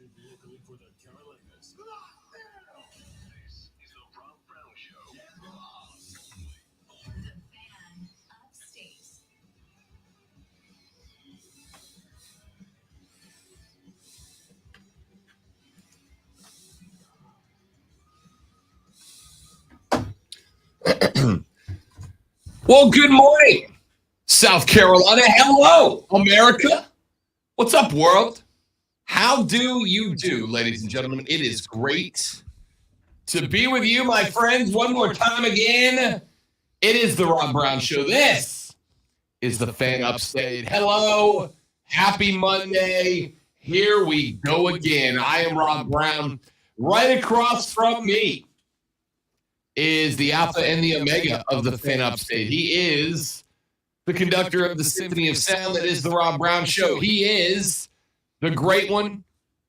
This is the Rob Brown Show. The fan upstate. Well, good morning, South Carolina. Hello, America. What's up, world? How do you do, ladies and gentlemen? It is great to be with you, my friends, one more time again. It is the Rob Brown Show. This is the Fan Upstate. Hello, happy Monday. Here we go again. I am Rob Brown. Right across from me is the Alpha and the Omega of the Fan Upstate. He is the conductor of the Symphony of Sound that is the Rob Brown Show. He is the great one,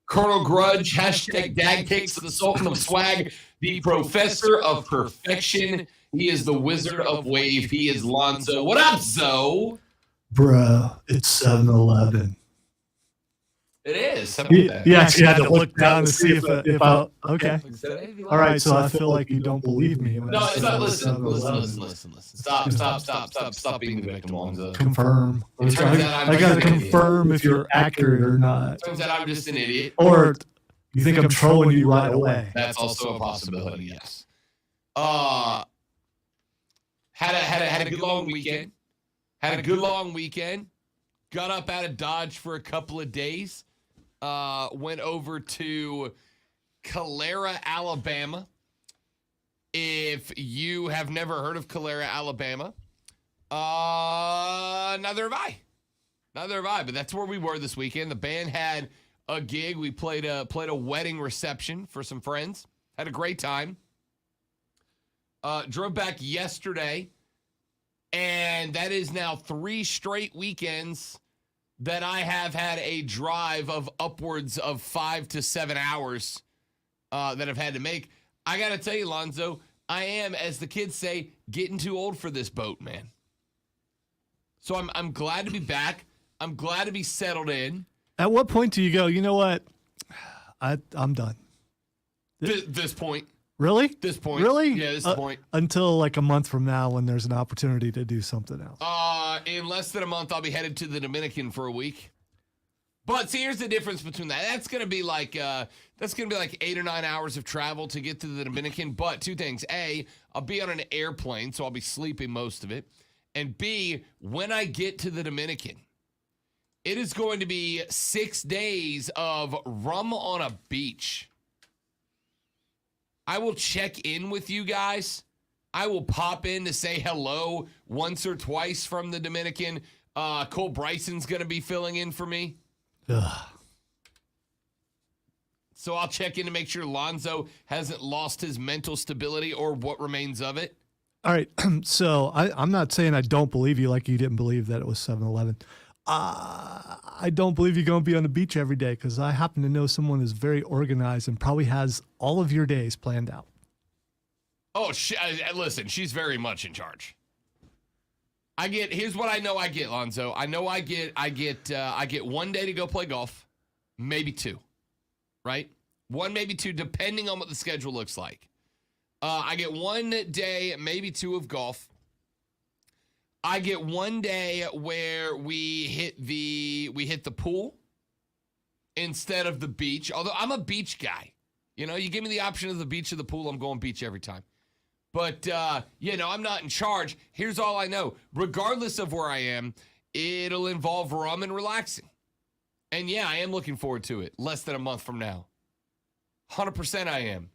Colonel Grudge, hashtag Dad Kicks, the Sultan of Swag, the Professor of Perfection. He is the Wizard of Wave. He is Lonzo. What up, Zo? Bro, it's 7-Eleven. It is. You actually had to look down to see if I. Okay. All right, so I feel like you don't believe me. No, it's not. Listen. Stop being the victim, Lonzo. Confirm. It turns out I got to confirm if you're accurate or not. Turns out I'm just an idiot. Or you think I'm trolling you right away. That's also a possibility, yes. Had a good long weekend. Got up out of Dodge for a couple of days. Went over to Calera, Alabama. If you have never heard of Calera, Alabama, neither have I. But that's where we were this weekend. The band had a gig. We played a wedding reception for some friends. Had a great time. Drove back yesterday, and that is now 3 straight weekends that I have had a drive of upwards of 5 to 7 hours that I've had to make. I got to tell you, Lonzo, I am, as the kids say, getting too old for this boat, man. So I'm glad to be back. I'm glad to be settled in. At what point do you go, you know what? I'm done. This point. Really? This point. Really? Yeah, this point. Until like a month from now when there's an opportunity to do something else. In less than a month, I'll be headed to the Dominican for a week. But see, here's the difference between that. That's gonna be like 8 or 9 hours of travel to get to the Dominican. But 2 things: A, I'll be on an airplane, so I'll be sleeping most of it. And B, when I get to the Dominican, it is going to be 6 days of rum on a beach. I will check in with you guys. I will pop in to say hello once or twice from the Dominican. Cole Bryson's going to be filling in for me. Ugh. So I'll check in to make sure Lonzo hasn't lost his mental stability or what remains of it. All right. So I'm not saying I don't believe you like you didn't believe that it was 7-Eleven. I don't believe you're going to be on the beach every day because I happen to know someone who's very organized and probably has all of your days planned out. Oh, listen, she's very much in charge. Here's what I know I get, Lonzo. I know I get 1 day to go play golf, maybe 2, right? 1, maybe 2, depending on what the schedule looks like. I get 1 day, maybe 2 of golf. I get 1 day where we hit the pool instead of the beach. Although I'm a beach guy. You know, you give me the option of the beach or the pool, I'm going beach every time. But, I'm not in charge. Here's all I know. Regardless of where I am, it'll involve rum and relaxing. And, yeah, I am looking forward to it. Less than a month from now. 100% I am.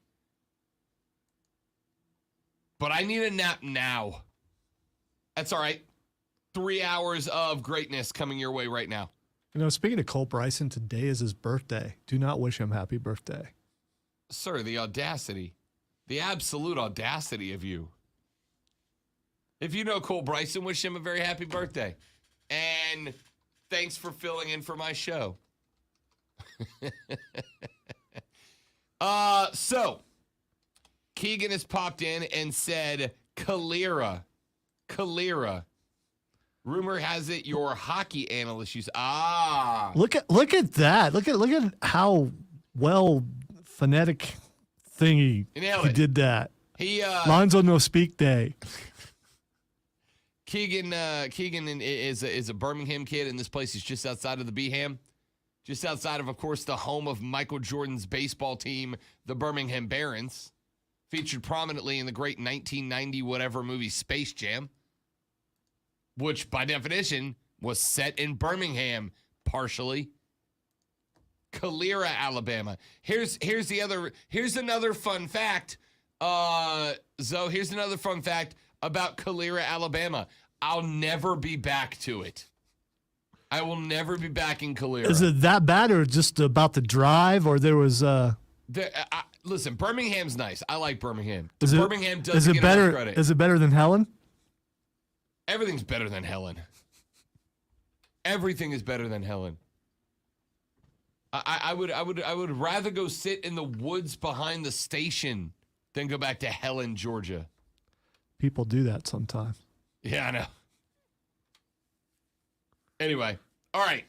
But I need a nap now. That's all right. 3 hours of greatness coming your way right now. You know, speaking of Cole Bryson, today is his birthday. Do not wish him happy birthday. Sir, the audacity. The absolute audacity of you. If you know Cole Bryson, wish him a very happy birthday. And thanks for filling in for my show. So, Keegan has popped in and said, Calera. Rumor has it your hockey analyst use. Look at that. Look at how phonetic thingy. He did that. He Lonzo no speak day. Keegan is a Birmingham kid, and this place is just outside of the Beeham. Just outside of course, the home of Michael Jordan's baseball team, the Birmingham Barons, featured prominently in the great 1990 whatever movie Space Jam, which by definition was set in Birmingham, partially. Calera, Alabama. Here's another fun fact. Zoe, here's another fun fact about Calera, Alabama. I'll never be back to it. I will never be back in Calera. Is it that bad, or just about the drive, or there was listen, Birmingham's nice. I like Birmingham. Birmingham doesn't get enough credit. Is it better than Helen? Everything's better than Helen. Everything is better than Helen. I would rather go sit in the woods behind the station than go back to Helen, Georgia. People do that sometimes. Yeah, I know. Anyway, all right.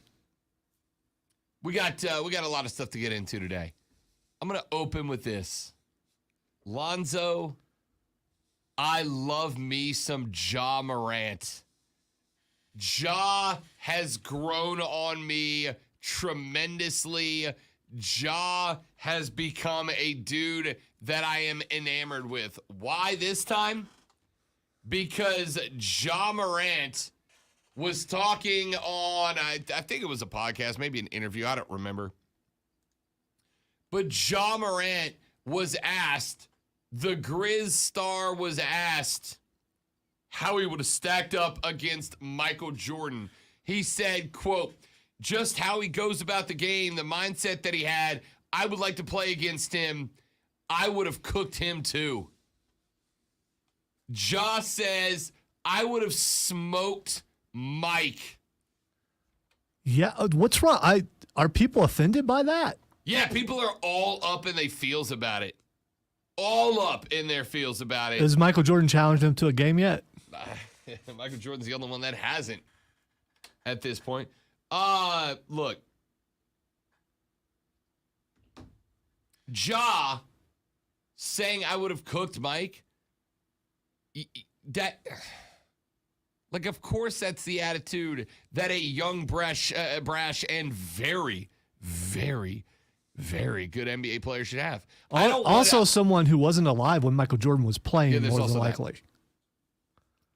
We got a lot of stuff to get into today. I'm gonna open with this. Lonzo, I love me some Ja Morant. Ja has grown on me tremendously. Ja has become a dude that I am enamored with. Why this time? Because Ja Morant was talking on, I think it was a podcast, maybe an interview, I don't remember. But Ja Morant was asked, the Grizz star was asked how he would have stacked up against Michael Jordan. He said, quote, just how he goes about the game, the mindset that he had, I would like to play against him. I would have cooked him too. Ja says, I would have smoked Mike. Yeah, what's wrong? Are people offended by that? Yeah, people are all up in their feels about it. All up in their feels about it. Has Michael Jordan challenged him to a game yet? Michael Jordan's the only one that hasn't at this point. Look. Ja saying I would have cooked Mike. That, like, of course that's the attitude that a young, brash, and very, very, very good NBA player should have. Also, someone who wasn't alive when Michael Jordan was playing, more than likely.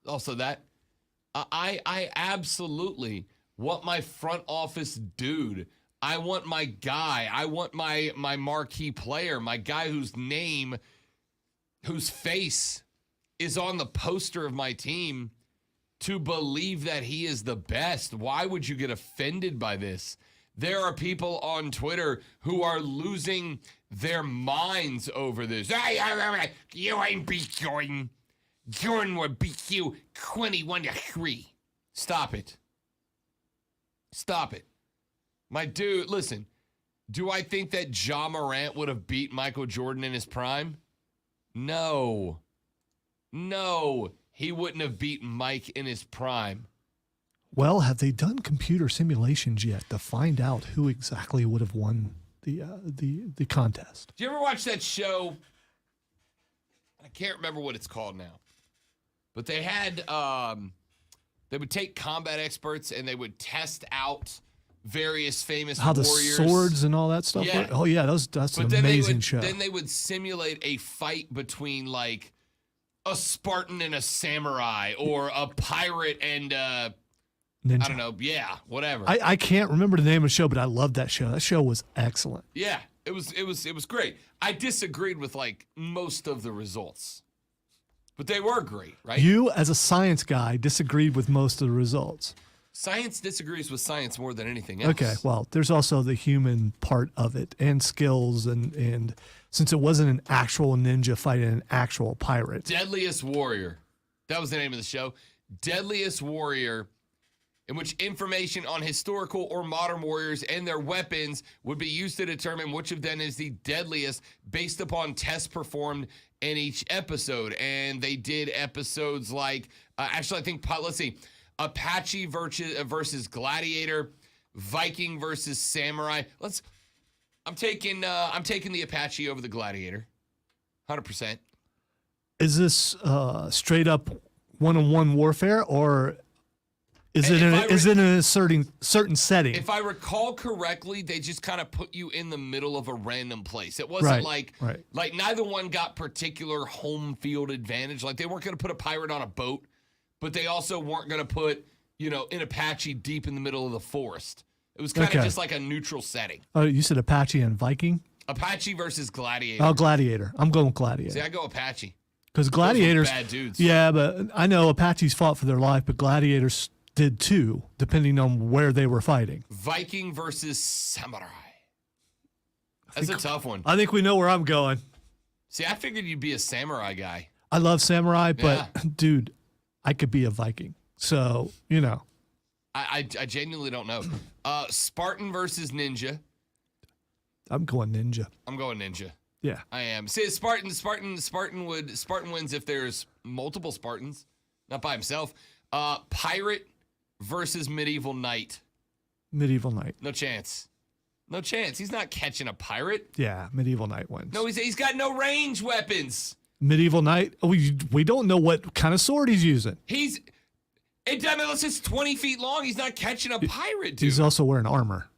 Also that. I absolutely want my front office dude. I want my guy. I want my marquee player, my guy whose name, whose face is on the poster of my team, to believe that he is the best. Why would you get offended by this? There are people on Twitter who are losing their minds over this. You ain't beat Jordan. Jordan will beat you 21-3. Stop it. Stop it. My dude, listen. Do I think that Ja Morant would have beat Michael Jordan in his prime? No. No, he wouldn't have beaten Mike in his prime. Well, have they done computer simulations yet to find out who exactly would have won the contest? Do you ever watch that show? I can't remember what it's called now. But they had, they would take combat experts and they would test out various famous warriors. The swords and all that stuff? Yeah. Oh, yeah, that's an amazing show. Then they would simulate a fight between, like, a Spartan and a samurai, or a pirate and Ninja. I don't know. Yeah, whatever. I can't remember the name of the show, but I loved that show. That show was excellent. Yeah, it was great. I disagreed with like most of the results, but they were great, right? You, as a science guy, disagreed with most of the results. Science disagrees with science more than anything else. Okay, well, there's also the human part of it and skills, and since it wasn't an actual ninja fighting an actual pirate. Deadliest Warrior. That was the name of the show. Deadliest Warrior, in which information on historical or modern warriors and their weapons would be used to determine which of them is the deadliest based upon tests performed in each episode. And they did episodes like, actually, I think, let's see, Apache versus Gladiator, Viking versus Samurai. I'm taking the Apache over the Gladiator. 100%. Is this straight up one-on-one warfare, or is it in a certain setting? If I recall correctly, they just kind of put you in the middle of a random place. It wasn't like neither one got particular home field advantage. Like they weren't going to put a pirate on a boat, but they also weren't going to put, an Apache deep in the middle of the forest. It was kind of just like a neutral setting. Oh, you said Apache and Viking? Apache versus Gladiator. Oh, Gladiator. I'm going Gladiator. See, I go Apache. Because Gladiators, bad dudes. Yeah, but I know Apaches fought for their life, but Gladiators did too, depending on where they were fighting. Viking versus Samurai. That's a tough one. I think we know where I'm going. See, I figured you'd be a samurai guy. I love samurai, but dude, I could be a Viking. So, I genuinely don't know. Spartan versus Ninja. I'm going Ninja. I'm going Ninja. Yeah. I am. See, Spartan wins if there's multiple Spartans, not by himself. Pirate versus Medieval Knight. Medieval Knight. No chance. No chance. He's not catching a pirate. Yeah, Medieval Knight wins. No, he's got no range weapons. Medieval Knight, we don't know what kind of sword he's using. Unless it's 20 feet long, he's not catching a pirate, dude. He's also wearing armor.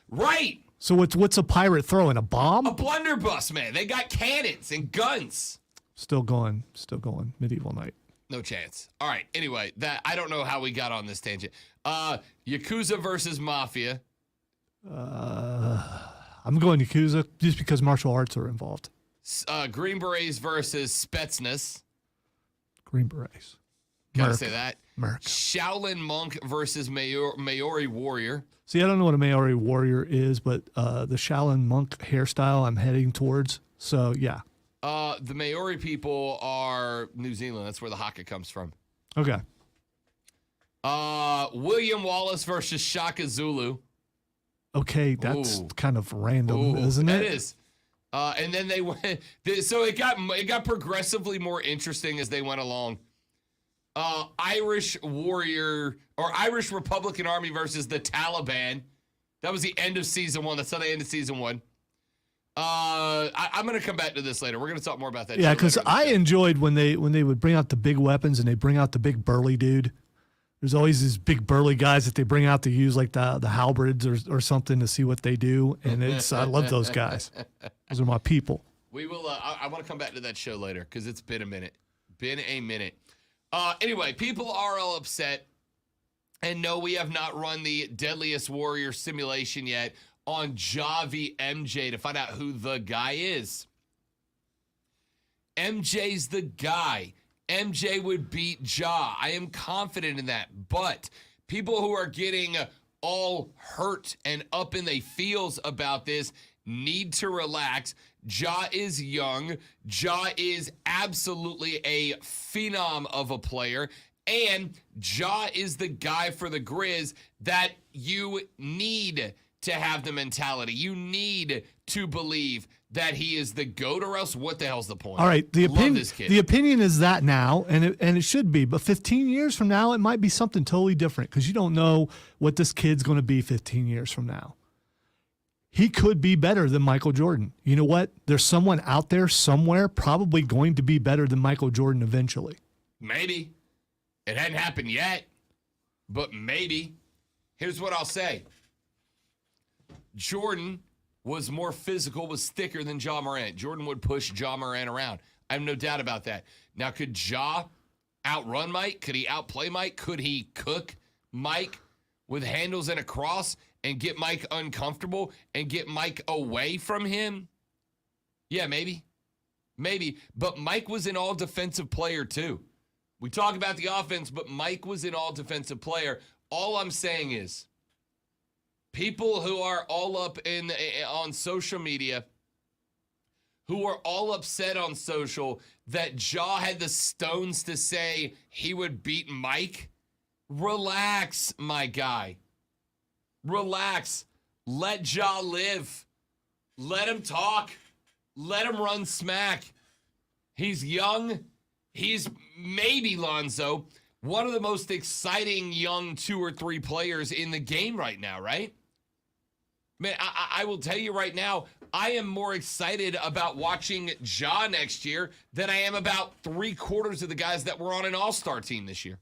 Right. So what's a pirate throwing? A bomb? A blunderbuss, man. They got cannons and guns. Still going Medieval Knight. No chance. All right. Anyway, I don't know how we got on this tangent. Yakuza versus Mafia. I'm going Yakuza just because martial arts are involved. Green Berets versus Spetsnaz. Green Berets. Gotta say that. Merc. Shaolin Monk versus Maori Warrior. See, I don't know what a Maori Warrior is, but the Shaolin Monk hairstyle I'm heading towards. So, yeah. The Maori people are New Zealand. That's where the haka comes from. Okay. William Wallace versus Shaka Zulu. Okay, that's kind of random, isn't it? It is. And then they went. So it got progressively more interesting as they went along. Irish Warrior or Irish Republican Army versus the Taliban. That was the end of season 1. That's how they ended season 1. I'm going to come back to this later. We're going to talk more about that. Yeah, because I enjoyed when they would bring out the big weapons and they bring out the big burly dude. There's always these big burly guys that they bring out to use like the halberds or something to see what they do, and I love those guys. Those are my people. We will. I want to come back to that show later because it's been a minute. Anyway, people are all upset, and no, we have not run the Deadliest Warrior simulation yet on Ja v MJ to find out who the guy is. MJ's the guy. MJ would beat Ja. I am confident in that. But people who are getting all hurt and up in their feels about this need to relax. Ja is young. Ja is absolutely a phenom of a player. And Ja is the guy for the Grizz that you need to have the mentality. You need to believe that he is the GOAT, or else what the hell's the point? All right, the opinion is that now, and it should be, but 15 years from now, it might be something totally different because you don't know what this kid's going to be 15 years from now. He could be better than Michael Jordan. You know what? There's someone out there somewhere probably going to be better than Michael Jordan eventually. Maybe. It hadn't happened yet, but maybe. Here's what I'll say. Jordan was more physical, was thicker than Ja Morant. Jordan would push Ja Morant around. I have no doubt about that. Now, could Ja outrun Mike? Could he outplay Mike? Could he cook Mike with handles and a cross and get Mike uncomfortable and get Mike away from him? Yeah, maybe. Maybe. But Mike was an all-defensive player, too. We talk about the offense, but Mike was an all-defensive player. All I'm saying is, people who are all up on social media, who are all upset on social that Ja had the stones to say he would beat Mike, relax, my guy. Relax. Let Ja live. Let him talk. Let him run smack. He's young. He's maybe, Lonzo, one of the most exciting young 2 or 3 players in the game right now, right? Man, I will tell you right now, I am more excited about watching Ja next year than I am about 3/4 of the guys that were on an all-star team this year.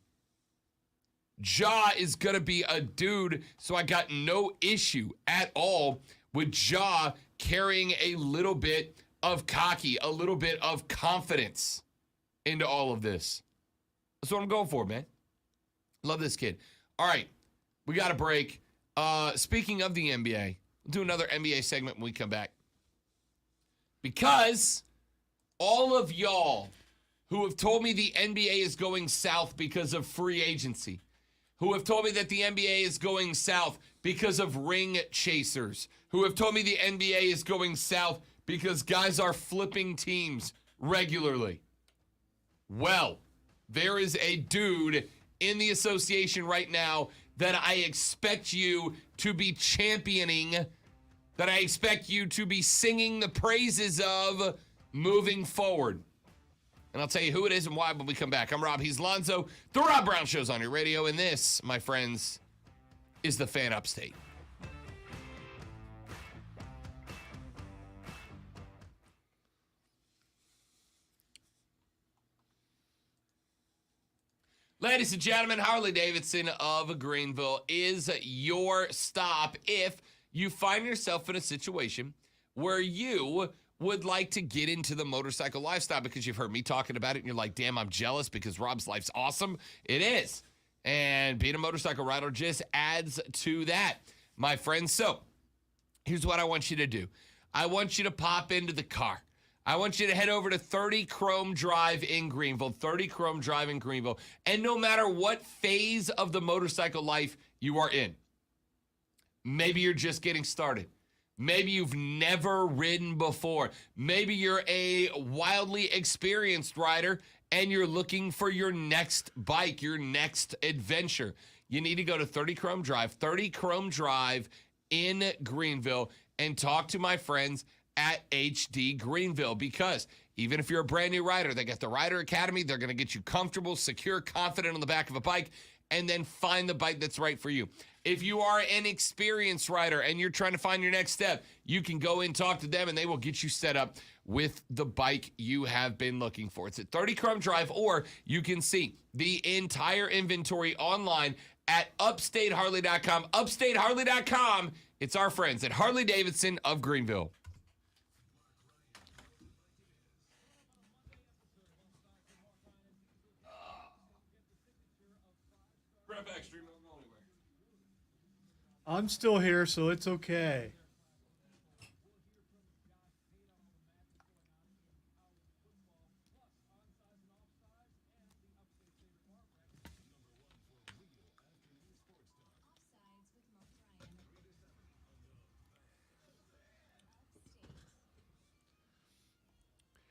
Ja is going to be a dude, so I got no issue at all with Ja carrying a little bit of cocky, a little bit of confidence into all of this. That's what I'm going for, man. Love this kid. All right, we got a break. Speaking of the NBA, we'll do another NBA segment when we come back. Because all of y'all who have told me the NBA is going south because of free agency, who have told me that the NBA is going south because of ring chasers, who have told me the NBA is going south because guys are flipping teams regularly. Well, there is a dude in the association right now that I expect you to be championing, that I expect you to be singing the praises of moving forward. And I'll tell you who it is and why when we come back. I'm Rob, he's Lonzo. The Rob Brown Show's on your radio, and this, my friends, is the Fan Upstate. Ladies and gentlemen, Harley-Davidson of Greenville is your stop if you find yourself in a situation where you would like to get into the motorcycle lifestyle because you've heard me talking about it and you're like, damn, I'm jealous because Rob's life's awesome. It is. And being a motorcycle rider just adds to that, my friends. So here's what I want you to do. I want you to pop into the car. I want you to head over to 30 Chrome Drive in Greenville, 30 Chrome Drive in Greenville. And no matter what phase of the motorcycle life you are in, maybe you're just getting started. Maybe you've never ridden before. Maybe you're a wildly experienced rider and you're looking for your next bike, your next adventure. You need to go to 30 Chrome Drive in Greenville and talk to my friends at HD Greenville, because even if you're a brand new rider, they got the Rider Academy. They're going to get you comfortable, secure, confident on the back of a bike, and then find the bike that's right for you. If you are an experienced rider and you're trying to find your next step, you can go and talk to them and they will get you set up with the bike you have been looking for. It's at 30 Chrome Drive, or you can see the entire inventory online at upstateharley.com. Upstateharley.com. It's our friends at Harley-Davidson of Greenville. I'm still here, so it's okay.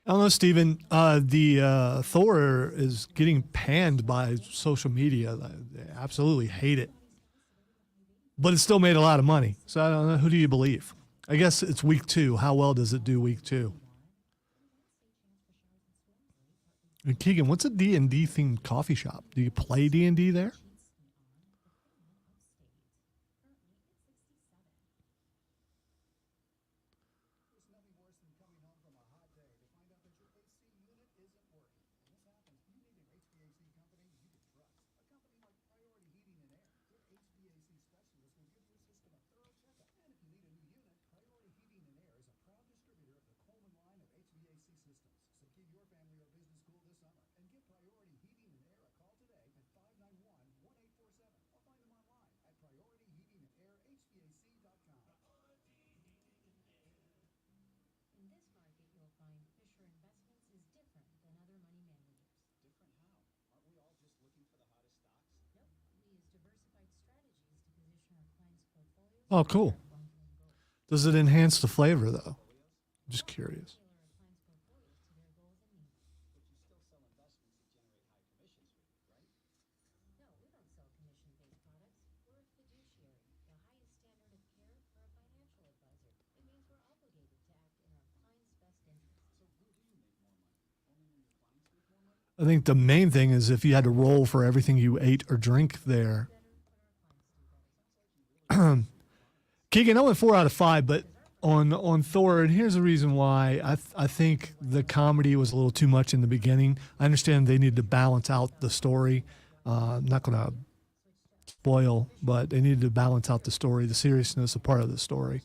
I don't know, Steven. The Thor is getting panned by social media. They absolutely hate it. But it still made a lot of money. So I don't know. Who do you believe? I guess it's week 2. How well does it do week 2? And Keegan, what's a D&D themed coffee shop? Do you play D&D there? Oh, cool. Does it enhance the flavor, though? I'm just curious. I think the main thing is if you had to roll for everything you ate or drink there. Keegan, I went 4 out of 5, but on Thor, and here's the reason why. I think the comedy was a little too much in the beginning. I understand they needed to balance out the story. I'm not going to spoil, but they needed to balance out the story, the seriousness of part of the story.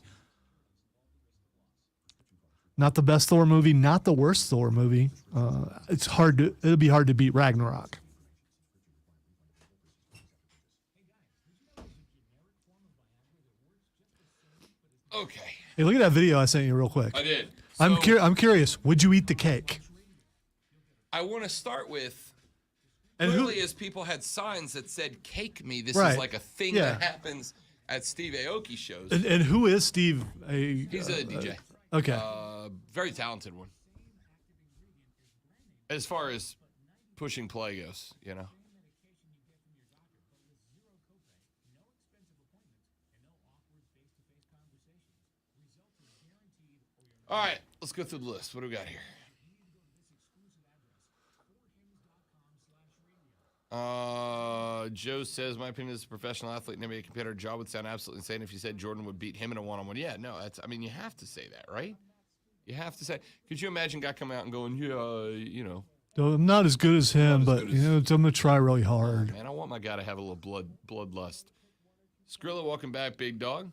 Not the best Thor movie, not the worst Thor movie. It'll be hard to beat Ragnarok. Okay. Hey, look at that video I sent you real quick. I did. I'm So, curious. Would you eat the cake? I want to start with, And clearly as people had signs that said cake me, this Right. is like a thing Yeah. that happens at Steve Aoki shows. And who is Steve? He's a DJ. Okay. Very talented one. As far as pushing play goes, you know. All right, let's go through the list. What do we got here? Joe says, my opinion as a professional athlete and NBA competitor, job would sound absolutely insane if you said Jordan would beat him in a one-on-one. Yeah, no, you have to say that, right? You have to say. Could you imagine a guy coming out and going, yeah, So I'm not as good as him, Not as but good as- I'm gonna try really hard. man, I want my guy to have a little bloodlust. Skrilla, welcome back, big dog.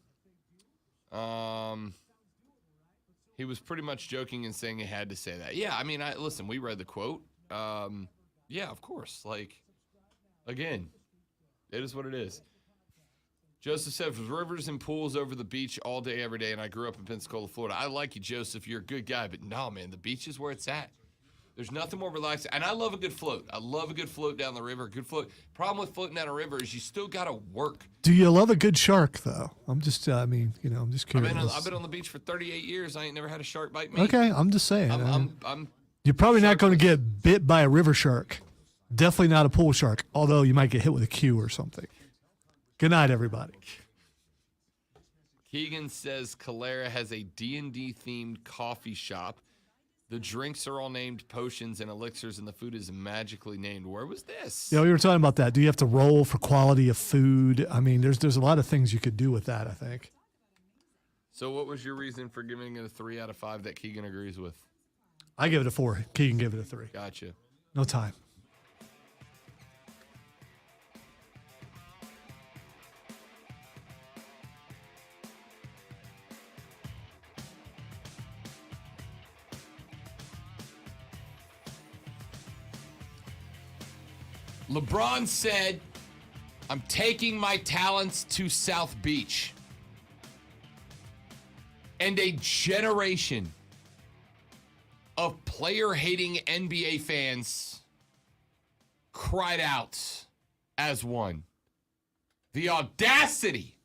He was pretty much joking and saying he had to say that. Yeah, I mean, listen, we read the quote. Yeah, of course. Like, again, it is what it is. Joseph said, rivers and pools over the beach all day, every day, and I grew up in Pensacola, Florida. I like you, Joseph. You're a good guy, but no, man, the beach is where it's at. There's nothing more relaxing. And I love a good float. I love a good float down the river, a good float. Problem with floating down a river is you still got to work. Do you love a good shark, though? I'm just, I'm just curious. I've been on the beach for 38 years. I ain't never had a shark bite me. Okay, I'm just saying. I'm You're probably not going to sharkless. get bit by a river shark. Definitely not a pool shark, although you might get hit with a cue or something. Good night, everybody. Keegan says Calera has a D&D themed coffee shop. The drinks are all named potions and elixirs, and the food is magically named. Where was this? You know, we were talking about that. Do you have to roll for quality of food? I mean, there's a lot of things you could do with that, I think. So what was your reason for giving it a 3 out of 5 that Keegan agrees with? I give it a 4. Keegan gave it a 3. Gotcha. No time. LeBron said, I'm taking my talents to South Beach. And a generation of player-hating NBA fans cried out as one. The audacity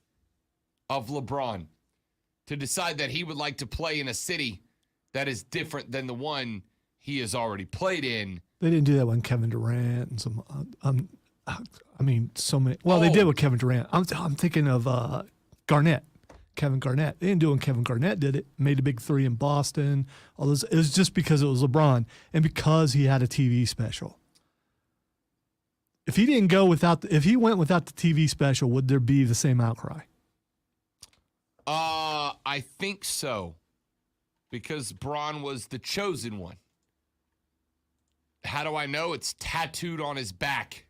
of LeBron to decide that he would like to play in a city that is different than the one he has already played in. They didn't do that when Kevin Durant and some. So many. Well, they did with Kevin Durant. I'm thinking of Garnett, Kevin Garnett. They didn't do it when Kevin Garnett did it. Made a big 3 in Boston. All those. It was just because it was LeBron and because he had a TV special. If he didn't go without, if he went without the TV special, would there be the same outcry? I think so, because Bron was the chosen one. How do I know? It's tattooed on his back.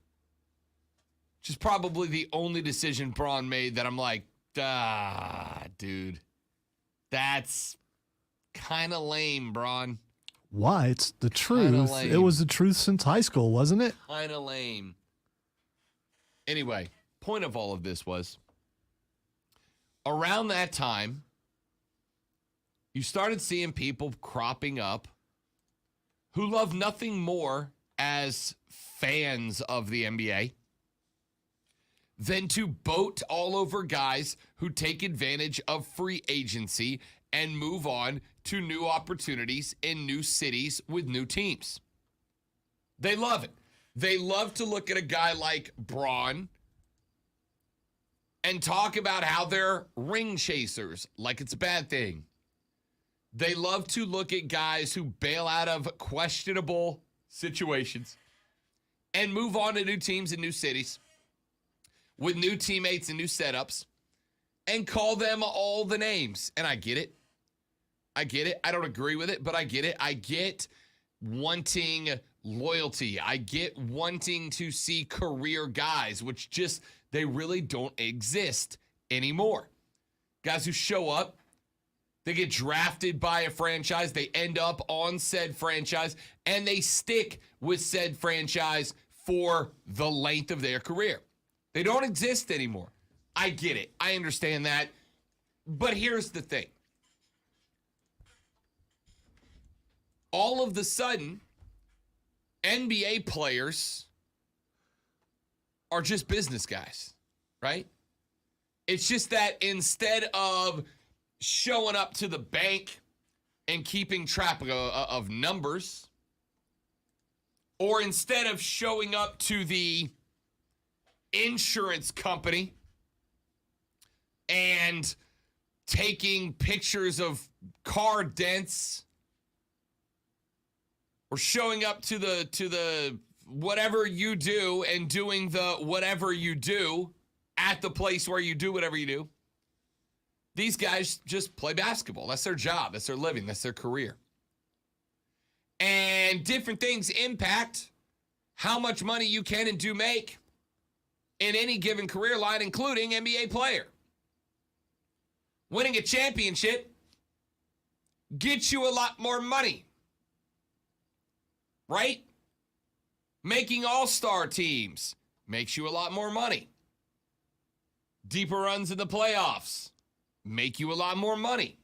Which is probably the only decision Bron made that I'm like, dude, that's kind of lame, Bron. Why? It's the truth. lame. It was the truth since high school, wasn't it? Kind of lame. Anyway, point of all of this was, around that time, you started seeing people cropping up who love nothing more as fans of the NBA than to boat all over guys who take advantage of free agency and move on to new opportunities in new cities with new teams. They love it. They love to look at a guy like Bron and talk about how they're ring chasers, like it's a bad thing. They love to look at guys who bail out of questionable situations and move on to new teams and new cities with new teammates and new setups and call them all the names. And I get it. I don't agree with it, but I get it. I get wanting loyalty. I get wanting to see career guys, which just, they really don't exist anymore. Guys who show up, they get drafted by a franchise, they end up on said franchise, and they stick with said franchise for the length of their career. They don't exist anymore. I get it. I understand that. But here's the thing. All of the sudden, NBA players are just business guys, right? It's just that instead of showing up to the bank and keeping track of numbers, or instead of showing up to the insurance company and taking pictures of car dents, or showing up to the whatever you do and doing the whatever you do at the place where you do whatever you do, these guys just play basketball. That's their job. That's their living. That's their career. And different things impact how much money you can and do make in any given career line, including NBA player. Winning a championship gets you a lot more money, right? Making all-star teams makes you a lot more money. Deeper runs in the playoffs make you a lot more money.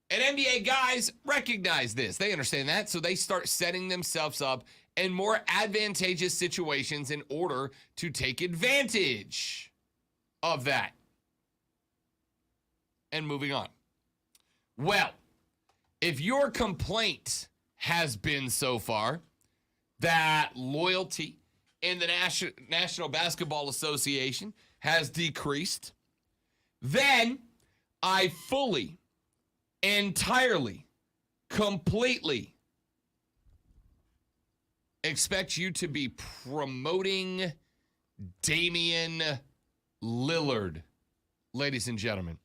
And NBA guys recognize this. They understand that, so they start setting themselves up in more advantageous situations in order to take advantage of that. And moving on. Well, if your complaint has been so far that loyalty in the National Basketball Association has decreased, then I fully, entirely, completely expect you to be promoting Damian Lillard, ladies and gentlemen.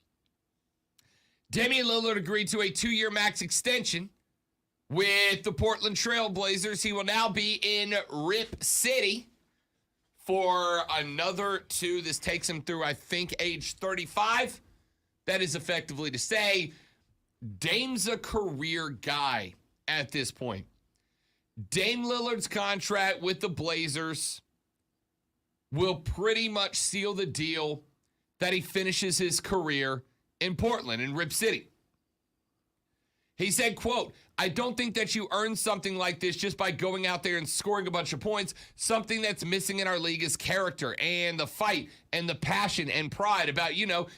Damian Lillard agreed to a 2-year max extension with the Portland Trail Blazers. He will now be in Rip City for another 2. This takes him through, I think, age 35. That is effectively to say, Dame's a career guy at this point. Dame Lillard's contract with the Blazers will pretty much seal the deal that he finishes his career in Portland, in Rip City. He said, quote, "I don't think that you earn something like this just by going out there and scoring a bunch of points. Something that's missing in our league is character and the fight and the passion and pride about,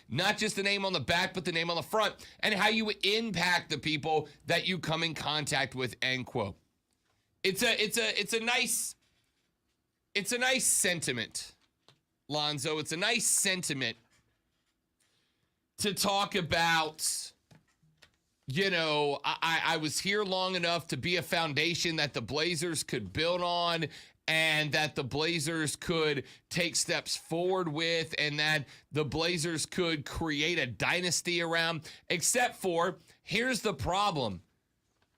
not just the name on the back, but the name on the front and how you impact the people that you come in contact with," end quote. It's a nice sentiment, Lonzo. It's a nice sentiment to talk about, I was here long enough to be a foundation that the Blazers could build on and that the Blazers could take steps forward with and that the Blazers could create a dynasty around, except for, here's the problem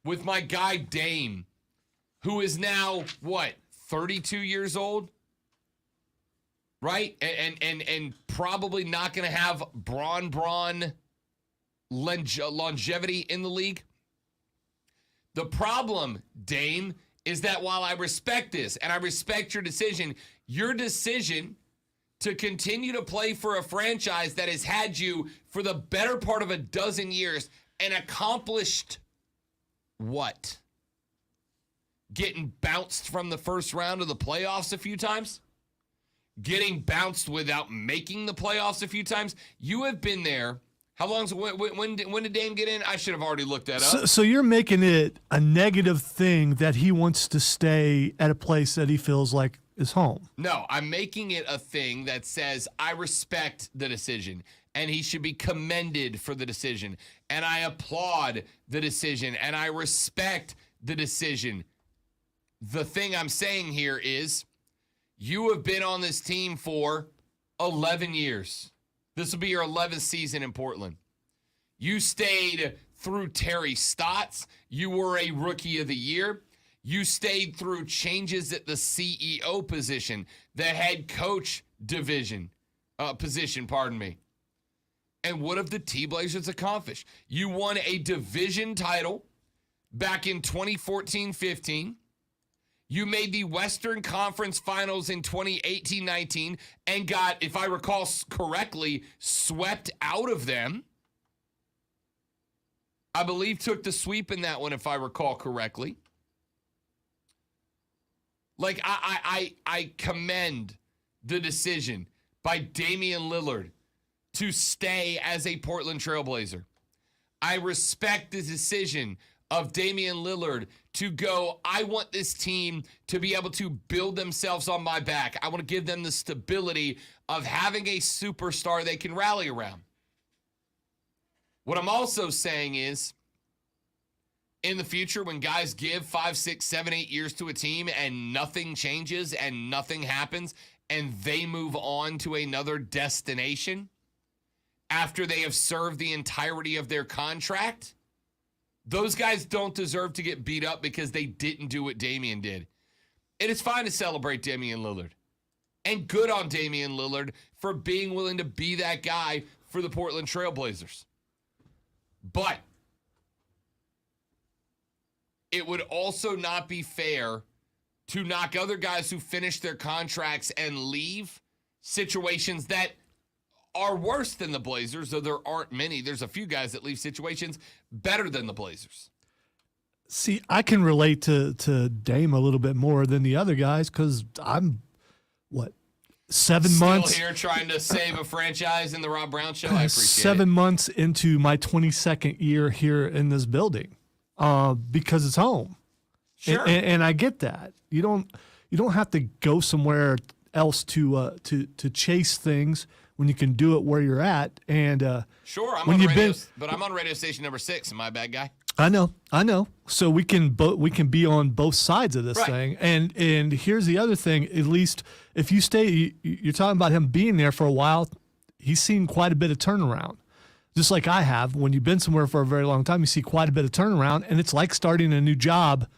with my guy Dame, who is now, 32 years old? Right? And probably not going to have brawn longevity in the league. The problem, Dame, is that while I respect this and I respect your decision to continue to play for a franchise that has had you for the better part of a dozen years and accomplished what? Getting bounced from the first round of the playoffs a few times? Getting bounced without making the playoffs a few times? You have been there. How long? When did Dame get in? I should have already looked that up. So you're making it a negative thing that he wants to stay at a place that he feels like is home. No, I'm making it a thing that says I respect the decision and he should be commended for the decision. And I applaud the decision and I respect the decision. The thing I'm saying here is you have been on this team for 11 years. This will be your 11th season in Portland. You stayed through Terry Stotts. You were a Rookie of the Year. You stayed through changes at the CEO position, the head coach position, pardon me. And what have the T-Blazers accomplished? You won a division title back in 2014-15. You made the Western Conference Finals in 2018-19 and got, if I recall correctly, swept out of them. I believe took the sweep in that one, if I recall correctly. Like, I commend the decision by Damian Lillard to stay as a Portland Trailblazer. I respect the decision of Damian Lillard to go, I want this team to be able to build themselves on my back. I want to give them the stability of having a superstar they can rally around. What I'm also saying is, in the future, when guys give 5, 6, 7, 8 years to a team and nothing changes and nothing happens and they move on to another destination after they have served the entirety of their contract, those guys don't deserve to get beat up because they didn't do what Damian did. It is fine to celebrate Damian Lillard. And good on Damian Lillard for being willing to be that guy for the Portland Trailblazers. But it would also not be fair to knock other guys who finish their contracts and leave situations that are worse than the Blazers, though there aren't many. There's a few guys that leave situations better than the Blazers. See, I can relate to Dame a little bit more than the other guys because I'm, 7 months? Still here trying to save a franchise in the Rob Brown Show. I appreciate 7 months into my 22nd year here in this building because it's home. Sure. And I get that. You don't have to go somewhere else to chase things when you can do it where you're at. And sure, I'm when on you've radio, been, but I'm on radio station number 6. Am I a bad guy? I know. So we can be on both sides of this Right. thing. And here's the other thing. At least if you stay, you're talking about him being there for a while. He's seen quite a bit of turnaround, just like I have. When you've been somewhere for a very long time, you see quite a bit of turnaround, and it's like starting a new job,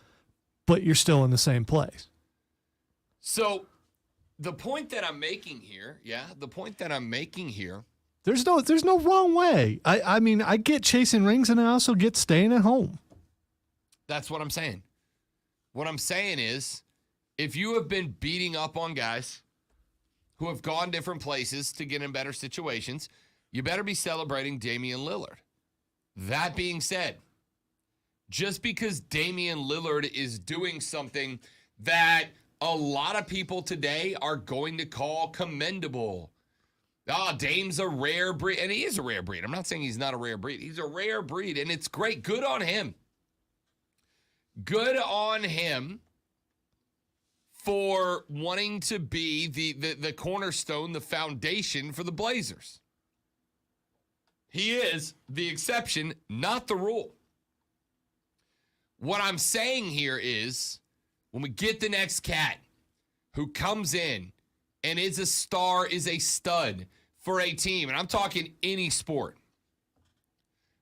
but you're still in the same place. So the point that I'm making here, There's no wrong way. I mean, I get chasing rings, and I also get staying at home. that's what I'm saying. What I'm saying is, if you have been beating up on guys who have gone different places to get in better situations, you better be celebrating Damian Lillard. That being said, just because Damian Lillard is doing something that a lot of people today are going to call commendable. Dame's a rare breed, and he is a rare breed. I'm not saying he's not a rare breed. He's a rare breed, and it's great. Good on him. Good on him for wanting to be the cornerstone, the foundation for the Blazers. He is the exception, not the rule. What I'm saying here is, when we get the next cat who comes in and is a star, is a stud for a team, and I'm talking any sport,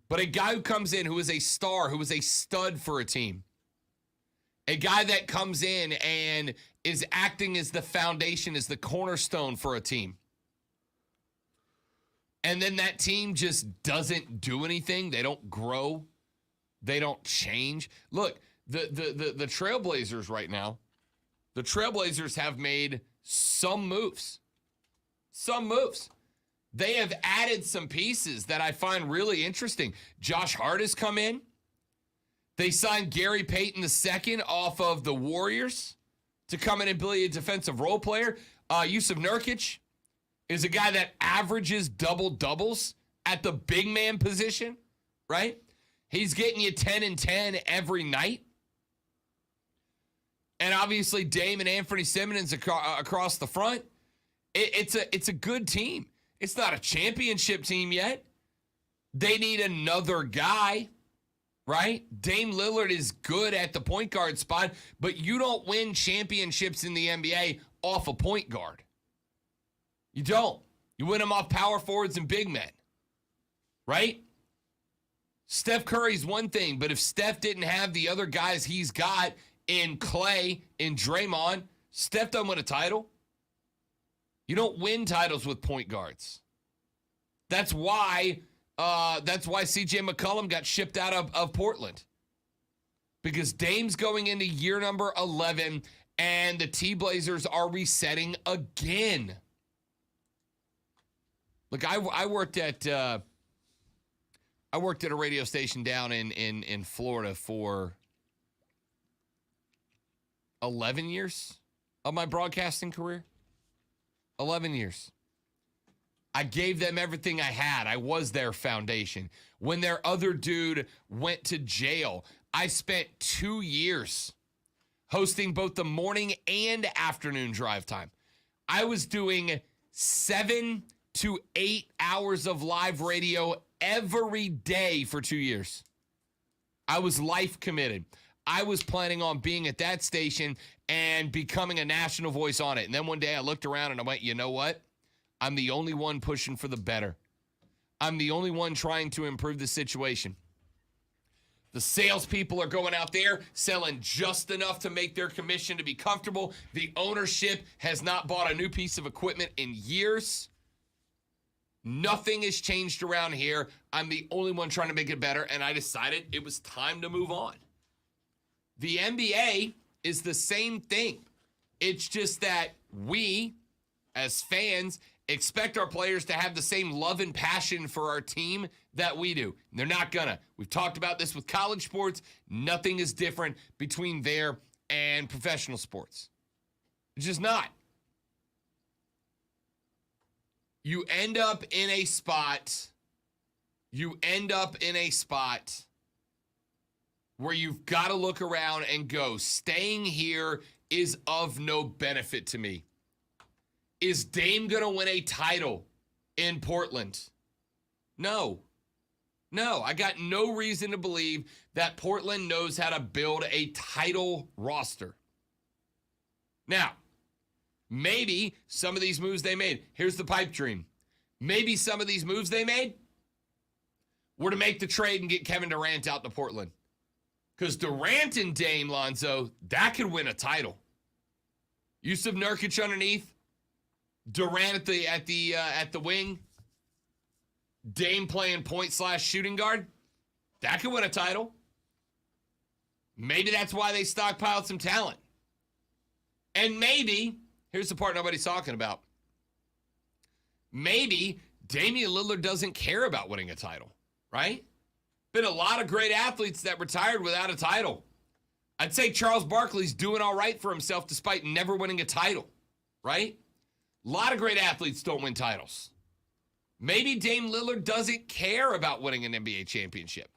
but a guy who comes in who is a star, who is a stud for a team, a guy that comes in and is acting as the foundation, as the cornerstone for a team, and then that team just doesn't do anything, they don't grow, they don't change. Look, the Trailblazers right now, the Trailblazers have made some moves. Some moves. They have added some pieces that I find really interesting. Josh Hart has come in. They signed Gary Payton II off of the Warriors to come in and be a defensive role player. Yusuf Nurkic is a guy that averages double-doubles at the big man position, right? He's getting you 10 and 10 every night. And obviously Dame and Anthony Simmons across the front. It's a good team. It's not a championship team yet. They need another guy, right? Dame Lillard is good at the point guard spot, but you don't win championships in the NBA off a point guard. You don't. You win them off power forwards and big men, right? Steph Curry's one thing, but if Steph didn't have the other guys he's got in Clay, in Draymond, Steph doesn't win a title. You don't win titles with point guards. That's why C.J. McCollum got shipped out of Portland. Because Dame's going into year number 11, and the T-Blazers are resetting again. Look, I worked at a radio station down in Florida for 11 years of my broadcasting career. 11 years. I gave them everything I had. I was their foundation. When their other dude went to jail, I spent 2 years hosting both the morning and afternoon drive time. I was doing 7 to 8 hours of live radio every day for 2 years. I was life committed. I was planning on being at that station and becoming a national voice on it. And then one day I looked around and I went, you know what? I'm the only one pushing for the better. I'm the only one trying to improve the situation. The salespeople are going out there selling just enough to make their commission to be comfortable. The ownership has not bought a new piece of equipment in years. Nothing has changed around here. I'm the only one trying to make it better, and I decided it was time to move on. The NBA is the same thing. It's just that we, as fans, expect our players to have the same love and passion for our team that we do. And they're not gonna. We've talked about this with college sports. Nothing is different between there and professional sports. It's just not. You end up in a spot where you've got to look around and go, staying here is of no benefit to me. Is Dame going to win a title in Portland? No. I got no reason to believe that Portland knows how to build a title roster. Now, maybe some of these moves they made, here's the pipe dream. Maybe some of these moves they made were to make the trade and get Kevin Durant out to Portland. Because Durant and Dame, Lonzo, that could win a title. Yusuf Nurkic underneath, Durant at the wing, Dame playing point/shooting guard, that could win a title. Maybe that's why they stockpiled some talent. And maybe, here's the part nobody's talking about. Maybe Damian Lillard doesn't care about winning a title, right? Been a lot of great athletes that retired without a title. I'd say Charles Barkley's doing all right for himself despite never winning a title, right? A lot of great athletes don't win titles. Maybe Dame Lillard doesn't care about winning an NBA championship.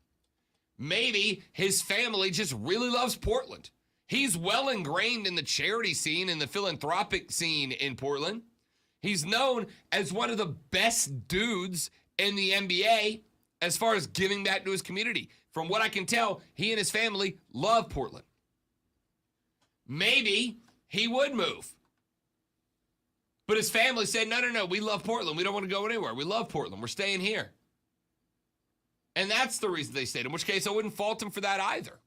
Maybe his family just really loves Portland. He's well ingrained in the charity scene and the philanthropic scene in Portland. He's known as one of the best dudes in the NBA as far as giving back to his community. From what I can tell, he and his family love Portland. Maybe he would move. But his family said, no, we love Portland. We don't want to go anywhere. We love Portland. We're staying here. And that's the reason they stayed, in which case I wouldn't fault him for that either.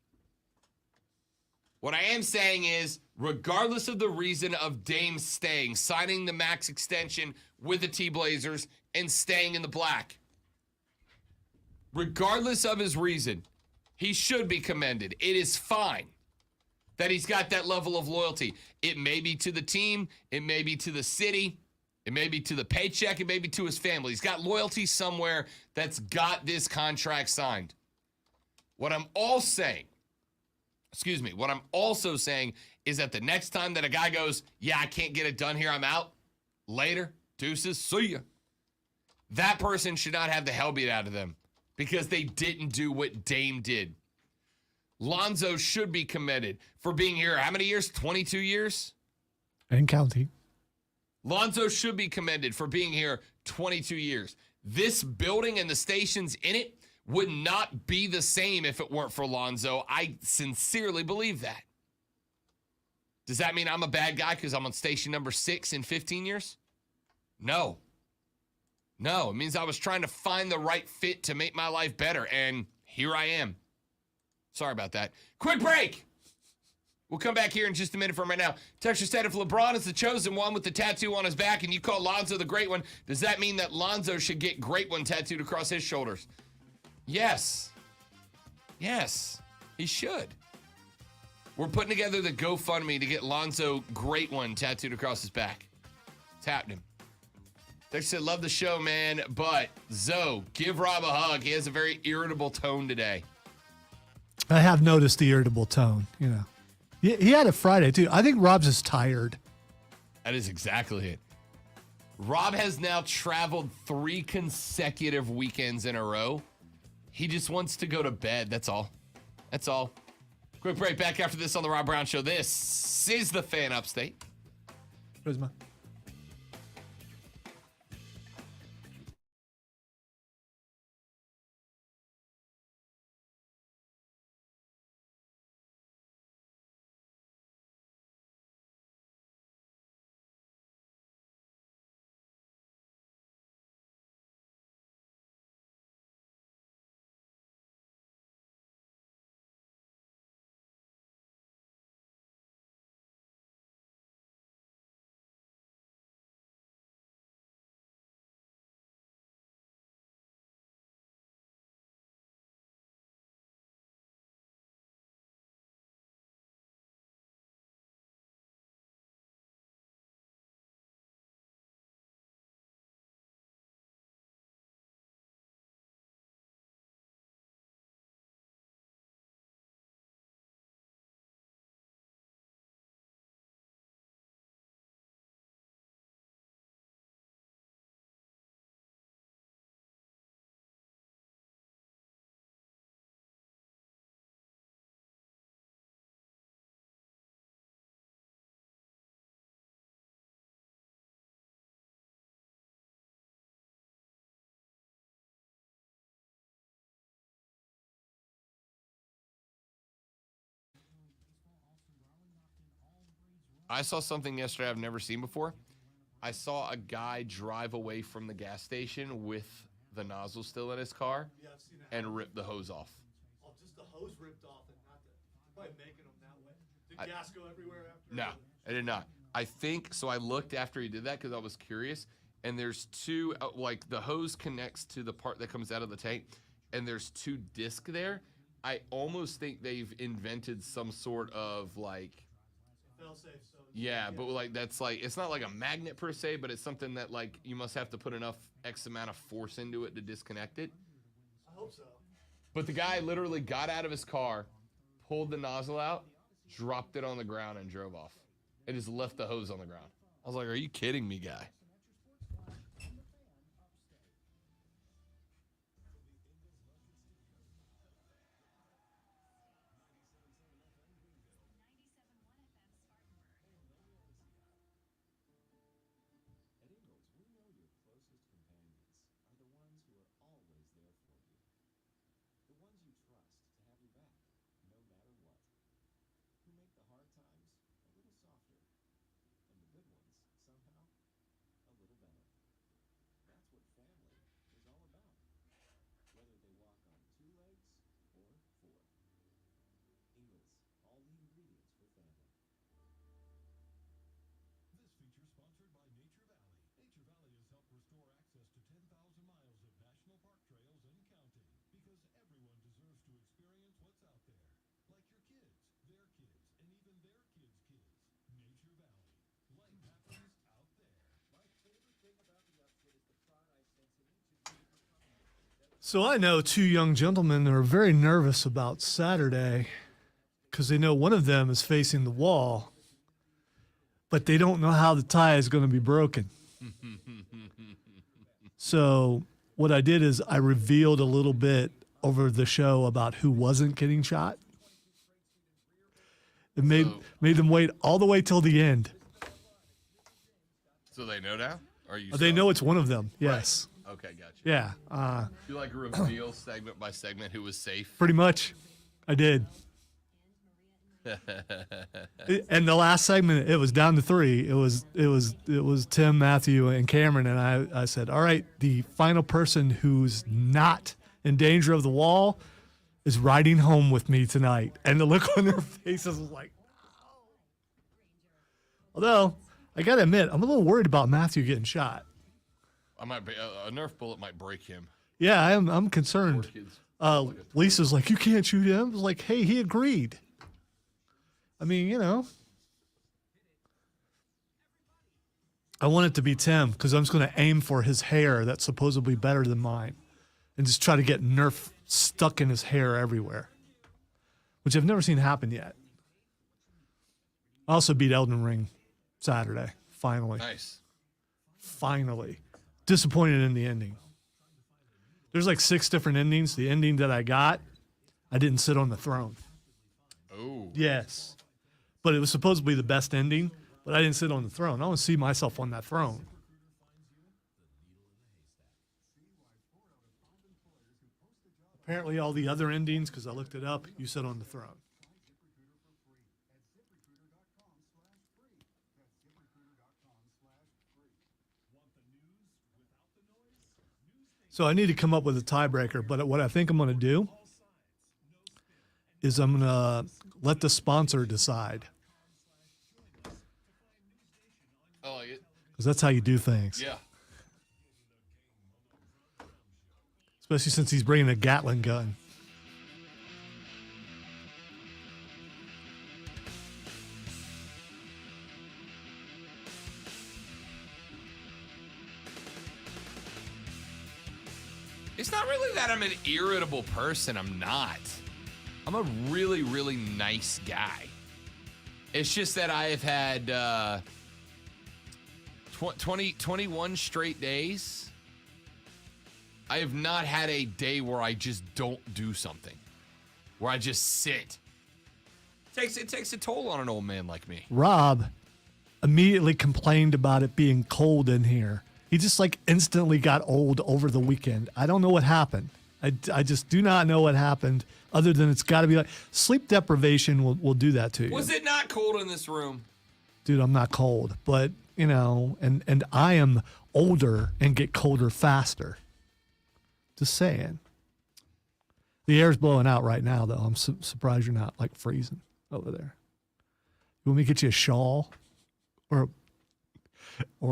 What I am saying is, regardless of the reason of Dame staying, signing the max extension with the T-Blazers and staying in the black, regardless of his reason, he should be commended. It is fine that he's got that level of loyalty. It may be to the team, it may be to the city, it may be to the paycheck, it may be to his family. He's got loyalty somewhere that's got this contract signed. What I'm also saying is that the next time that a guy goes, yeah, I can't get it done here, I'm out, later, deuces, see ya. That person should not have the hell beat out of them because they didn't do what Dame did. Lonzo should be commended for being here. How many years? 22 years? And counting. Lonzo should be commended for being here 22 years. This building and the stations in it would not be the same if it weren't for Lonzo. I sincerely believe that. Does that mean I'm a bad guy because I'm on station number 6 in 15 years? No. No, it means I was trying to find the right fit to make my life better, and here I am. Sorry about that. Quick break. We'll come back here in just a minute from right now. Texture said if LeBron is the chosen one with the tattoo on his back and you call Lonzo the great one, does that mean that Lonzo should get great one tattooed across his shoulders? Yes. Yes, he should. We're putting together the GoFundMe to get Lonzo great one tattooed across his back. It's happening. Texture said, love the show, man, but Zoe, give Rob a hug. He has a very irritable tone today. I have noticed the irritable tone, you know. He had it Friday, too. I think Rob's just tired. That is exactly it. Rob has now traveled 3 consecutive weekends in a row. He just wants to go to bed. That's all. That's all. Quick break. Back after this on the Rob Brown Show. This is the Fan Upstate. Charisma. I saw something yesterday I've never seen before. I saw a guy drive away from the gas station with the nozzle still in his car and rip the hose off. Oh, just the hose ripped off and not the, probably making them that way. Did gas go everywhere after? No, I did not. I think, so I looked after he did that because I was curious, and there's 2, like the hose connects to the part that comes out of the tank, and there's 2 discs there. I almost think they've invented some sort of like, yeah, but like that's like, it's not like a magnet per se, but it's something that like you must have to put enough X amount of force into it to disconnect it. I hope so. But the guy literally got out of his car, pulled the nozzle out, dropped it on the ground, and drove off. And just left the hose on the ground. I was like, are you kidding me, guy? So I know 2 young gentlemen that are very nervous about Saturday because they know one of them is facing the wall, but they don't know how the tie is going to be broken. So what I did is I revealed a little bit over the show about who wasn't getting shot. It made them wait all the way till the end. So they know now? Or you They know it's one of them, yes. Right. Okay, gotcha. Yeah. You like reveal segment by segment who was safe? Pretty much. I did. And the last segment, it was down to 3. It was Tim, Matthew, and Cameron, and I said, all right, the final person who's not in danger of the wall is riding home with me tonight. And the look on their faces was like, oh. Although, I got to admit, I'm a little worried about Matthew getting shot. I might be a Nerf bullet might break him. Yeah, I'm concerned. Lisa's like, you can't shoot him. I was like, hey, he agreed. I mean, you know. I want it to be Tim because I'm just going to aim for his hair that's supposedly better than mine and just try to get Nerf stuck in his hair everywhere, which I've never seen happen yet. I also beat Elden Ring Saturday, finally. Nice. Finally. Disappointed in the ending. There's like 6 different endings. The ending that I got, I didn't sit on the throne. Oh. Yes. But it was supposed to be the best ending, but I didn't sit on the throne. I want to see myself on that throne. Apparently all the other endings, because I looked it up, you sit on the throne. So I need to come up with a tiebreaker, but what I think I'm going to do is I'm going to let the sponsor decide. I like it. Because that's how you do things. Yeah. Especially since he's bringing a Gatling gun. It's not really that I'm an irritable person. I'm not. I'm a really, really nice guy. It's just that I have had 21 straight days. I have not had a day where I just don't do something, where I just sit. It takes a toll on an old man like me. Rob immediately complained about it being cold in here. He just like instantly got old over the weekend. I don't know what happened. I just do not know what happened other than it's got to be like sleep deprivation will do that to you. Was it not cold in this room? Dude, I'm not cold, but you know, and I am older and get colder faster. Just saying. The air's blowing out right now though. I'm surprised you're not like freezing over there. You want me to get you a shawl or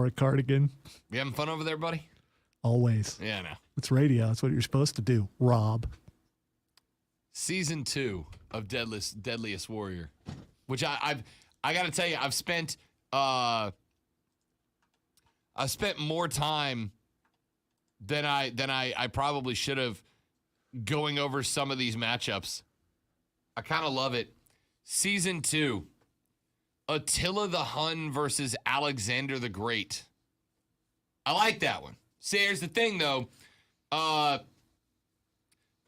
a cardigan? You having fun over there, buddy? Always. Yeah, I know. It's radio. That's what you're supposed to do, Rob. Season 2 of Deadliest Warrior, which I got to tell you, I've spent more time than I probably should have going over some of these matchups. I kind of love it. Season 2, Attila the Hun versus Alexander the Great. I like that one. See, here's the thing, though.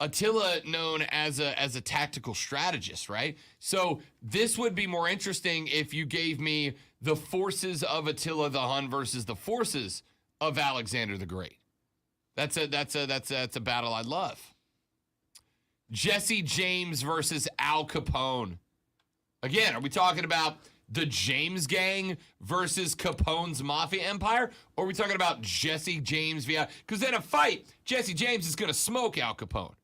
Attila known as a tactical strategist, right? So this would be more interesting if you gave me the forces of Attila the Hun versus the forces of Alexander the Great. That's a battle I love. Jesse James versus Al Capone. Again, are we talking about the James gang versus Capone's mafia empire? Or are we talking about Jesse James via? Because in a fight, Jesse James is going to smoke Al Capone,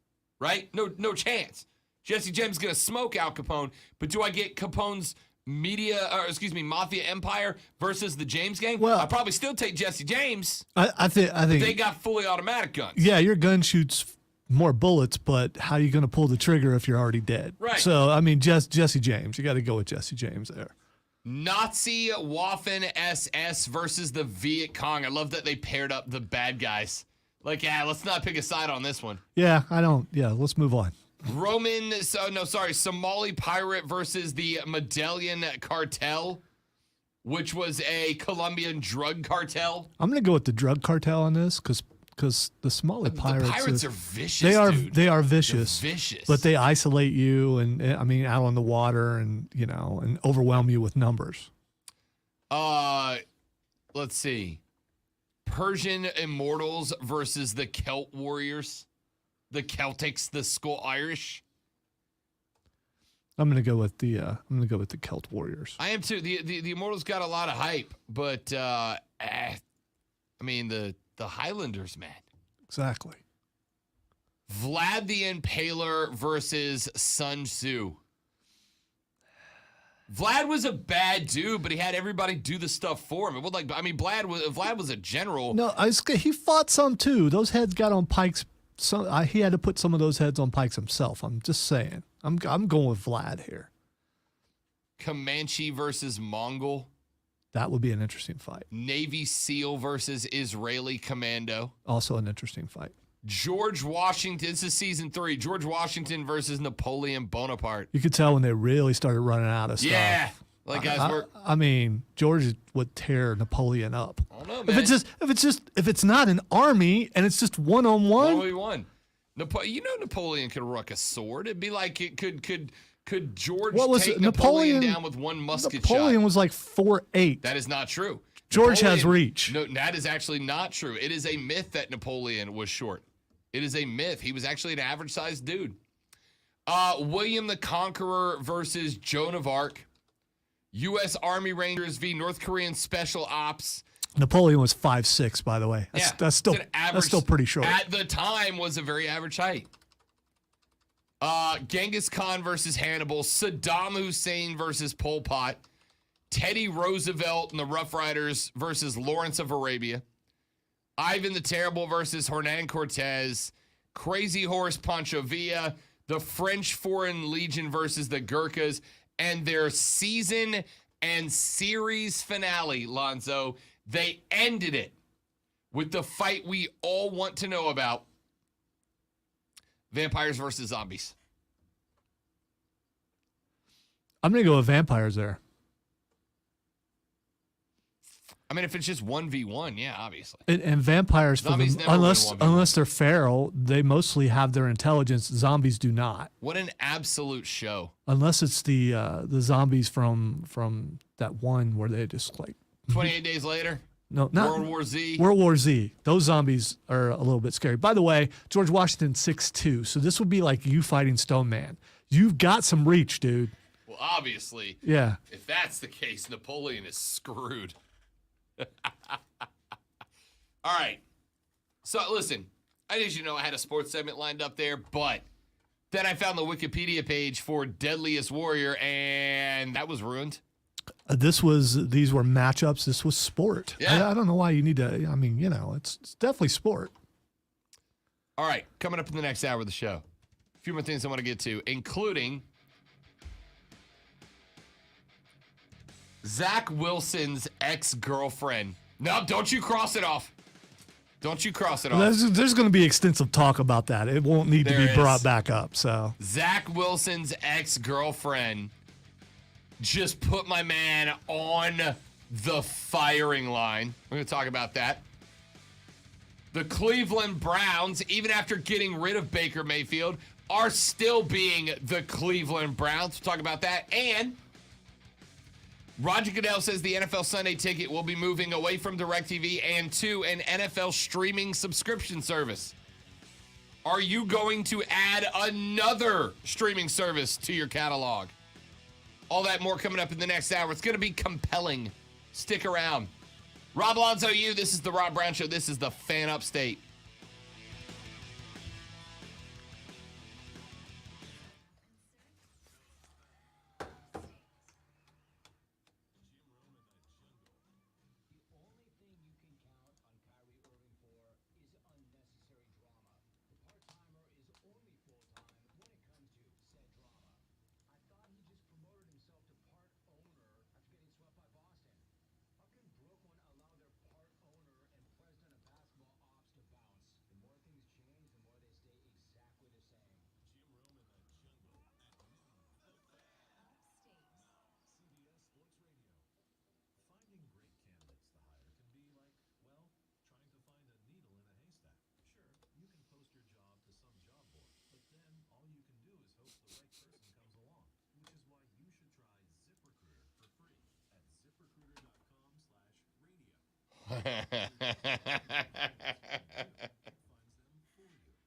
right? No chance. Jesse James is going to smoke Al Capone. But do I get Capone's mafia empire versus the James gang? Well, I'll probably still take Jesse James. I think They got fully automatic guns. Yeah, your gun shoots more bullets, but how are you going to pull the trigger if you're already dead? Right. So, I mean, Jesse James. You got to go with Jesse James there. Nazi Waffen SS versus the Viet Cong. I love that they paired up the bad guys. Like, yeah, let's not pick a side on this one. Yeah, let's move on. Somali pirate versus the Medellin cartel, which was a Colombian drug cartel. I'm going to go with the drug cartel on this because the Somali pirates. The pirates are vicious. They are vicious. They're vicious. But they isolate you and I mean out on the water and and overwhelm you with numbers. Let's see. Persian immortals versus the Celt warriors. The Celtics, the Skull Irish. I'm gonna go with the Celt Warriors. I am too. The Immortals got a lot of hype, but I mean the Highlanders, man. Exactly. Vlad the Impaler versus Sun Tzu. Vlad was a bad dude, but he had everybody do the stuff for him. Vlad was a general. No, he fought some too. Those heads got on pikes. He had to put some of those heads on pikes himself. I'm just saying. I'm going with Vlad here. Comanche versus Mongol. That would be an interesting fight. Navy SEAL versus Israeli Commando. Also an interesting fight. George Washington. This is season 3. George Washington versus Napoleon Bonaparte. You could tell when they really started running out of stuff. Yeah. Like guys, I mean, George would tear Napoleon up. I don't know, man. If it's not an army and it's just one-on-one. 1v1. Napoleon could ruck a sword. It'd be like it could George take Napoleon down with one musket shot? Napoleon was like 4'8". That is not true. George has reach. No, that is actually not true. It is a myth that Napoleon was short. It is a myth. He was actually an average-sized dude. William the Conqueror versus Joan of Arc. U.S. Army Rangers v. North Korean Special Ops. Napoleon was 5'6", by the way. That's still pretty short. At the time, was a very average height. Genghis Khan versus Hannibal. Saddam Hussein versus Pol Pot. Teddy Roosevelt and the Rough Riders versus Lawrence of Arabia. Ivan the Terrible versus Hernan Cortez. Crazy Horse Pancho Villa. The French Foreign Legion versus the Gurkhas. And their season and series finale, Lonzo, they ended it with the fight we all want to know about. Vampires versus zombies. I'm going to go with vampires there. I mean, if it's just 1v1, yeah, obviously. And vampires, unless they're feral, they mostly have their intelligence. Zombies do not. What an absolute show. Unless it's the zombies from that one where they just like 28 days later. No, not World War Z. World War Z. Those zombies are a little bit scary. By the way, George Washington 6'2", so this would be like you fighting Stone Man. You've got some reach, dude. Well, obviously. Yeah. If that's the case, Napoleon is screwed. All right. So listen, I didn't know I had a sports segment lined up there, but then I found the Wikipedia page for Deadliest Warrior, and that was ruined. These were matchups. This was sport. Yeah. I don't know why you need to. I mean, it's definitely sport. All right, coming up in the next hour of the show, a few more things I want to get to, including Zach Wilson's ex-girlfriend. No, don't you cross it off. Don't you cross it off. There's going to be extensive talk about that. It won't need to be brought back up. So Zach Wilson's ex-girlfriend just put my man on the firing line. We're going to talk about that. The Cleveland Browns, even after getting rid of Baker Mayfield, are still being the Cleveland Browns. We'll talk about that. And Roger Goodell says the NFL Sunday Ticket will be moving away from DirecTV and to an NFL streaming subscription service. Are you going to add another streaming service to your catalog? All that more coming up in the next hour. It's going to be compelling. Stick around. Rob Alonzo, this is the Rob Brown Show. This is the Fan Upstate.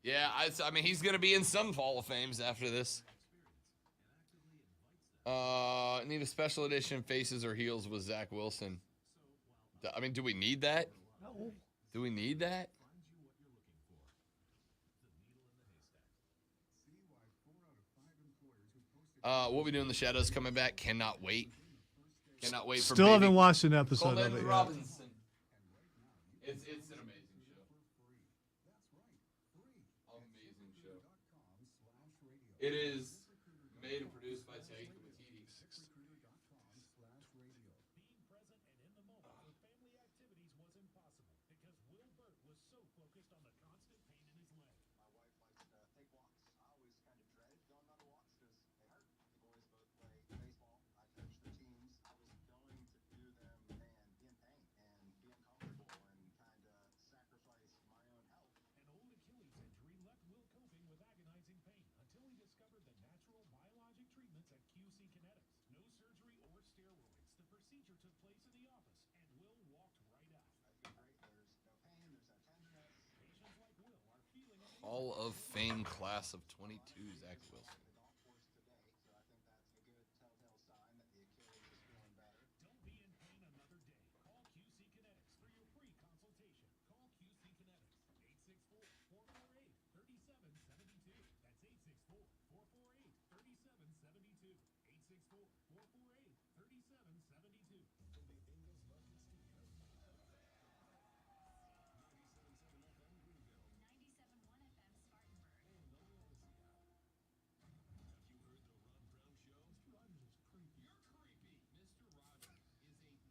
Yeah, I mean, he's going to be in some Hall of Fames after this. Need a special edition faces or heels with Zach Wilson. I mean, do we need that? No. Do we need that? What we do in the shadows coming back. Cannot wait. Cannot wait for Still baby haven't watched an episode Coleman of it yet. Robinson. It's an amazing show. Amazing show. It is made and produced by Taika Waititi. Being present and in the moment for family activities was impossible because Will Burt was so focused on the constant pain in his leg. My wife likes to take walks. I always kind of dreaded going on the walks because they hurt. The boys both play baseball. I coach their teams. I was going to do them and be in pain and be uncomfortable and kind of sacrifice my own health. An old Achilles injury left Will coping with agonizing pain until he discovered the natural biologic treatments at QC Kinetics. No surgery or steroids. The procedure took place in the office, and Will walked right out. I feel great. There's no pain. There's no tenderness. Patients like Will are feeling amazing. Hall of Fame class of 22, Zach Wilson. The golf course today, so I think that's a good telltale sign that the Achilles is feeling better. Don't be in pain another day. Call QC Kinetics for your free consultation. Call QC Kinetics, 864-448-3772. That's 864-448-3772. 864-448-3772. From the Ingles Market Studio. 97.7 FM Greenville. 97.1 FM Spartanburg. And the Louisiana. Have you heard the Ron Brown Show? Mr. Rogers is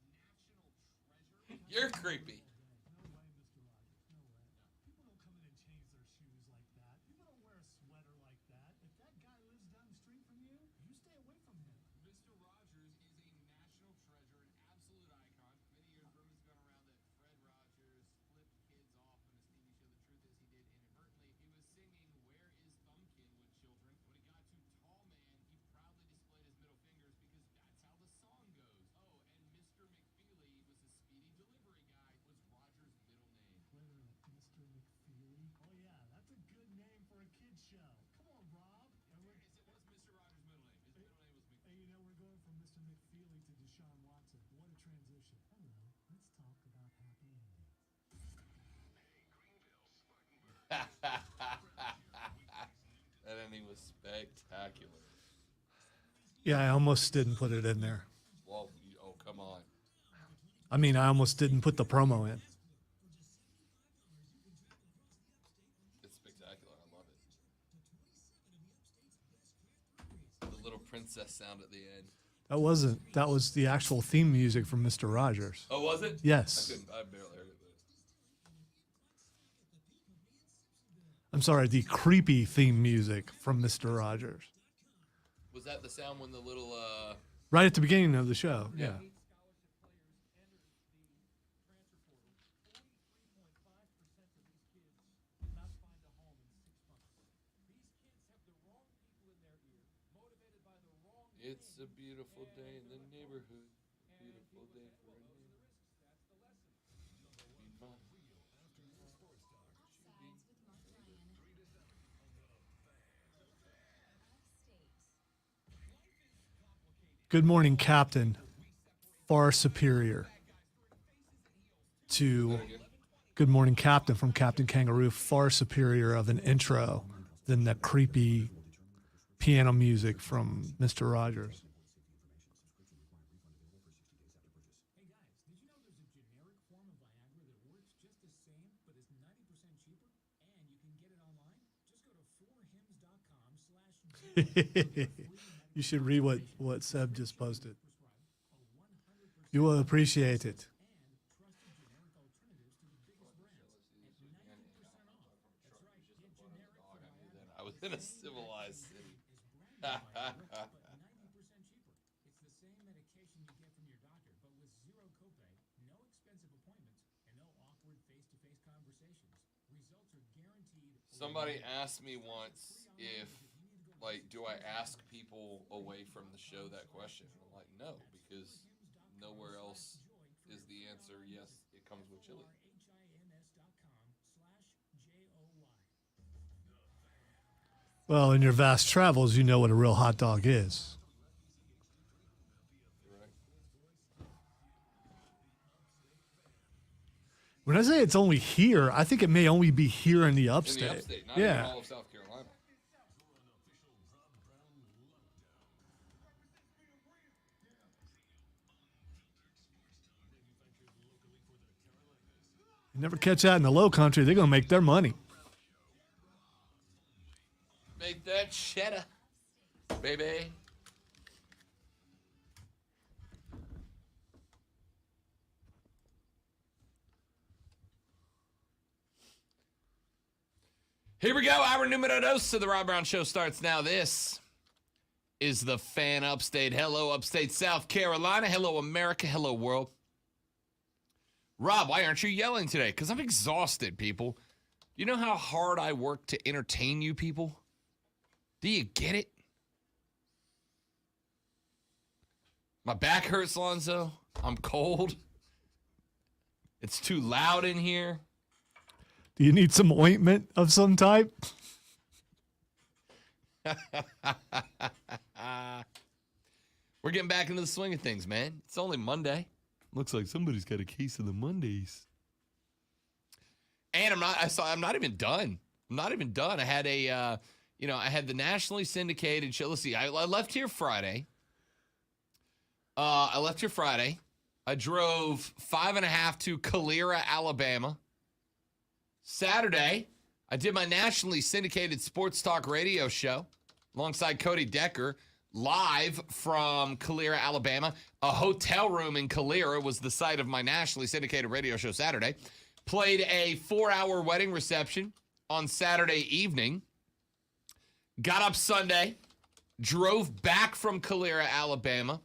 creepy. You're creepy. Mr. Rogers is a national treasure. You're creepy. No way, Mr. Rogers. No way. People don't come in and change their shoes like that. People don't wear a sweater like that. If that guy lives down the street from you, you stay away from him. Mr. Rogers is a national treasure, an absolute icon. Many years rumors have gone around that Fred Rogers flipped kids off on his TV show. The truth is he did inadvertently. He was singing Where is Thumbkin with children. When he got to Tall Man, he proudly displayed his middle fingers because that's how the song goes. Oh, and Mr. McFeely was a speedy delivery guy, was Rogers' middle name. Wait a minute, Mr. McFeely? Oh yeah, that's a good name for a kid's show. Come on, Rob. And it was Mr. Rogers' middle name. His middle name was McFeely. You know, we're going from Mr. McFeely to Deshaun Watson. What a transition. Hello, let's talk about happy endings. That ending was spectacular. Yeah, I almost didn't put it in there. Well, oh, come on. I mean, I almost didn't put the promo in. It's spectacular. I love it. The little princess sound at the end. That wasn't. That was the actual theme music from Mr. Rogers. Oh, was it? Yes. I barely heard it. I'm sorry, the creepy theme music from Mr. Rogers. Was that the sound when the little Right at the beginning of the show. Yeah. Scholarship players entered the transfer portal. 43.5% of these kids did not find a home in 6 months. These kids have the wrong people in their ear, motivated by the wrong It's thing, a beautiful day in the neighborhood. and Beautiful people day think, for well, a those are the neighbor. risks. That's the lesson. Offsides with Mark Ryan. Upstate. Good morning, Captain. Far superior to Good Morning, Captain from Captain Kangaroo. Far superior of an intro than the creepy piano music from Mr. Rogers. Hey guys, did you know there's a generic form of Viagra that works just the same but is 90% cheaper? And you can get it online? Just go to 4hims.com/J. You should read what Seb just posted. You will appreciate it. And trusted generic alternatives to the biggest brands at 90% off. That's right, get generic for Viagra. I was in a civilized city. Is branded Viagra, but 90% cheaper. It's the same medication you get from your doctor, but with zero copay, no expensive appointments, and no awkward face-to-face conversations. Results are guaranteed. Somebody asked me once if, like, do I ask people away from the show that question? I'm like, no, because nowhere else is the answer. Yes, it comes with chili. HINS.com/JOY. Well, in your vast travels, you know what a real hot dog is. When I say it's only here, I think it may only be here in the In upstate. the upstate, not even Yeah. all of South Carolina. You never catch that in the low country. They're going to make their money. Make that cheddar, baby. Here we go. Hour numero dos of the Rob Brown Show starts now. This is the Fan Upstate. Hello, Upstate South Carolina. Hello, America. Hello, world. Rob, why aren't you yelling today? Because I'm exhausted, people. You know how hard I work to entertain you people? Do you get it? My back hurts, Lonzo. I'm cold. It's too loud in here. Do you need some ointment of some type? We're getting back into the swing of things, man. It's only Monday. Looks like somebody's got a case of the Mondays. And I'm not even done. I'm not even done. I had I had the nationally syndicated show. Let's see. I left here Friday. I drove 5.5 to Calera, Alabama. Saturday, I did my nationally syndicated sports talk radio show alongside Cody Decker, live from Calera, Alabama. A hotel room in Calera was the site of my nationally syndicated radio show Saturday. Played a 4-hour wedding reception on Saturday evening. Got up Sunday, drove back from Calera, Alabama.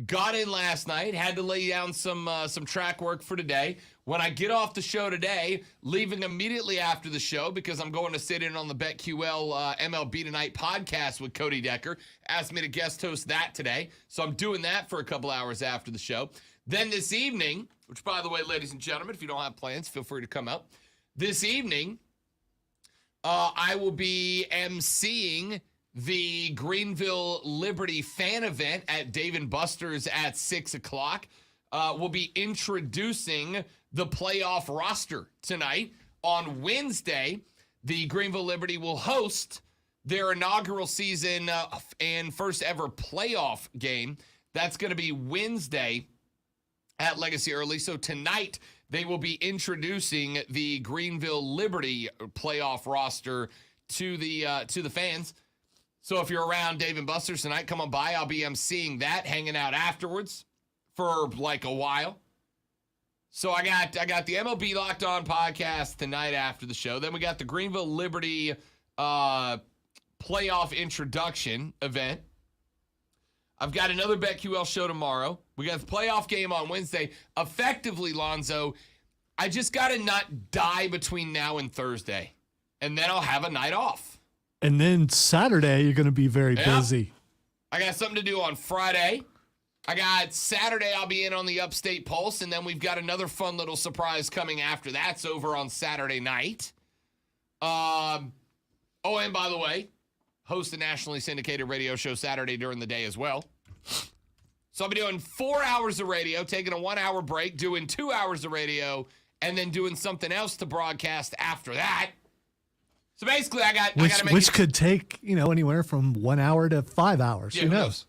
Got in last night, had to lay down some track work for today. When I get off the show today, leaving immediately after the show because I'm going to sit in on the BetQL MLB Tonight podcast with Cody Decker. Asked me to guest host that today. So I'm doing that for a couple hours after the show. Then this evening, which by the way, ladies and gentlemen, if you don't have plans, feel free to come out. This evening, I will be emceeing the Greenville Liberty fan event at Dave & Buster's at 6 o'clock. We'll be introducing the playoff roster tonight. On Wednesday, the Greenville Liberty will host their inaugural season and first ever playoff game. That's going to be Wednesday at Legacy Early. So tonight, they will be introducing the Greenville Liberty playoff roster to the fans. So if you're around Dave & Buster's tonight, come on by. I'll be emceeing that, hanging out afterwards for like a while. So I got the MLB Locked On podcast tonight after the show. Then we got the Greenville Liberty playoff introduction event. I've got another BetQL show tomorrow. We got the playoff game on Wednesday. Effectively, Lonzo, I just got to not die between now and Thursday. And then I'll have a night off. And then Saturday, you're going to be very busy. I got something to do on Friday. I got Saturday, I'll be in on the Upstate Pulse, and then we've got another fun little surprise coming after that's over on Saturday night. And by the way, host a nationally syndicated radio show Saturday during the day as well. So I'll be doing 4 hours of radio, taking a 1-hour break, doing 2 hours of radio, and then doing something else to broadcast after that. So basically, I got to make which could take anywhere from 1 hour to 5 hours. Yeah, who knows?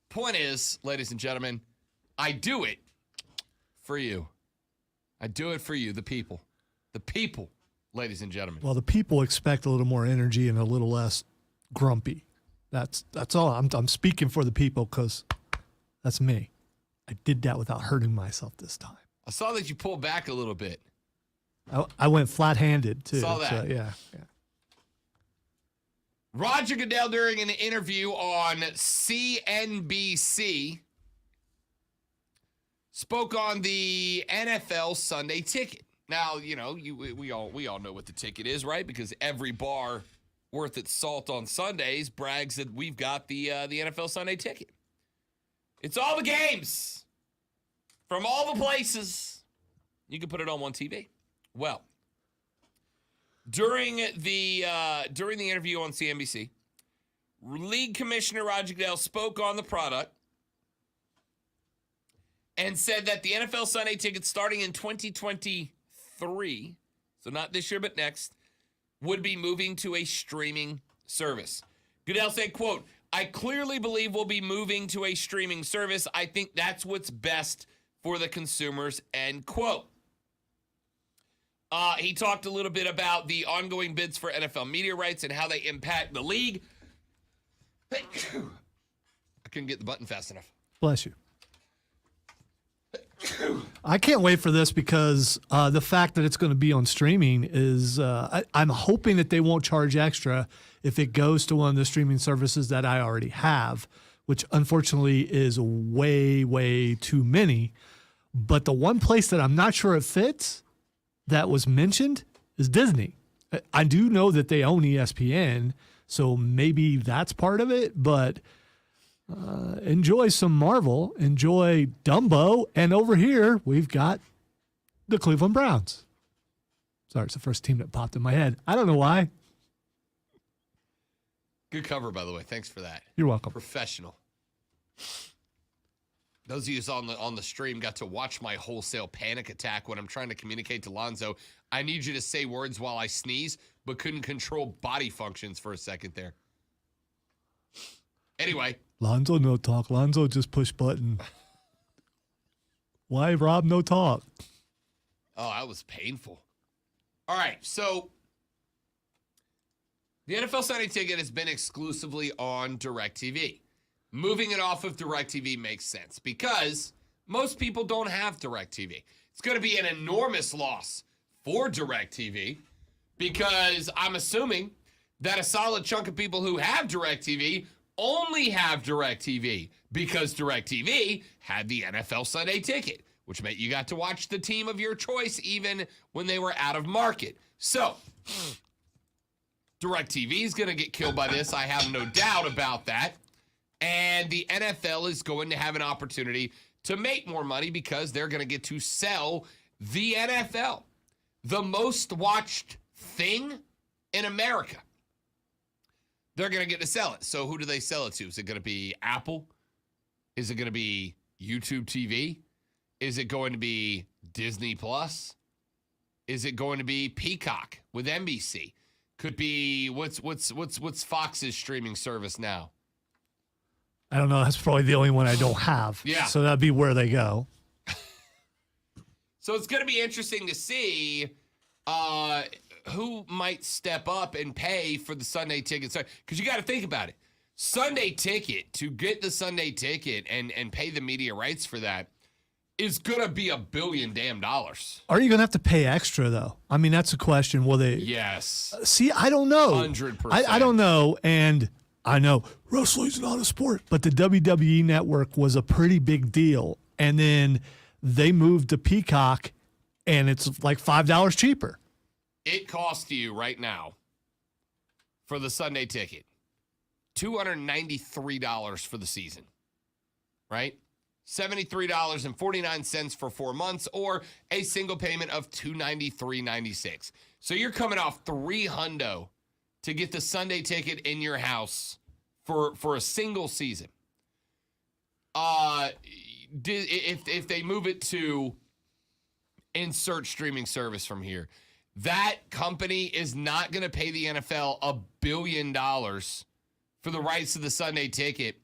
Point is, ladies and gentlemen, I do it for you. I do it for you, the people. The people, ladies and gentlemen. Well, the people expect a little more energy and a little less grumpy. That's all. I'm speaking for the people because that's me. I did that without hurting myself this time. I saw that you pulled back a little bit. I went flat-handed too. Saw that. So, yeah. Roger Goodell, during an interview on CNBC, spoke on the NFL Sunday ticket. Now, we all know what the ticket is, right? Because every bar worth its salt on Sundays brags that we've got the NFL Sunday ticket. It's all the games from all the places. You can put it on one TV. Well, during the interview on CNBC, League Commissioner Roger Goodell spoke on the product and said that the NFL Sunday Ticket starting in 2023, so not this year but next, would be moving to a streaming service. Goodell said, quote, I clearly believe we'll be moving to a streaming service. I think that's what's best for the consumers, end quote. He talked a little bit about the ongoing bids for NFL media rights and how they impact the league. I couldn't get the button fast enough. Bless you. I can't wait for this because the fact that it's going to be on streaming is I'm hoping that they won't charge extra if it goes to one of the streaming services that I already have, which unfortunately is way, way too many. But the one place that I'm not sure it fits that was mentioned is Disney. I do know that they own ESPN, so maybe that's part of it, but enjoy some Marvel, enjoy Dumbo, and over here we've got the Cleveland Browns. Sorry, it's the first team that popped in my head. I don't know why. Good cover, by the way. Thanks for that. You're welcome. Professional. Those of you on the stream got to watch my wholesale panic attack when I'm trying to communicate to Lonzo. I need you to say words while I sneeze, but couldn't control body functions for a second there. Anyway. Lonzo, no talk. Lonzo just push button. Why, Rob, no talk? Oh, that was painful. All right, so the NFL Sunday Ticket has been exclusively on DirecTV. Moving it off of DirecTV makes sense because most people don't have DirecTV. It's going to be an enormous loss for DirecTV because I'm assuming that a solid chunk of people who have DirecTV only have DirecTV because DirecTV had the NFL Sunday Ticket, which meant you got to watch the team of your choice even when they were out of market. So, DirecTV is going to get killed by this. I have no doubt about that. And the NFL is going to have an opportunity to make more money because they're going to get to sell the NFL, the most watched thing in America. They're going to get to sell it. So who do they sell it to? Is it going to be Apple? Is it going to be YouTube TV? Is it going to be Disney Plus? Is it going to be Peacock with NBC? Could be what's Fox's streaming service now? I don't know. That's probably the only one I don't have. Yeah. So that'd be where they go. So it's going to be interesting to see who might step up and pay for the Sunday Ticket. Because you got to think about it. Sunday Ticket, to get the Sunday Ticket and pay the media rights for that is going to be $1 billion damn dollars. Are you going to have to pay extra, though? I mean, that's a question. Will they? Yes. See, I don't know. 100%. I don't know. And I know wrestling's not a sport, but the WWE Network was a pretty big deal. And then they moved to Peacock, and it's like $5 cheaper. It costs you right now for the Sunday Ticket $293 for the season, right? $73.49 for 4 months, or a single payment of $293.96. So you're coming off $300 to get the Sunday Ticket in your house for a single season. If they move it to insert streaming service from here, that company is not going to pay the NFL $1 billion for the rights to the Sunday Ticket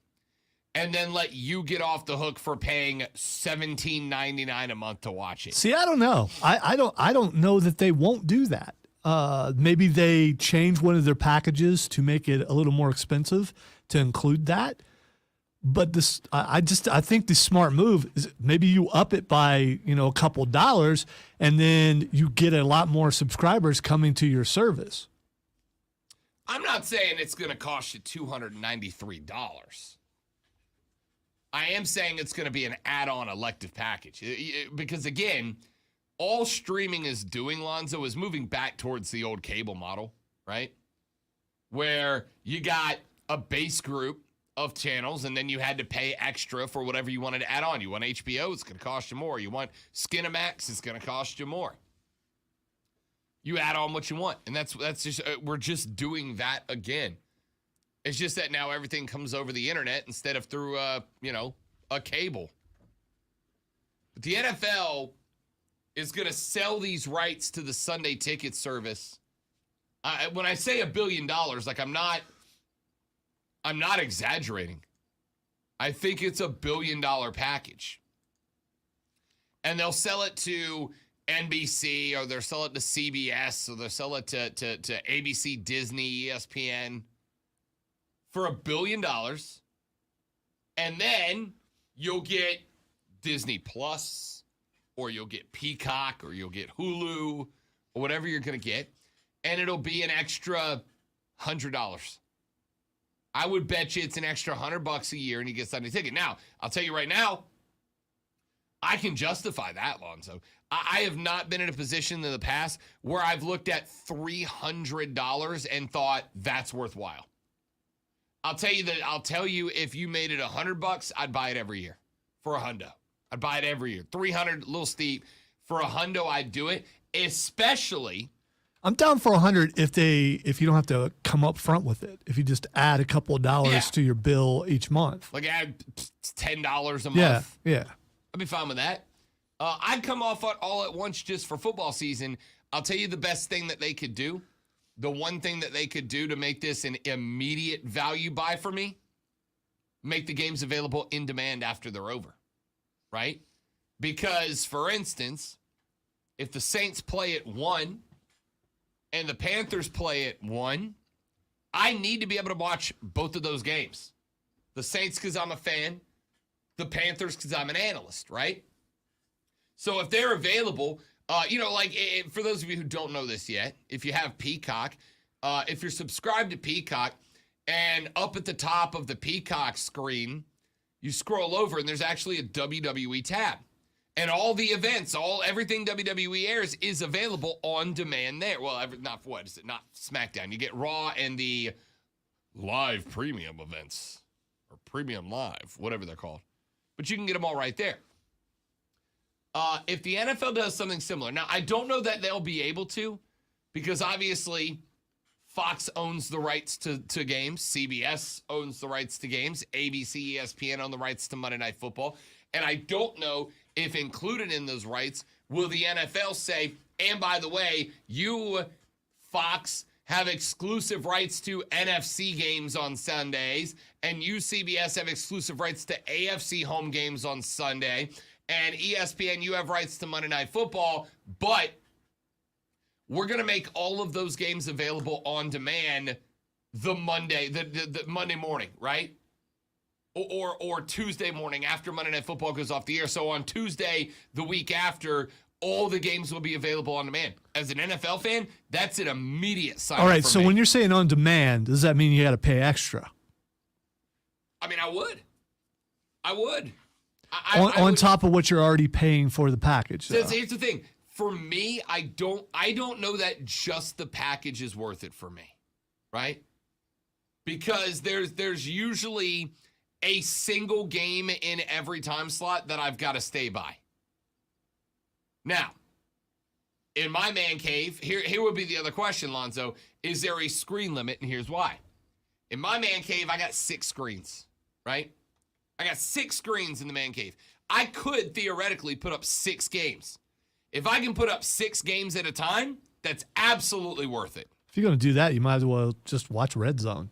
and then let you get off the hook for paying $17.99 a month to watch it. See, I don't know. I don't know that they won't do that. Maybe they change one of their packages to make it a little more expensive to include that. But this, I think the smart move is maybe you up it by, a couple dollars, and then you get a lot more subscribers coming to your service. I'm not saying it's going to cost you $293. I am saying it's going to be an add-on elective package. Because, again, all streaming is doing, Lonzo, is moving back towards the old cable model, right? Where you got a base group of channels, and then you had to pay extra for whatever you wanted to add on. You want HBO, it's going to cost you more. You want Skinamax, it's going to cost you more. You add on what you want, and that's just we're just doing that again. It's just that now everything comes over the internet instead of through a cable. But the NFL is going to sell these rights to the Sunday ticket service. When I say $1 billion, like I'm not exaggerating. I think it's $1 billion package. And they'll sell it to NBC, or they'll sell it to CBS, or they'll sell it to ABC, Disney, ESPN for $1 billion. And then you'll get Disney Plus, or you'll get Peacock, or you'll get Hulu, or whatever you're going to get. And it'll be an extra $100. I would bet you it's an extra $100 a year and you get Sunday ticket. Now, I'll tell you right now, I can justify that, Lonzo. I have not been in a position in the past where I've looked at $300 and thought that's worthwhile. I'll tell you if you made it $100, I'd buy it every year for $100. I'd buy it every year. $300, a little steep. For $100, I'd do it, especially. I'm down for $100 if you don't have to come up front with it. If you just add a couple of dollars to your bill each month. Like add $10 a month. Yeah. I'd be fine with that. I'd come off all at once just for football season. I'll tell you the best thing that they could do. The one thing that they could do to make this an immediate value buy for me, make the games available in demand after they're over, right? Because, for instance, if the Saints play at 1 and the Panthers play at 1, I need to be able to watch both of those games. The Saints because I'm a fan, the Panthers because I'm an analyst, right? So if they're available, for those of you who don't know this yet, if you have Peacock, if you're subscribed to Peacock, and up at the top of the Peacock screen, you scroll over and there's actually a WWE tab. And all the events, everything WWE airs is available on demand there. Well, not SmackDown. You get Raw and the live premium events, or premium live, whatever they're called. But you can get them all right there. If the NFL does something similar, now I don't know that they'll be able to, because obviously Fox owns the rights to games, CBS owns the rights to games, ABC, ESPN own the rights to Monday Night Football, and I don't know if included in those rights will the NFL say, and by the way, you, Fox, have exclusive rights to NFC games on Sundays, and you, CBS, have exclusive rights to AFC home games on Sunday, and ESPN, you have rights to Monday Night Football, but we're going to make all of those games available on demand the Monday morning, right? Or Tuesday morning after Monday Night Football goes off the air. So on Tuesday, the week after, all the games will be available on demand. As an NFL fan, that's an immediate sign. All right, so when you're saying on demand, does that mean you got to pay extra? I mean, I would. On top of what you're already paying for the package. So here's the thing. For me, I don't know that just the package is worth it for me, right? Because there's usually a single game in every time slot that I've got to stay by. Now, in my man cave, here would be the other question, Lonzo. Is there a screen limit? And here's why. In my man cave, I got 6 screens, right? I got 6 screens in the man cave. I could theoretically put up 6 games. If I can put up 6 games at a time, that's absolutely worth it. If you're going to do that, you might as well just watch Red Zone.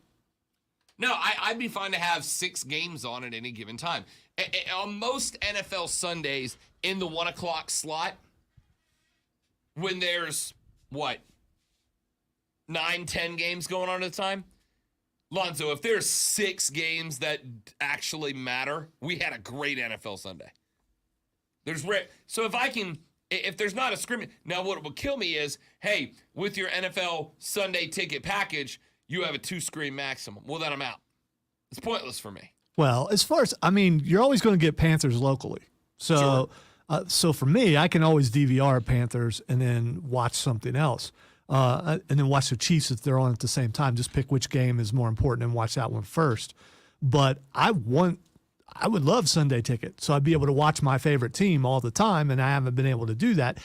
No, I'd be fine to have 6 games on at any given time. On most NFL Sundays in the 1 o'clock slot, when there's, 9, 10 games going on at a time? Lonzo, if there's 6 games that actually matter, we had a great NFL Sunday. So if there's not a scrimmage, now what would kill me is, hey, with your NFL Sunday ticket package, you have a 2-screen maximum. Well, then I'm out. It's pointless for me. Well, you're always going to get Panthers locally. So, Sure. So for me, I can always DVR Panthers and then watch something else. And then watch the Chiefs if they're on at the same time. Just pick which game is more important and watch that one first. But I would love Sunday ticket, so I'd be able to watch my favorite team all the time, and I haven't been able to do that.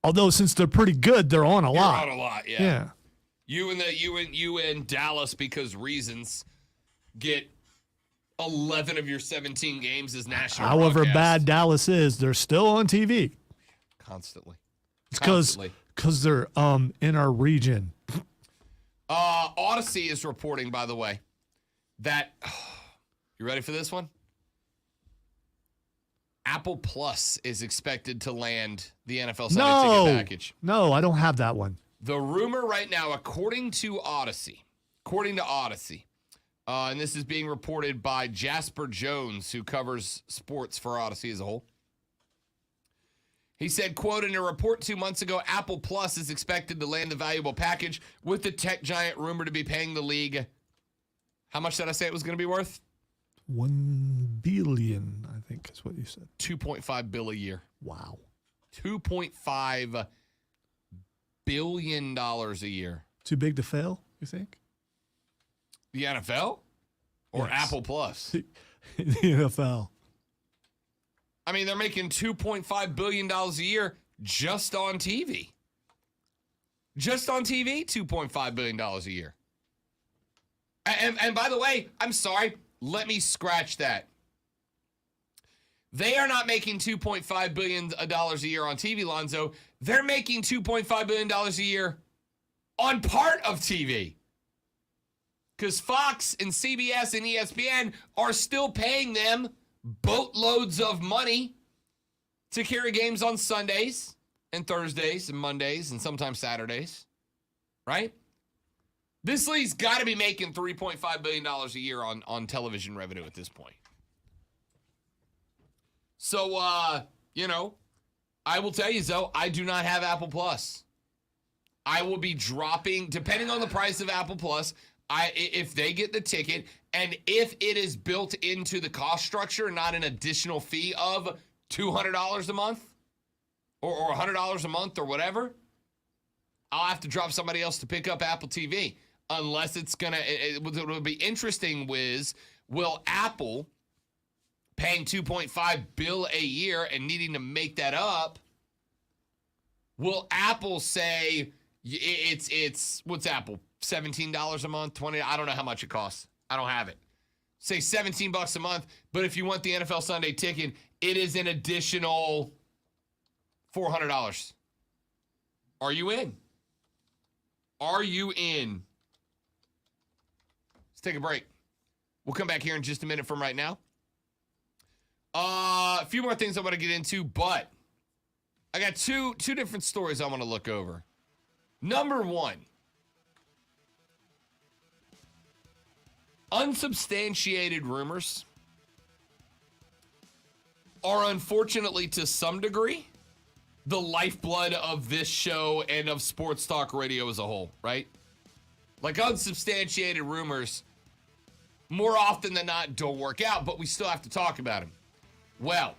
Although since they're pretty good, they're on a lot. You're on a lot, yeah. You and Dallas, because reasons, get 11 of your 17 games as national However broadcast. bad Dallas is, they're still on TV. Constantly. It's because they're in our region. Odyssey is reporting, by the way, that you ready for this one? Apple Plus is expected to land the NFL Sunday ticket package. No, I don't have that one. The rumor right now, according to Odyssey, and this is being reported by Jasper Jones, who covers sports for Odyssey as a whole. He said, quote, in a report 2 months ago, Apple Plus is expected to land the valuable package with the tech giant rumored to be paying the league. How much did I say it was going to be worth? $1 billion, I think is what you said. $2.5 billion a year. Wow. $2.5 billion a year. Too big to fail, you think? The NFL? Or Yes. Apple Plus? The NFL. I mean, they're making $2.5 billion a year just on TV. Just on TV, $2.5 billion a year. And by the way, I'm sorry, let me scratch that. They are not making $2.5 billion a year on TV, Lonzo. They're making $2.5 billion a year on part of TV. Because Fox and CBS and ESPN are still paying them boatloads of money to carry games on Sundays and Thursdays and Mondays and sometimes Saturdays, right? This league's got to be making $3.5 billion a year on television revenue at this point. So, I will tell you, though, I do not have Apple Plus. I will be dropping, depending on the price of Apple Plus, if they get the ticket, and if it is built into the cost structure, not an additional fee of $200 a month or $100 a month or whatever, I'll have to drop somebody else to pick up Apple TV. Unless it's going to, it will be interesting, Wiz, will Apple paying $2.5 billion a year and needing to make that up, will Apple say it's what's Apple? $17 a month, $20? I don't know how much it costs. I don't have it. Say $17 a month, but if you want the NFL Sunday ticket, it is an additional $400. Are you in? Are you in? Let's take a break. We'll come back here in just a minute from right now. A few more things I want to get into, but I got two different stories I want to look over. Number one, unsubstantiated rumors are, unfortunately, to some degree, the lifeblood of this show and of sports talk radio as a whole, right? Like, unsubstantiated rumors, more often than not, don't work out, but we still have to talk about them. Well,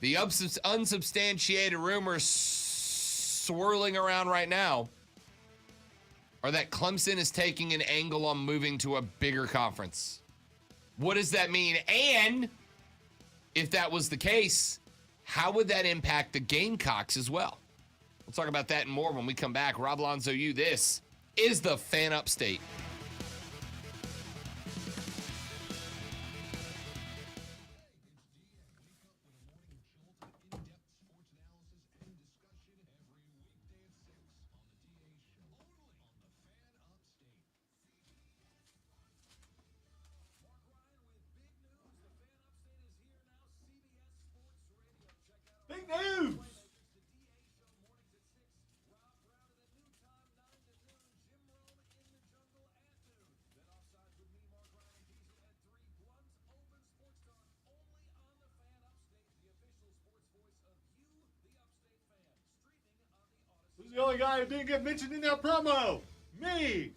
the unsubstantiated rumors swirling around right now are that Clemson is taking an angle on moving to a bigger conference. What does that mean? And if that was the case, how would that impact the Gamecocks as well? We'll talk about that and more when we come back. Rob Lonzo, this is the Fan Upstate. Big news! Who's the only guy who didn't get mentioned in that promo? Me!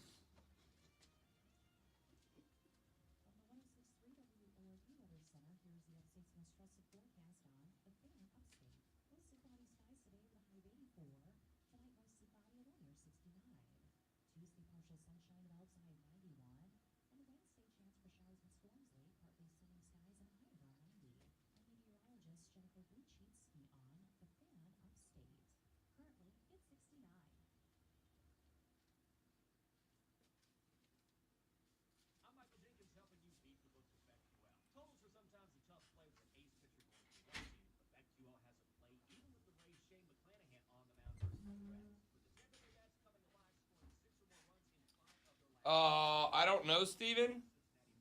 I don't know, Steven,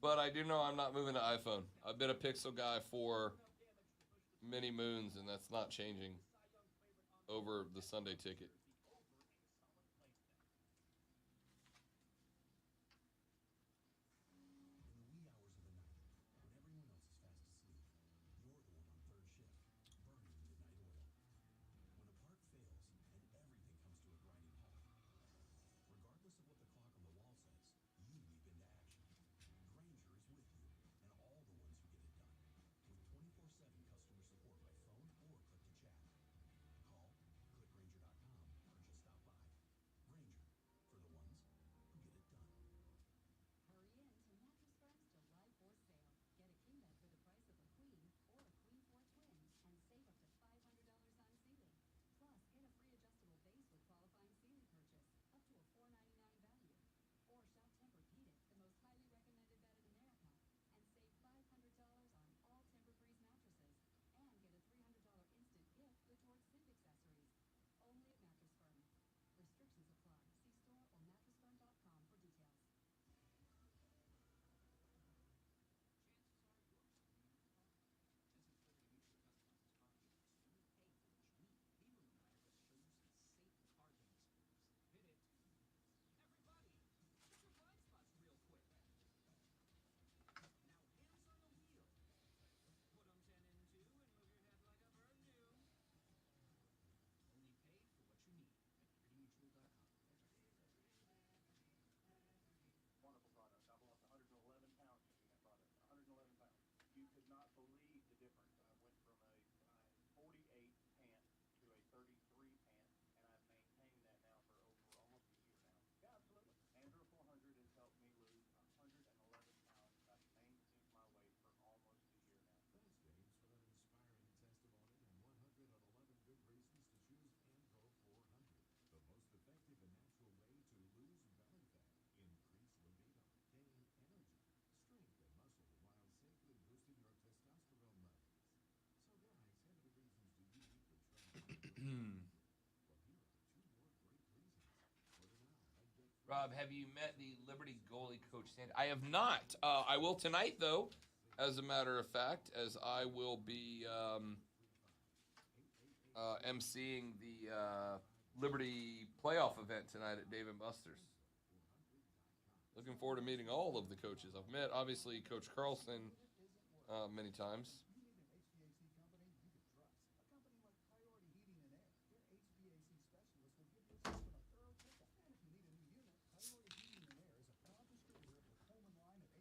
but I do know I'm not moving to iPhone. I've been a Pixel guy for many moons, and that's not changing over the Sunday ticket. Wonderful product. I've lost 111 pounds using that product. 111 pounds. You could not believe the difference. I went from a 48 pant to a 33 pant, and I've maintained that now for over almost a year now. Yeah, absolutely. Andrew 400 has helped me lose 111 pounds. I've maintained my weight for almost a year now. Thanks, James, for that inspiring testimony and 111 good reasons to choose Andro 400, the most effective and natural way to lose belly fat, increase libido, gain energy, strength, and muscle while safely boosting your testosterone levels. So, guys, how many reasons do you need to try Andro 400? Well, here are 2 more great reasons. Order now at Get Rob, have you met the Liberty goalie coach? I have not. I will tonight, though, as a matter of fact, as I will be emceeing the Liberty playoff event tonight at Dave & Buster's. Looking forward to meeting all of the coaches. I've met, obviously, Coach Carlson many times.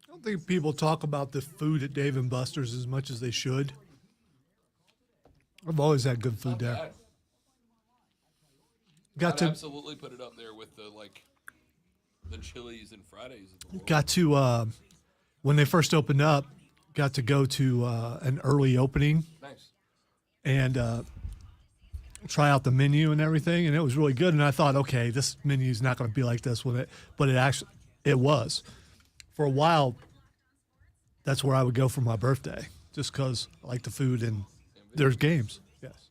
I don't think people talk about the food at Dave & Buster's as much as they should. I've always had good food there. Got I'd to absolutely put it up there with the Chili's and Fridays of the world. got to when they first opened up, got to go to an early opening Nice. and try out the menu and everything, and it was really good. And I thought, okay, this menu is not going to be like this with it, but it was. For a while, that's where I would go for my birthday, just because I like the food and there's games. Yes.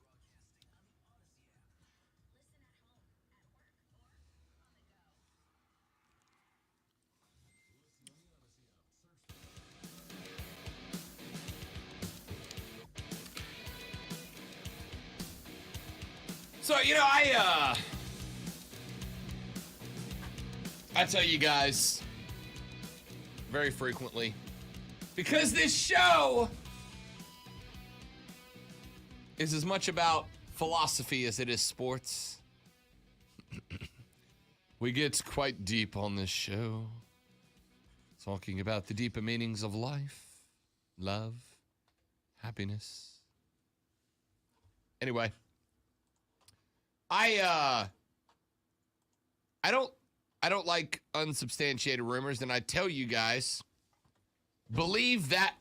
So, I tell you guys very frequently, because this show is as much about philosophy as it is sports. We get quite deep on this show, talking about the deeper meanings of life, love, happiness. Anyway, I don't like unsubstantiated rumors, and I tell you guys, believe that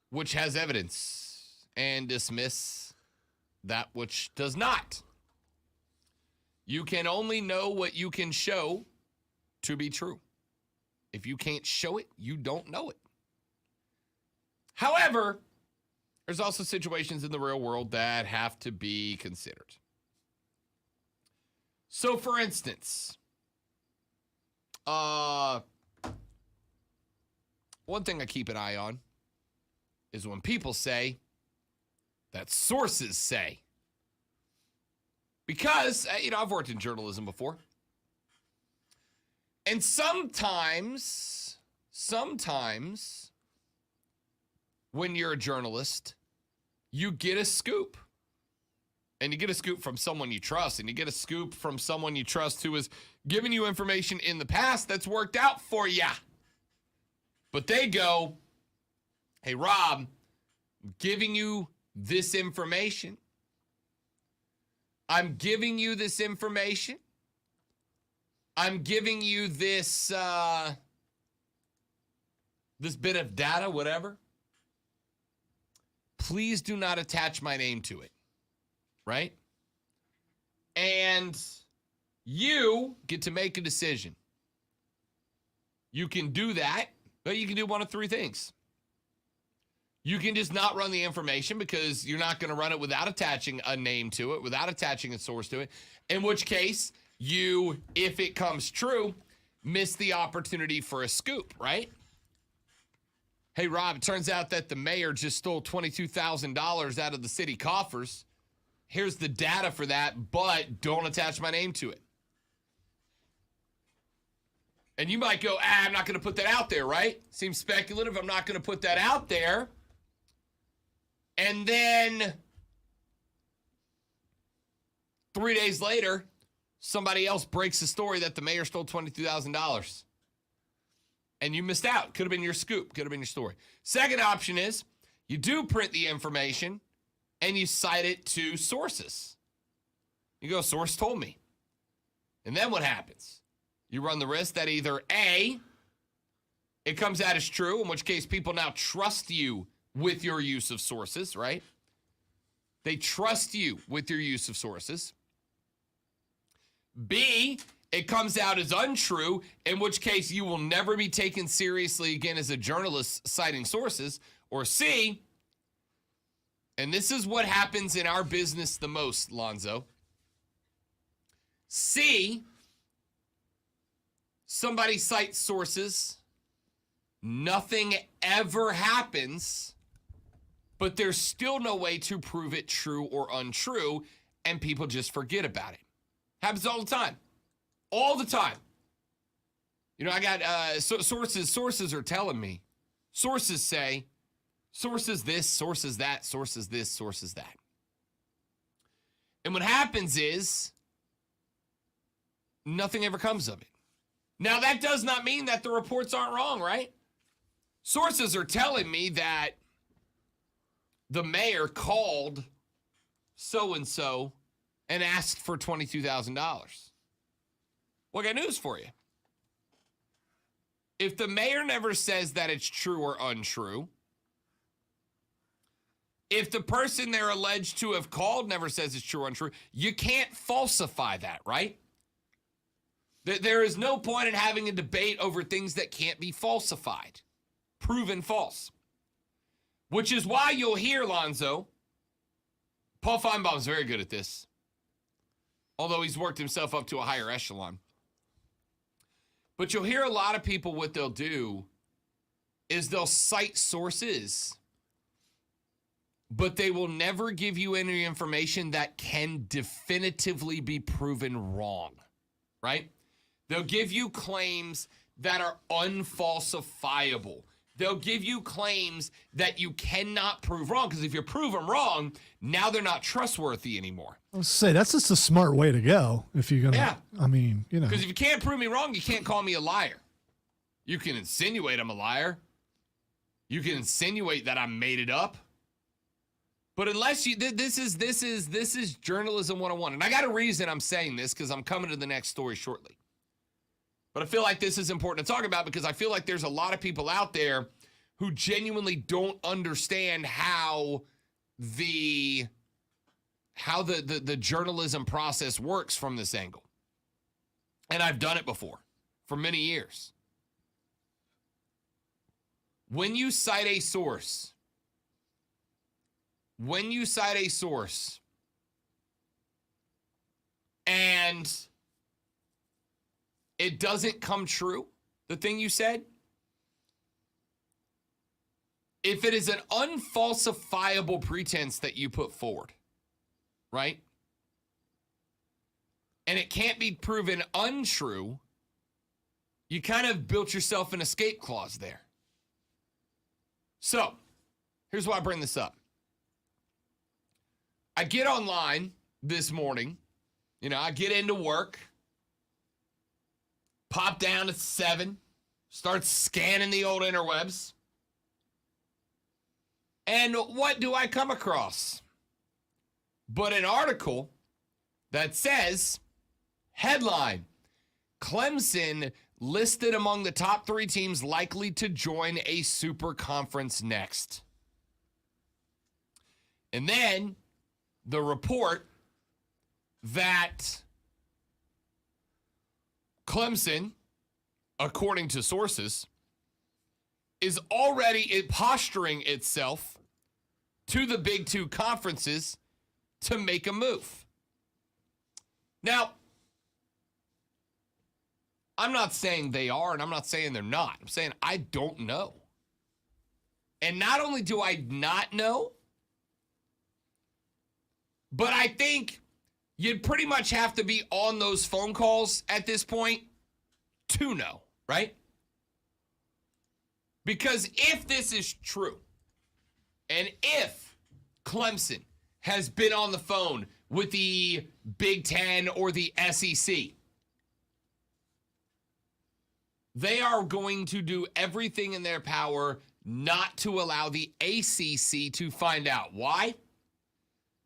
which has evidence and dismiss that which does not. You can only know what you can show to be true. If you can't show it, you don't know it. However, there's also situations in the real world that have to be considered. So, for instance, I one thing I keep an eye on is when people say that sources say. Because, I've worked in journalism before. And sometimes, when you're a journalist, you get a scoop. And you get a scoop from someone you trust. And you get a scoop from someone you trust who has given you information in the past that's worked out for you. But they go, hey, Rob, I'm giving you this information. I'm giving you this information. I'm giving you this this bit of data, whatever. Please do not attach my name to it, right? And you get to make a decision. You can do that, but you can do one of three things. You can just not run the information because you're not going to run it without attaching a name to it, without attaching a source to it, in which case you, if it comes true, miss the opportunity for a scoop, right? Hey, Rob, it turns out that the mayor just stole $22,000 out of the city coffers. Here's the data for that, but don't attach my name to it. And you might go, I'm not going to put that out there, right? Seems speculative. I'm not going to put that out there. And then 3 days later, somebody else breaks the story that the mayor stole $22,000. And you missed out. Could have been your scoop. Could have been your story. Second option is you do print the information and you cite it to sources. You go, source told me. And then what happens? You run the risk that either A, it comes out as true, in which case people now trust you with your use of sources, right? They trust you with your use of sources. B, it comes out as untrue, in which case you will never be taken seriously again as a journalist citing sources. Or C, and this is what happens in our business the most, Lonzo. C, somebody cites sources, nothing ever happens, but there's still no way to prove it true or untrue, and people just forget about it. Happens all the time. All the time. I got sources are telling me. Sources say, sources this, sources that, sources this, sources that. And what happens is, nothing ever comes of it. Now, that does not mean that the reports aren't wrong, right? Sources are telling me that the mayor called so-and-so and asked for $22,000. Well, I got news for you. If the mayor never says that it's true or untrue, if the person they're alleged to have called never says it's true or untrue, you can't falsify that, right? There is no point in having a debate over things that can't be falsified, proven false. Which is why you'll hear, Lonzo, Paul Feinbaum's very good at this, although he's worked himself up to a higher echelon. But you'll hear a lot of people, what they'll do is they'll cite sources, but they will never give you any information that can definitively be proven wrong, right? They'll give you claims that are unfalsifiable. They'll give you claims that you cannot prove wrong, because if you prove them wrong, now they're not trustworthy anymore. I was say that's just a smart way to go. If you're gonna, Yeah. I mean, Because if you can't prove me wrong, you can't call me a liar. You can insinuate I'm a liar. You can insinuate that I made it up. But unless you, this is journalism 101. And I got a reason I'm saying this, because I'm coming to the next story shortly. But I feel like this is important to talk about, because I feel like there's a lot of people out there who genuinely don't understand how the journalism process works from this angle. And I've done it before for many years. When you cite a source, and it doesn't come true, the thing you said, if it is an unfalsifiable pretense that you put forward, right? And it can't be proven untrue, you kind of built yourself an escape clause there. So, here's why I bring this up. I get online this morning. I get into work, pop down at 7, start scanning the old interwebs. And what do I come across? But an article that says, headline, Clemson listed among the top 3 teams likely to join a super conference next. And then the report that Clemson, according to sources, is already posturing itself to the Big 2 conferences to make a move. Now, I'm not saying they are, and I'm not saying they're not. I'm saying I don't know. And not only do I not know, but I think you'd pretty much have to be on those phone calls at this point to know, right? Because if this is true, and if Clemson has been on the phone with the Big Ten or the SEC, they are going to do everything in their power not to allow the ACC to find out. Why?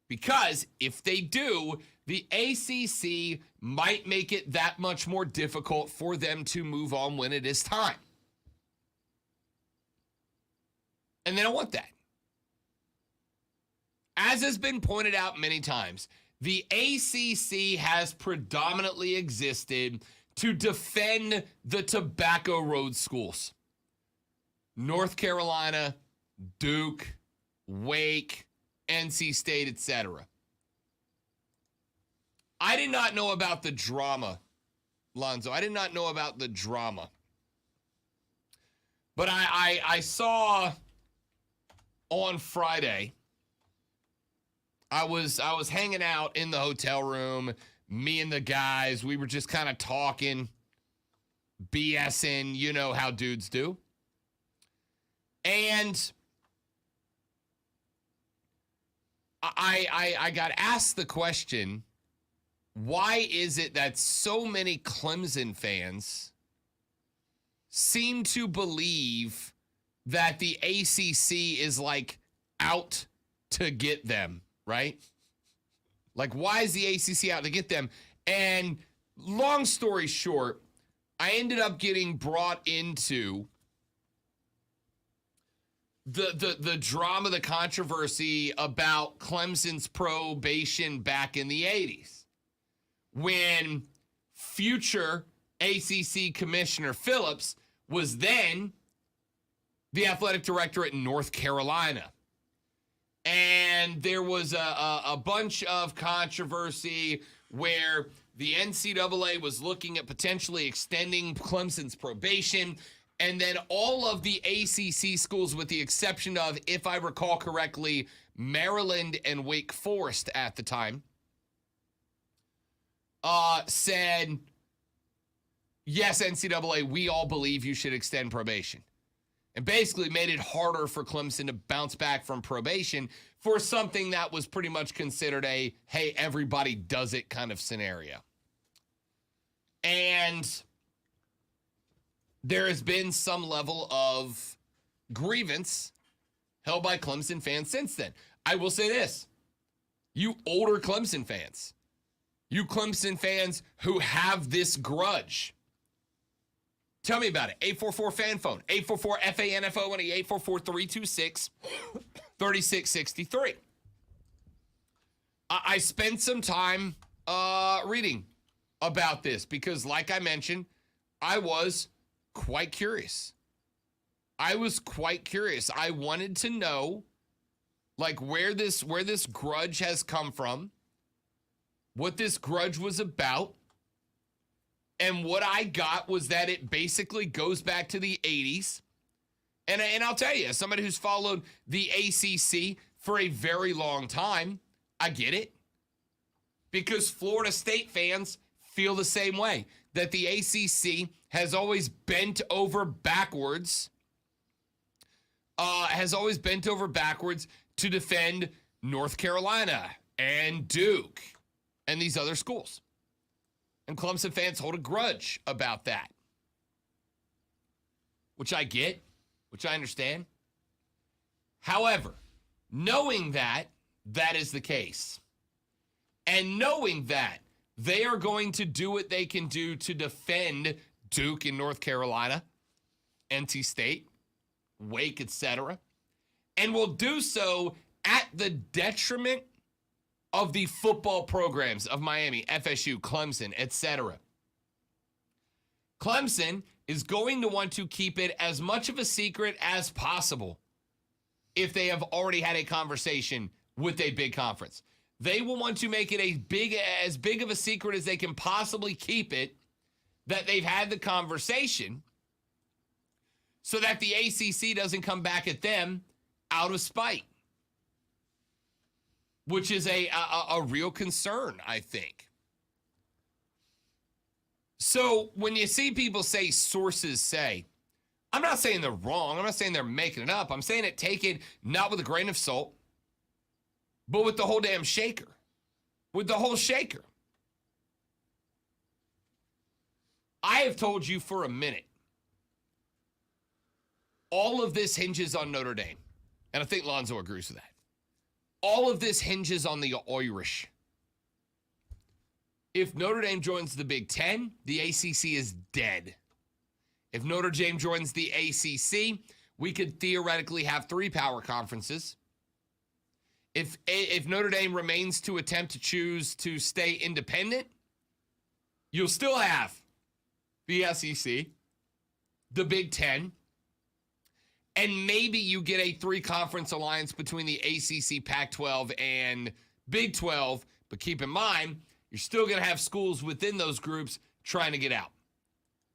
Because if they do, the ACC might make it that much more difficult for them to move on when it is time. And they don't want that. As has been pointed out many times, the ACC has predominantly existed to defend the Tobacco Road schools. North Carolina, Duke, Wake, NC State, etc. I did not know about the drama, Lonzo. I did not know about the drama. But I saw on Friday, I was hanging out in the hotel room, me and the guys, we were just kind of talking, BSing, you know how dudes do. And I got asked the question, why is it that so many Clemson fans seem to believe that the ACC is like out to get them, right? Like, why is the ACC out to get them? And long story short, I ended up getting brought into the drama, the controversy about Clemson's probation back in the 80s, when future ACC Commissioner Phillips was then the athletic director at North Carolina. And there was a bunch of controversy where the NCAA was looking at potentially extending Clemson's probation. And then all of the ACC schools, with the exception of, if I recall correctly, Maryland and Wake Forest at the time, said, yes, NCAA, we all believe you should extend probation. And basically made it harder for Clemson to bounce back from probation for something that was pretty much considered a, hey, everybody does it kind of scenario. And there has been some level of grievance held by Clemson fans since then. I will say this, you older Clemson fans, you Clemson fans who have this grudge, tell me about it. 844-FAN-PHONE, 844-FANFO, 844-326-3663. I spent some time reading about this because, like I mentioned, I was quite curious. I wanted to know, like, where this grudge has come from, what this grudge was about. And what I got was that it basically goes back to the 80s. And I'll tell you, as somebody who's followed the ACC for a very long time, I get it. Because Florida State fans feel the same way, that the ACC has always bent over backwards, to defend North Carolina and Duke and these other schools. And Clemson fans hold a grudge about that, which I get, which I understand. However, knowing that that is the case, and knowing that they are going to do what they can do to defend Duke in North Carolina, NC State, Wake, etc., and will do so at the detriment of the football programs of Miami, FSU, Clemson, etc. Clemson is going to want to keep it as much of a secret as possible if they have already had a conversation with a big conference. They will want to make it as big of a secret as they can possibly keep it that they've had the conversation so that the ACC doesn't come back at them out of spite, which is a real concern, I think. So when you see people say sources say, I'm not saying they're wrong. I'm not saying they're making it up. I'm saying it, take it not with a grain of salt, but with the whole damn shaker. With the whole shaker. I have told you for a minute, all of this hinges on Notre Dame. And I think Lonzo agrees with that. All of this hinges on the Irish. If Notre Dame joins the Big Ten, the ACC is dead. If Notre Dame joins the ACC, we could theoretically have 3 power conferences. If Notre Dame remains to attempt to choose to stay independent, you'll still have the SEC, the Big Ten, and maybe you get a 3-conference alliance between the ACC, Pac-12, and Big 12. But keep in mind, you're still going to have schools within those groups trying to get out.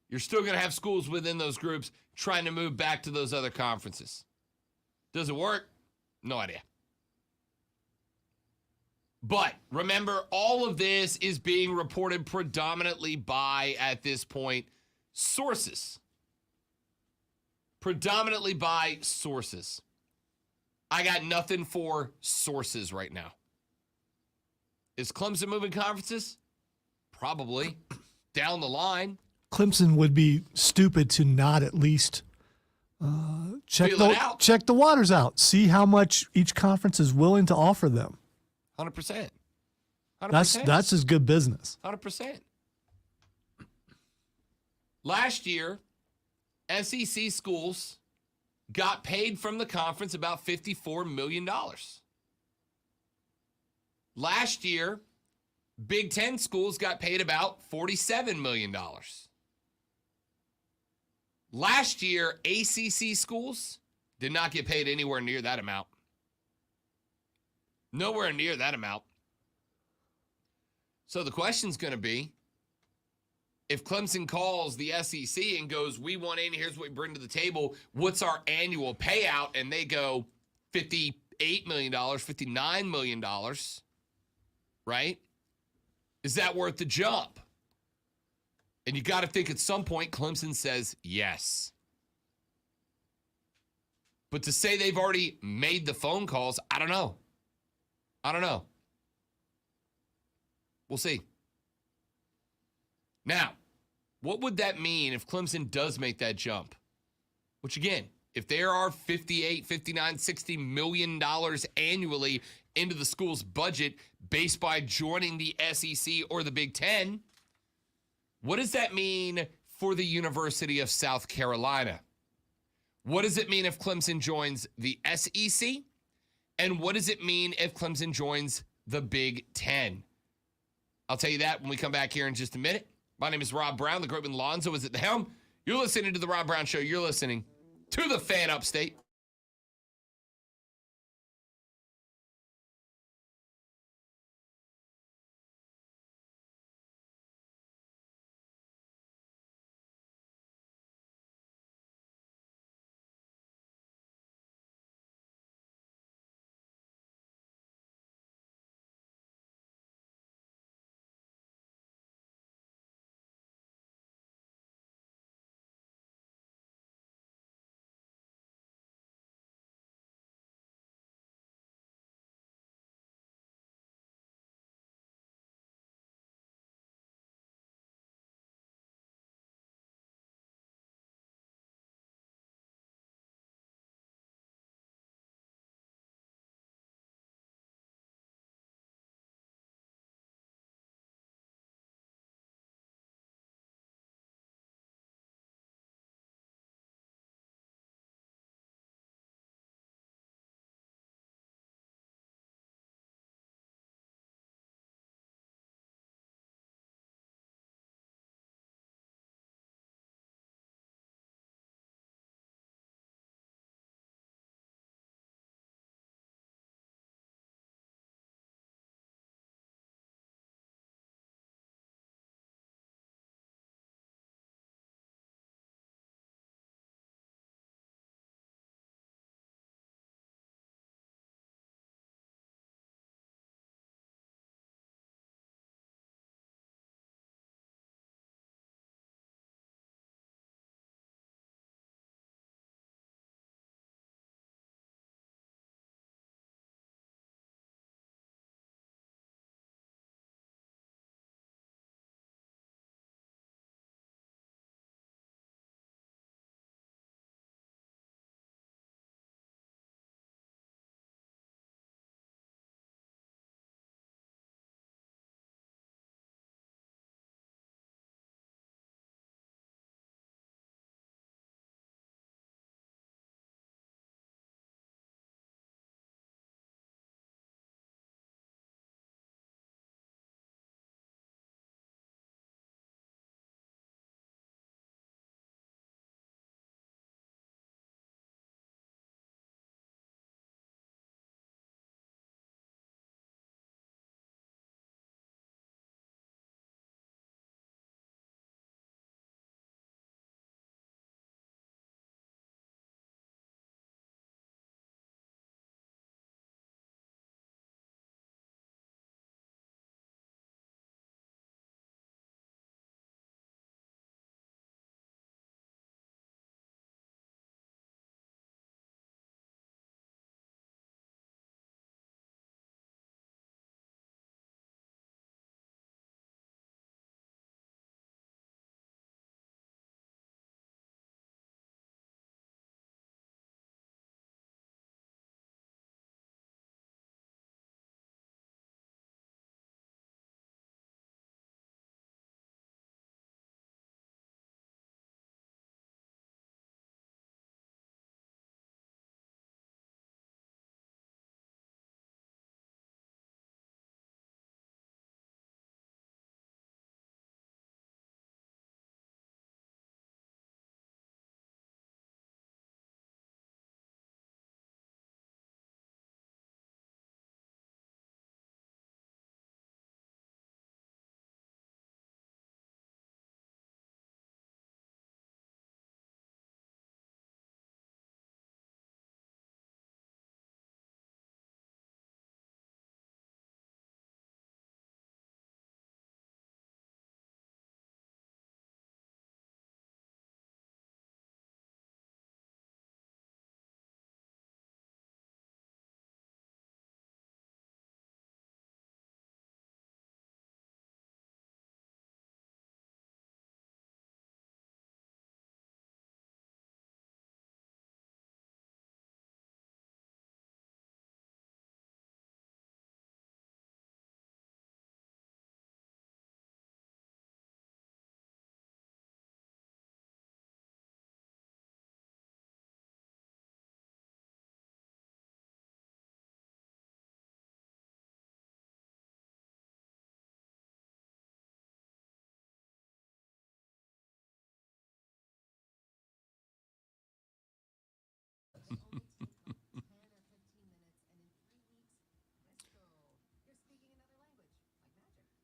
You're still going to have schools within those groups trying to move back to those other conferences. Does it work? No idea. But remember, all of this is being reported predominantly by, at this point, sources. Predominantly by sources. I got nothing for sources right now. Is Clemson moving conferences? Probably. Down the line. Clemson would be stupid to not at least check the waters out. See how much each conference is willing to offer them. 100%. That's as good business. 100%. Last year, SEC schools got paid from the conference about $54 million. Last year, Big Ten schools got paid about $47 million. Last year, ACC schools did not get paid anywhere near that amount. Nowhere near that amount. So the question's going to be, if Clemson calls the SEC and goes, we want in, here's what we bring to the table, what's our annual payout? And they go $58 million, $59 million, right? Is that worth the jump? And you got to think at some point Clemson says yes. But to say they've already made the phone calls, I don't know. We'll see. Now, what would that mean if Clemson does make that jump? Which again, if there are $58, $59, $60 million annually into the school's budget based by joining the SEC or the Big Ten, what does that mean for the University of South Carolina? What does it mean if Clemson joins the SEC? And what does it mean if Clemson joins the Big Ten? I'll tell you that when we come back here in just a minute. My name is Rob Brown. The great one Lonzo is at the helm. You're listening to The Rob Brown Show. You're listening to The Fan Upstate.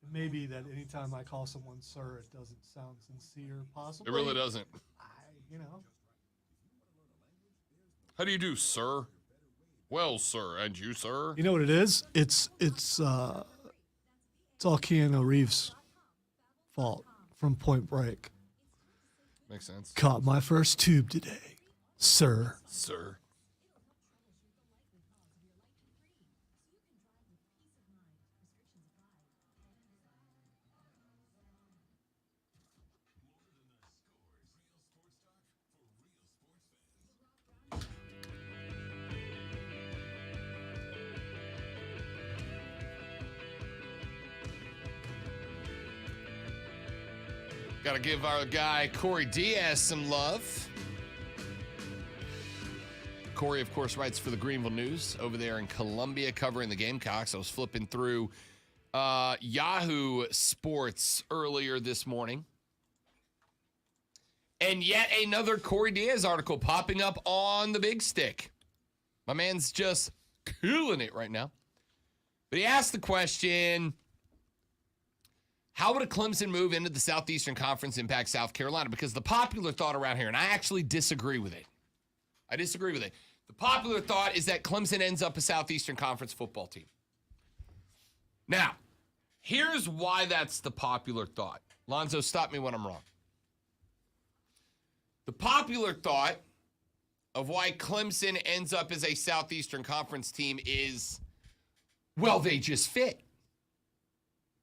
It may be that anytime I call someone sir, it doesn't sound sincere, possibly. It really doesn't. You know. How do you do, sir? Well, sir, and you, sir? You know what it is? It's all Keanu Reeves' fault from Point Break. Makes sense. Caught my first tube today, sir. Sir. Got to give our guy Corey Diaz some love. Corey, of course, writes for the Greenville News over there in Columbia covering the Gamecocks. I was flipping through Yahoo Sports earlier this morning. And yet another Corey Diaz article popping up on the big stick. My man's just killing it right now. But he asked the question, how would a Clemson move into the Southeastern Conference impact South Carolina? Because the popular thought around here, and I actually disagree with it. The popular thought is that Clemson ends up a Southeastern Conference football team. Now, here's why that's the popular thought. Lonzo, stop me when I'm wrong. The popular thought of why Clemson ends up as a Southeastern Conference team is, well, they just fit.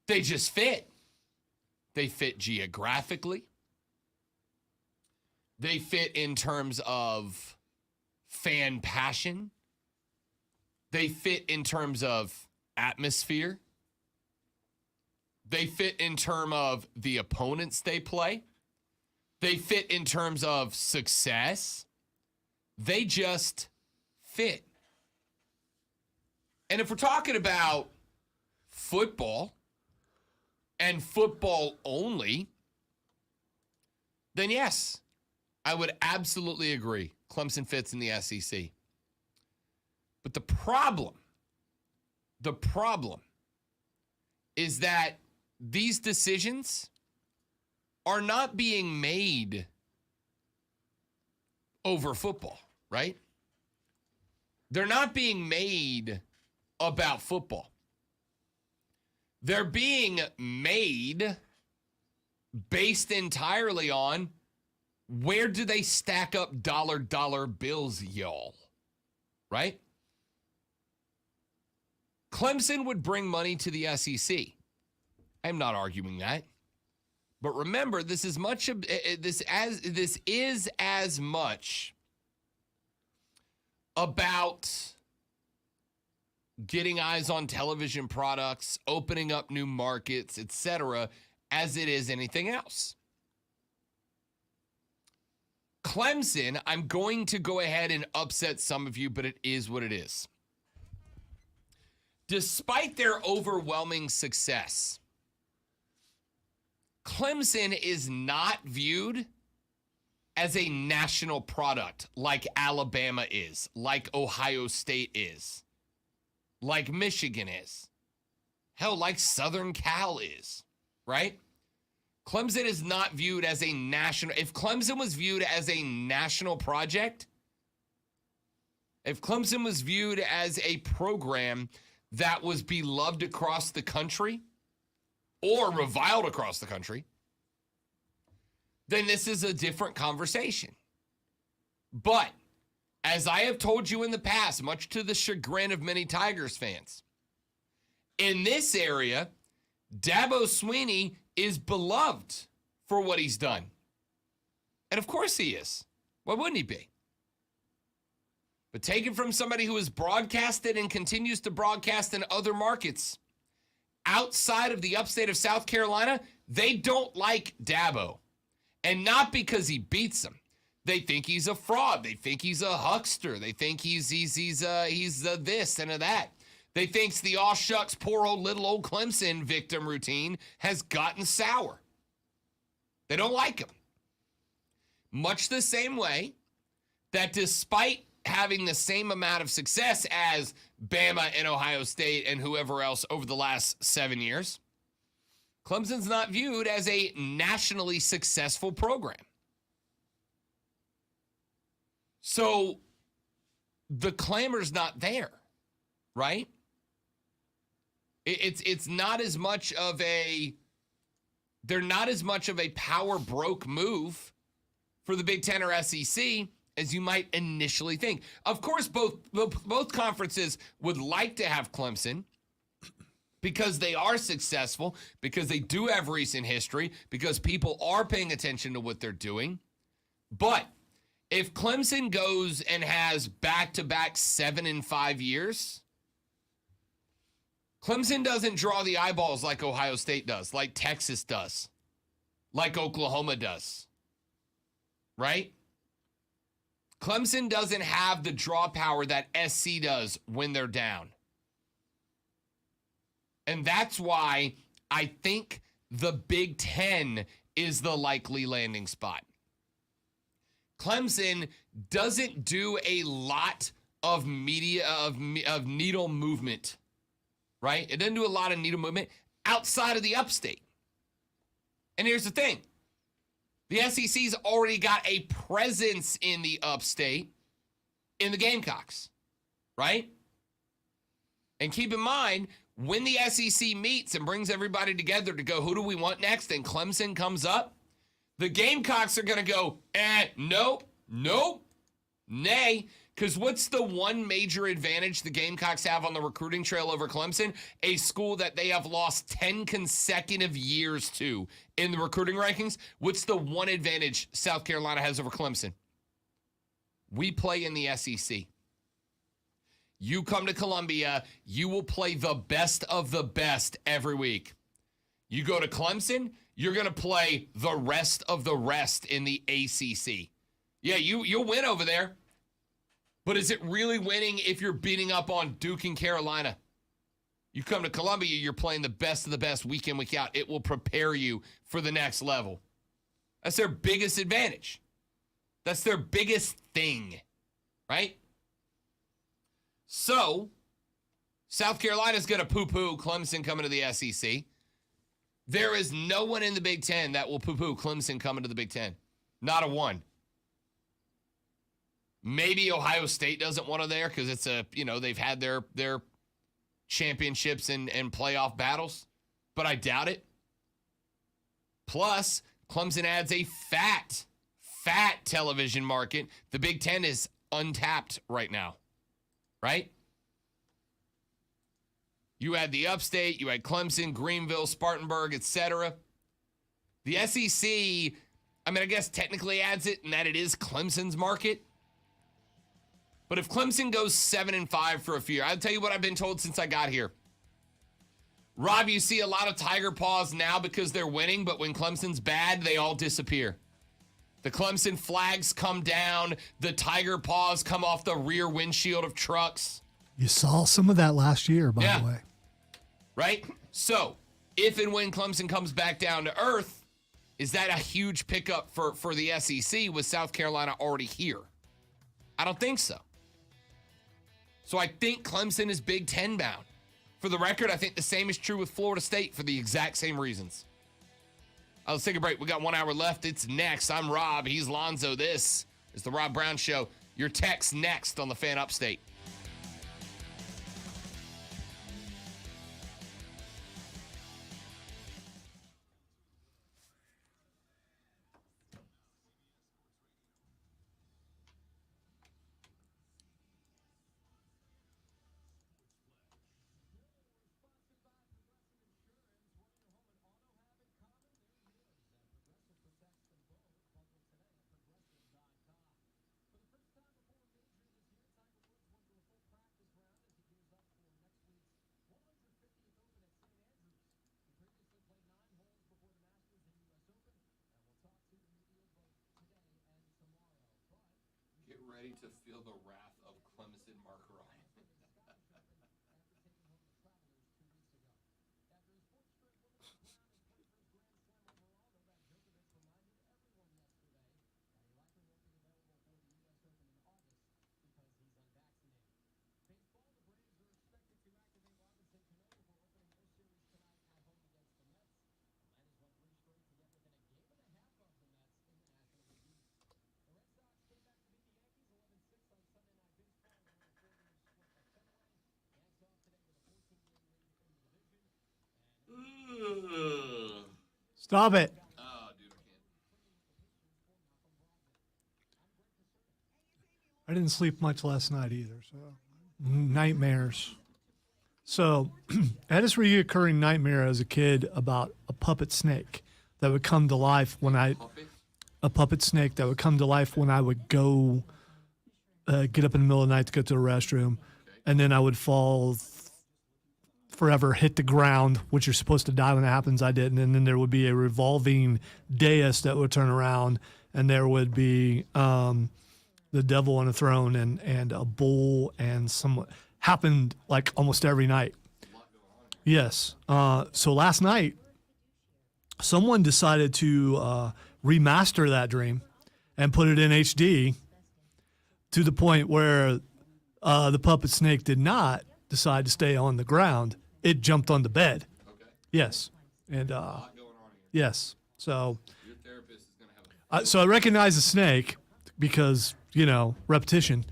They just fit. They fit geographically. They fit in terms of fan passion. They fit in terms of atmosphere. They fit in terms of the opponents they play. They fit in terms of success. They just fit. And if we're talking about football and football only, then yes, I would absolutely agree. Clemson fits in the SEC. But the problem is that these decisions are not being made over football, right? They're not being made about football. They're being made based entirely on where do they stack up dollar bills, y'all, right? Clemson would bring money to the SEC. I'm not arguing that. But remember, this is as much about getting eyes on television products, opening up new markets, etc., as it is anything else. Clemson, I'm going to go ahead and upset some of you, but it is what it is. Despite their overwhelming success, Clemson is not viewed as a national product like Alabama is, like Ohio State is, like Michigan is, hell, like Southern Cal is, right? Clemson is not viewed as a national. If Clemson was viewed as a national project, if Clemson was viewed as a program that was beloved across the country or reviled across the country, then this is a different conversation. But as I have told you in the past, much to the chagrin of many Tigers fans, in this area, Dabo Swinney is beloved for what he's done. And of course he is. Why wouldn't he be? But take it from somebody who has broadcasted and continues to broadcast in other markets outside of the upstate of South Carolina, they don't like Dabo. And not because he beats them. They think he's a fraud. They think he's a huckster. They think he's this and a that. They think the aw shucks, poor old little old Clemson victim routine has gotten sour. They don't like him. Much the same way that despite having the same amount of success as Bama and Ohio State and whoever else over the last 7 years. Clemson's not viewed as a nationally successful program. So the clamor's not there, right? It's not as much of a, they're not as much of a power broke move for the Big Ten or SEC as you might initially think. Of course, both conferences would like to have Clemson because they are successful, because they do have recent history, because people are paying attention to what they're doing. But if Clemson goes and has back-to-back 7 and 5 years, Clemson doesn't draw the eyeballs like Ohio State does, like Texas does, like Oklahoma does, right? Clemson doesn't have the draw power that SC does when they're down. And that's why I think the Big Ten is the likely landing spot. Clemson doesn't do a lot of media, of needle movement, right? It doesn't do a lot of needle movement outside of the upstate. And here's the thing. The SEC's already got a presence in the upstate in the Gamecocks, right? And keep in mind, when the SEC meets and brings everybody together to go, who do we want next? And Clemson comes up, the Gamecocks are going to go, nope, nay. Because what's the one major advantage the Gamecocks have on the recruiting trail over Clemson? A school that they have lost 10 consecutive years to in the recruiting rankings. What's the one advantage South Carolina has over Clemson? We play in the SEC. You come to Columbia, you will play the best of the best every week. You go to Clemson, you're going to play the rest of the rest in the ACC. Yeah, you'll win over there. But is it really winning if you're beating up on Duke and Carolina? You come to Columbia, you're playing the best of the best week in, week out. It will prepare you for the next level. That's their biggest advantage. That's their biggest thing, right? So, South Carolina's going to poo-poo Clemson coming to the SEC. There is no one in the Big Ten that will poo-poo Clemson coming to the Big Ten. Not a one. Maybe Ohio State doesn't want to there because it's they've had their championships and playoff battles, but I doubt it. Plus, Clemson adds a fat television market. The Big Ten is untapped right now, right? You had the upstate, you had Clemson, Greenville, Spartanburg, etc. The SEC, I guess technically adds it in that it is Clemson's market. But if Clemson goes 7 and 5 for a few years, I'll tell you what I've been told since I got here. Rob, you see a lot of Tiger paws now because they're winning, but when Clemson's bad, they all disappear. The Clemson flags come down, the Tiger paws come off the rear windshield of trucks. You saw some of that last year, by the way. Right? So, if and when Clemson comes back down to earth, is that a huge pickup for the SEC with South Carolina already here? I don't think so. So I think Clemson is Big Ten bound. For the record, I think the same is true with Florida State for the exact same reasons. Let's take a break. We got 1 hour left. It's next. I'm Rob. He's Lonzo. This is the Rob Brown Show. Your text next on the Fan Upstate. Get ready to feel the wrath of Clemson Mark Ryan. Stop it. Oh, dude, I I didn't sleep much last night either. So nightmares. So I had this recurring nightmare as a kid about a puppet snake that would come to life when I a puppet snake that would come to life when I would go get up in the middle of the night to go to the restroom, and then I would fall forever, hit the ground, which you're supposed to die when that happens. I didn't, and then there would be a revolving dais that would turn around, and there would be the devil on a throne and a bull and some happened like almost every night. Yes. So last night, someone decided to remaster that dream and put it in HD to the point where the puppet snake did not decide to stay on the ground. It jumped on the bed. Okay. Yes. And A lot going on here. yes. So Your therapist is going to have a so I recognize the snake because, repetition.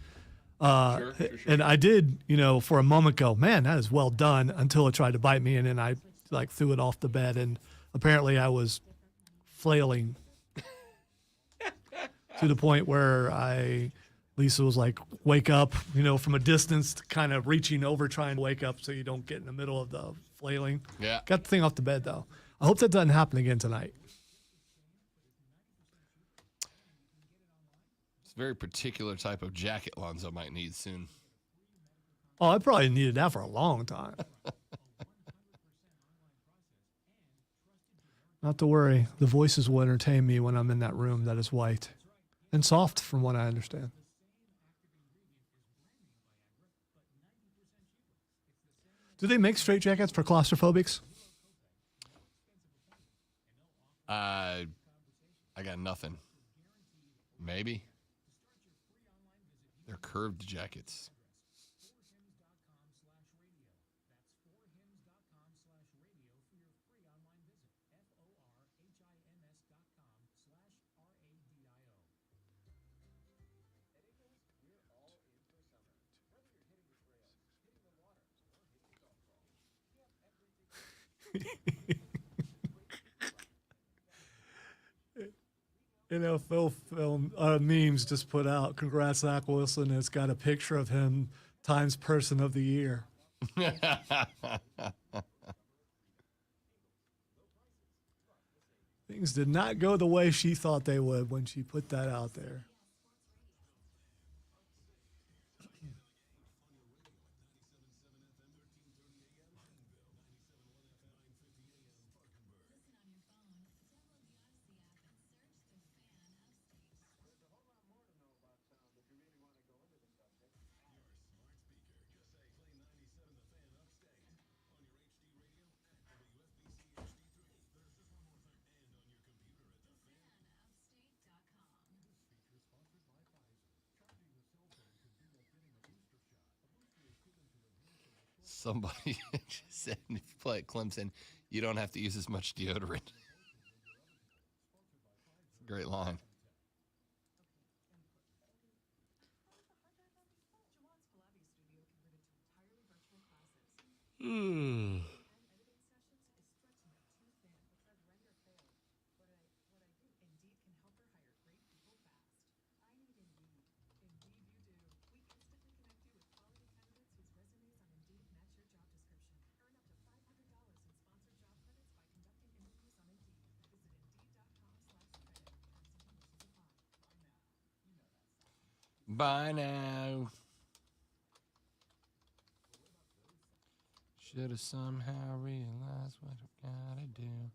Sure. And I did, for a moment go, man, that is well done, until it tried to bite me, and then I threw it off the bed, and apparently I was flailing to the point where Lisa was like, wake up, from a distance, kind of reaching over, trying to wake up so you don't get in the middle of the flailing. Yeah. Got the thing off the bed though. I hope that doesn't happen again tonight. It's a very particular type of jacket Lonzo might need soon. Oh, I probably needed that for a long time. Not to worry. The voices will entertain me when I'm in that room that is white and soft, from what I understand. Do they make straitjackets for claustrophobics? I got nothing. Maybe. They're curved jackets. NFL film memes just put out. Congrats, Zach Wilson. It's got a picture of him Times Person of the Year. Things did not go the way she thought they would when she put that out there. Somebody just said if you play at Clemson, you don't have to use as much deodorant. It's a great line. By now. Should have somehow realized what I gotta do.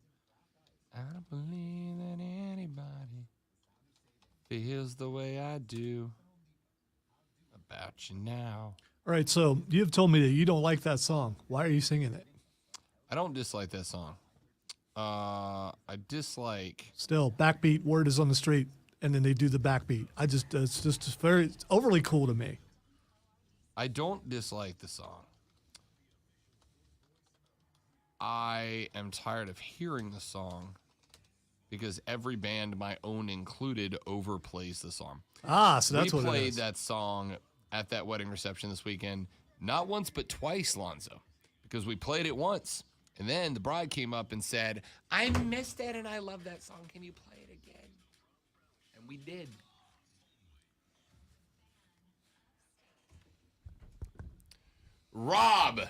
I don't believe that anybody feels the way I do about you now. All right, so you have told me that you don't like that song. Why are you singing it? I don't dislike that song. I dislike. Still, backbeat, word is on the street, and then they do the backbeat. It's just very it's overly cool to me. I don't dislike the song. I am tired of hearing the song because every band, my own included, overplays the song. Ah, so that's we what it played is. that song at that wedding reception this weekend, not once but twice, Lonzo, because we played it once And then the bride came up and said, I missed it and I love that song. Can you play it again? And we did. Rob,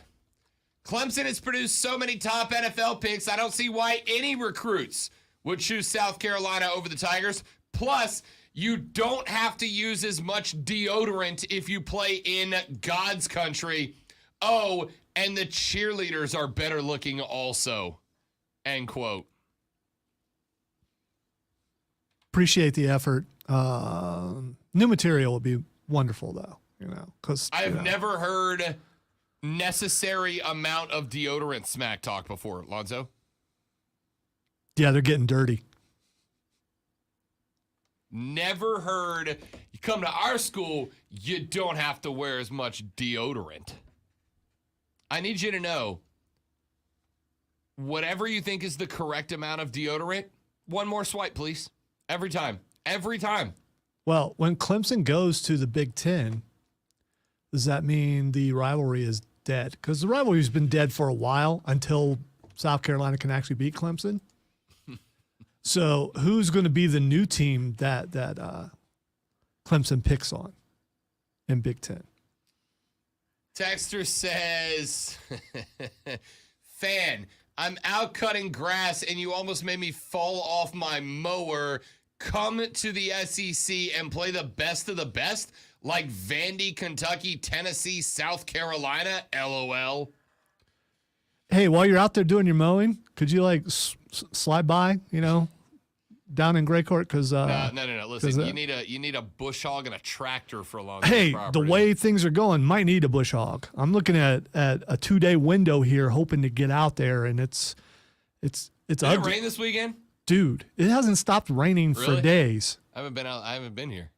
Clemson has produced so many top NFL picks, I don't see why any recruits would choose South Carolina over the Tigers. Plus, you don't have to use as much deodorant if you play in God's country. Oh, and the cheerleaders are better looking also. End quote. Appreciate the effort. New material would be wonderful, though, because I've never heard necessary amount of deodorant smack talk before, Lonzo. Yeah, they're getting dirty. Never heard. You come to our school, you don't have to wear as much deodorant. I need you to know, whatever you think is the correct amount of deodorant, one more swipe, please. Every time. Every time. Well, when Clemson goes to the Big Ten, does that mean the rivalry is dead? Because the rivalry's been dead for a while until South Carolina can actually beat Clemson. So who's going to be the new team that Clemson picks on in Big Ten? Texter says, fan, I'm out cutting grass and you almost made me fall off my mower. Come to the SEC and play the best of the best like Vandy, Kentucky, Tennessee, South Carolina, LOL. Hey, while you're out there doing your mowing, could you slide by, down in Gray Court? Because no. Listen, you need a bush hog and a tractor for a long. Hey, property. the way things are going, might need a bush hog. I'm looking at a 2-day window here, hoping to get out there, and it's Did ugly. it rain this weekend? Dude, it hasn't stopped raining for Really? days. I haven't been here.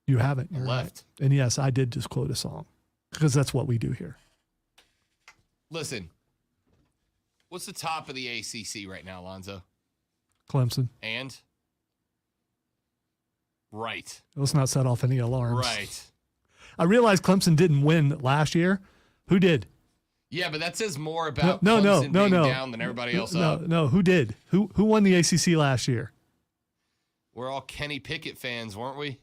You haven't. You're left. Right. And yes, I did just quote a song because that's what we do here. Listen, what's the top of the ACC right now, Lonzo? Clemson. And? Right. Let's not set off any alarms. Right. I realized Clemson didn't win last year. Who did? Yeah, but that says more about No, Clemson being no. down than everybody else up. No, who did? Who won the ACC last year? We're all Kenny Pickett fans, weren't we?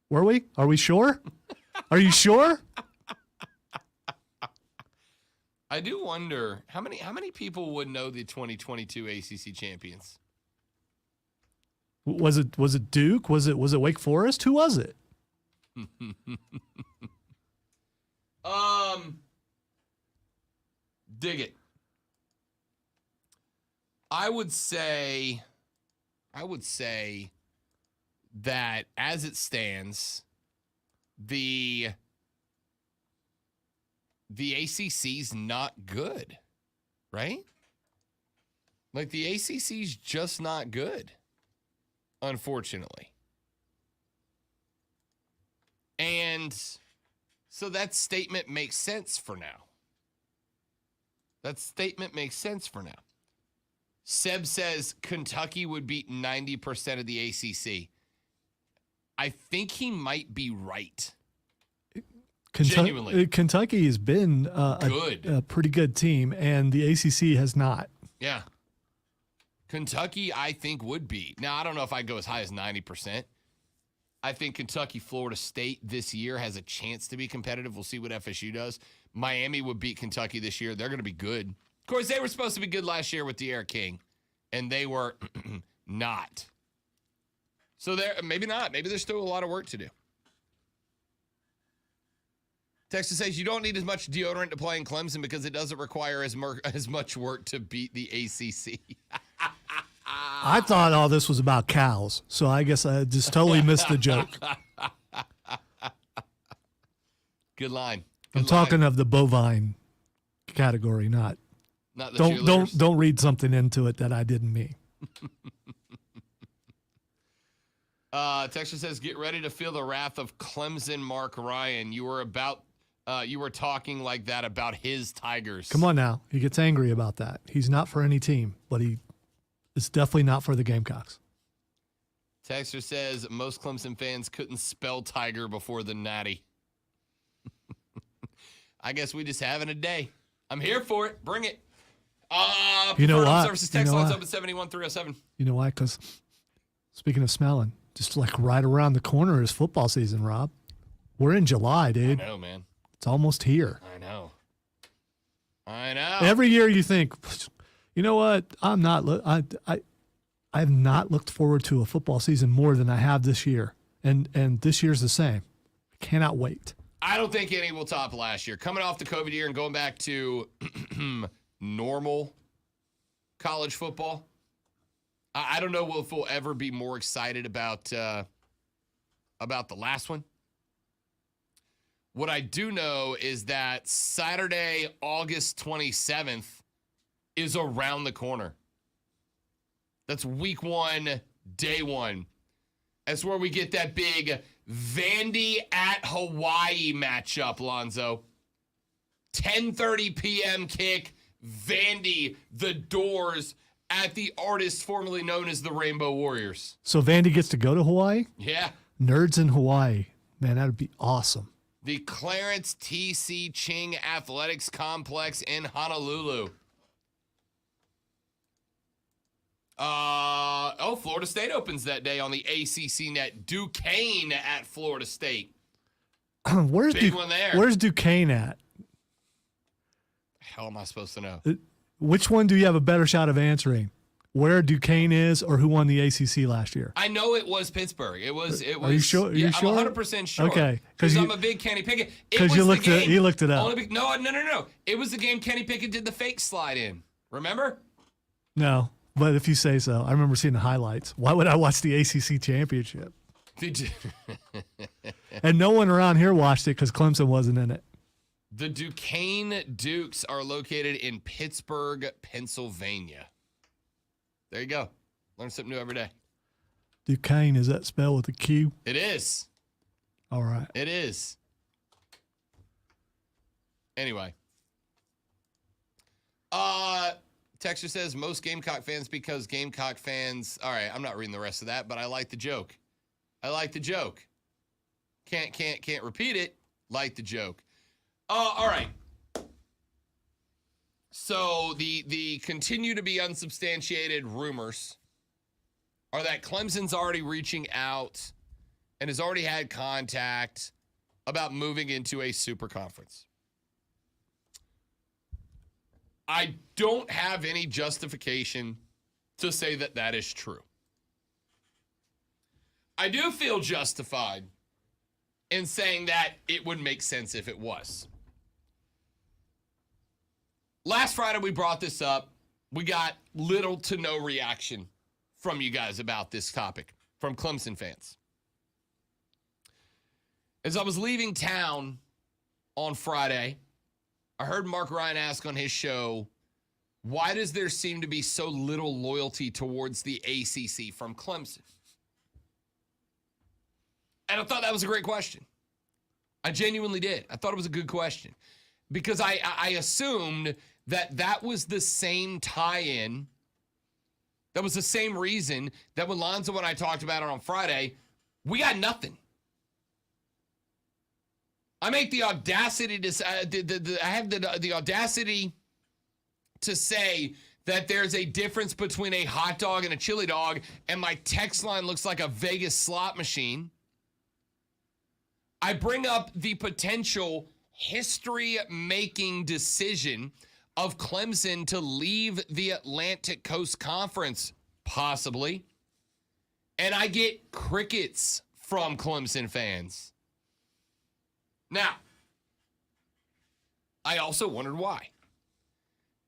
Were we? Are we sure? Are you sure? I do wonder how many people would know the 2022 ACC champions? Was it Duke? Was it Wake Forest? Who was it? Dig it. I would say that as it stands, the ACC's not good, right? Like the ACC's just not good, unfortunately. And so that statement makes sense for now. Seb says Kentucky would beat 90% of the ACC. I think he might be right. Genuinely. Kentucky has been good. a pretty good team, and the ACC has not. Yeah. Kentucky, I think, would be. Now, I don't know if I'd go as high as 90%. I think Kentucky, Florida State this year has a chance to be competitive. We'll see what FSU does. Miami would beat Kentucky this year. They're going to be good. Of course, they were supposed to be good last year with De'Ara King, and they were not. So maybe not. Maybe there's still a lot of work to do. Texas says you don't need as much deodorant to play in Clemson because it doesn't require as much work to beat the ACC. I thought all this was about cows, so I guess I just totally missed the joke. Good line. I'm talking of the bovine category, not the don't read something into it that I didn't mean. Texas says, get ready to feel the wrath of Clemson Mark Ryan. You were talking like that about his Tigers. Come on now. He gets angry about that. He's not for any team, but it's definitely not for the Gamecocks. Texter says most Clemson fans couldn't spell tiger before the natty. I guess we just having a day. I'm here for it. Bring it. You know Preferred Home what? Services You text know lines what? open 71307. You know why? Because speaking of smelling, just like right around the corner is football season, Rob. We're in July, dude. I know, man. It's almost here. I know. I know. Every year you think, you know what? I have not looked forward to a football season more than I have this year. And this year's the same. I cannot wait. I don't think any will top last year. Coming off the COVID year and going back to normal college football, I don't know if we'll ever be more excited about the last one. What I do know is that Saturday, August 27th is around the corner. That's week 1, day 1. That's where we get that big Vandy at Hawaii matchup, Lonzo. 10:30 p.m. kick, Vandy, the Doors at the artist formerly known as the Rainbow Warriors. So Vandy gets to go to Hawaii? Yeah. Nerds in Hawaii. Man, that would be awesome. The Clarence T.C. Ching Athletics Complex in Honolulu. Florida State opens that day on the ACC net. Duquesne at Florida State. Where's Big one there. Where's Duquesne at? Hell am I supposed to know? Which one do you have a better shot of answering? Where Duquesne is or who won the ACC last year? I know it was Pittsburgh. It was. Are you sure? Are you sure? I'm 100% sure. Okay, because I'm a big Kenny Pickett. Because you looked it up. No. It was the game Kenny Pickett did the fake slide in. Remember? No, but if you say so, I remember seeing the highlights. Why would I watch the ACC championship? Did you? And no one around here watched it because Clemson wasn't in it. The Duquesne Dukes are located in Pittsburgh, Pennsylvania. There you go. Learn something new every day. Duquesne, is that spelled with a Q? It is. All right. It is. Anyway. Texture says most Gamecock fans because Gamecock fans. All right, I'm not reading the rest of that, but I like the joke. Can't repeat it. Like the joke. All right. So the continue to be unsubstantiated rumors are that Clemson's already reaching out and has already had contact about moving into a super conference. I don't have any justification to say that that is true. I do feel justified in saying that it would make sense if it was. Last Friday, we brought this up. We got little to no reaction from you guys about this topic, from Clemson fans. As I was leaving town on Friday, I heard Mark Ryan ask on his show, why does there seem to be so little loyalty towards the ACC from Clemson? And I thought that was a great question. I genuinely did. I thought it was a good question. Because I assumed that was the same tie-in. That was the same reason that when Lonzo and I talked about it on Friday, we got nothing. I make the audacity to I have the audacity to say that there's a difference between a hot dog and a chili dog, and my text line looks like a Vegas slot machine. I bring up the potential history-making decision of Clemson to leave the Atlantic Coast Conference, possibly. And I get crickets from Clemson fans. Now, I also wondered why.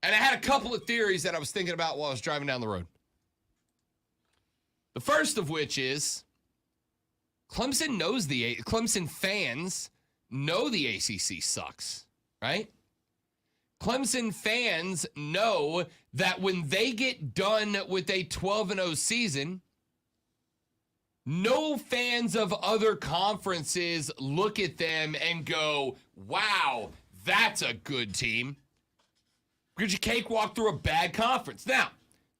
And I had a couple of theories that I was thinking about while I was driving down the road. The first of which is Clemson fans know the ACC sucks, right? Clemson fans know that when they get done with a 12-0 season, no fans of other conferences look at them and go, wow, that's a good team. Because you cakewalk through a bad conference. Now,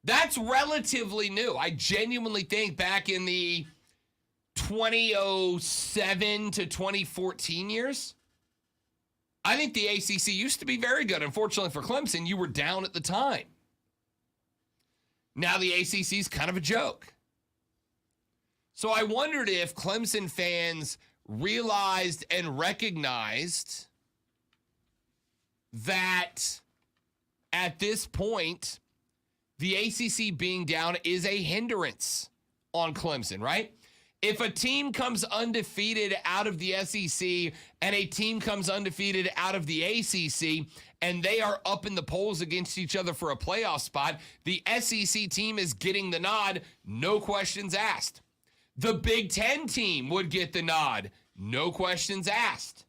that's relatively new. I genuinely think back in the 2007 to 2014 years, I think the ACC used to be very good. Unfortunately for Clemson, you were down at the time. Now the ACC is kind of a joke. So I wondered if Clemson fans realized and recognized that at this point, the ACC being down is a hindrance on Clemson, right? If a team comes undefeated out of the SEC and a team comes undefeated out of the ACC and they are up in the polls against each other for a playoff spot, the SEC team is getting the nod, no questions asked. The Big Ten team would get the nod, no questions asked.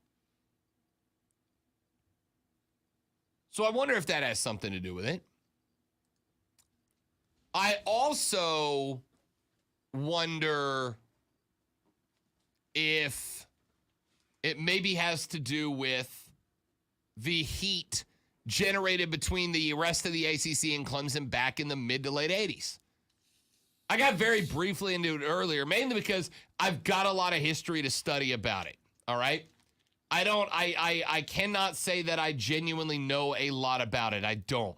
So I wonder if that has something to do with it. I also wonder if it maybe has to do with the heat generated between the rest of the ACC and Clemson back in the mid to late 80s. I got very briefly into it earlier, mainly because I've got a lot of history to study about it, all right? I cannot say that I genuinely know a lot about it. I don't.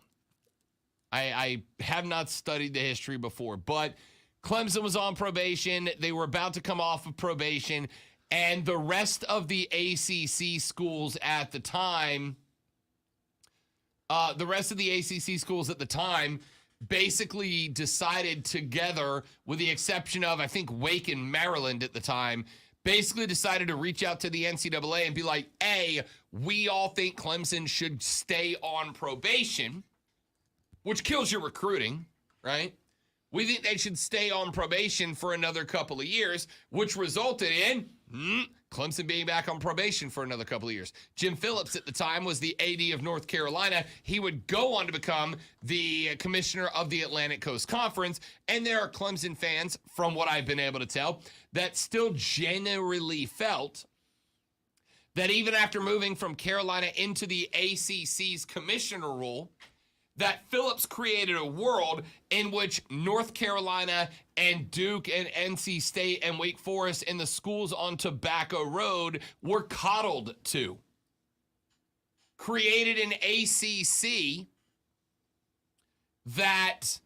I have not studied the history before, but Clemson was on probation. They were about to come off of probation, and the rest of the ACC schools at the time, basically decided together, with the exception of, I think, Wake and Maryland at the time, basically decided to reach out to the NCAA and be like, hey, we all think Clemson should stay on probation, which kills your recruiting, right? We think they should stay on probation for another couple of years, which resulted in Clemson being back on probation for another couple of years. Jim Phillips at the time was the AD of North Carolina. He would go on to become the commissioner of the Atlantic Coast Conference. And there are Clemson fans, from what I've been able to tell, that still generally felt that even after moving from Carolina into the ACC's commissioner role, that Phillips created a world in which North Carolina and Duke and NC State and Wake Forest and the schools on Tobacco Road were coddled to. Created an ACC that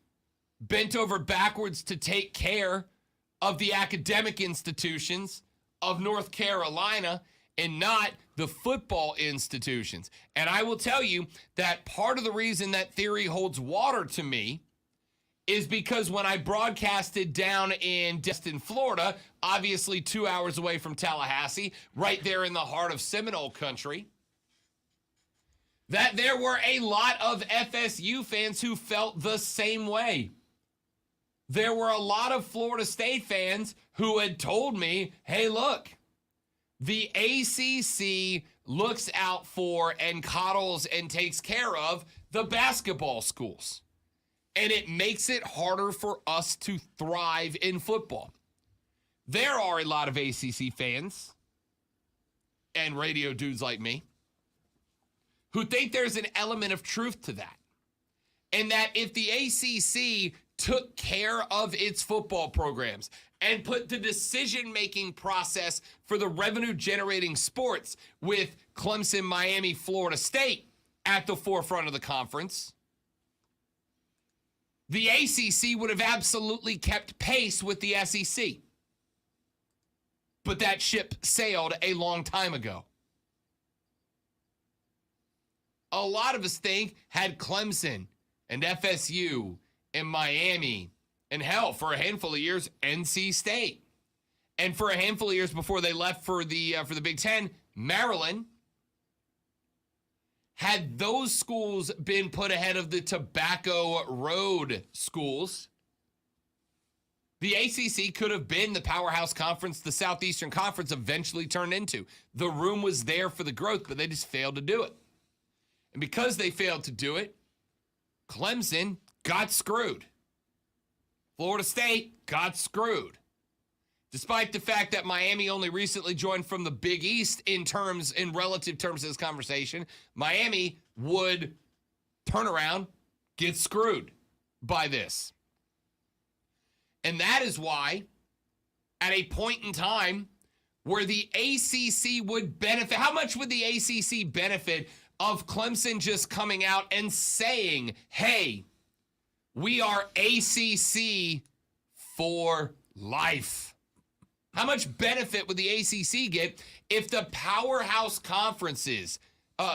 bent over backwards to take care of the academic institutions of North Carolina and not the football institutions. And I will tell you that part of the reason that theory holds water to me is because when I broadcasted down in Destin, Florida, obviously 2 hours away from Tallahassee, right there in the heart of Seminole country, that there were a lot of FSU fans who felt the same way. There were a lot of Florida State fans who had told me, hey, look, the ACC looks out for and coddles and takes care of the basketball schools. And it makes it harder for us to thrive in football. There are a lot of ACC fans and radio dudes like me who think there's an element of truth to that. And that if the ACC took care of its football programs and put the decision-making process for the revenue-generating sports with Clemson, Miami, Florida State at the forefront of the conference, the ACC would have absolutely kept pace with the SEC. But that ship sailed a long time ago. A lot of us think had Clemson and FSU and Miami, and hell, for a handful of years, NC State. And for a handful of years before they left for the Big Ten, Maryland. Had those schools been put ahead of the Tobacco Road schools, the ACC could have been the powerhouse conference the Southeastern Conference eventually turned into. The room was there for the growth, but they just failed to do it. And because they failed to do it, Clemson got screwed. Florida State got screwed. Despite the fact that Miami only recently joined from the Big East in relative terms of this conversation, Miami would turn around, get screwed by this. And that is why, at a point in time where the ACC would benefit. How much would the ACC benefit of Clemson just coming out and saying, hey, we are ACC for life? How much benefit would the ACC get if the powerhouse conferences,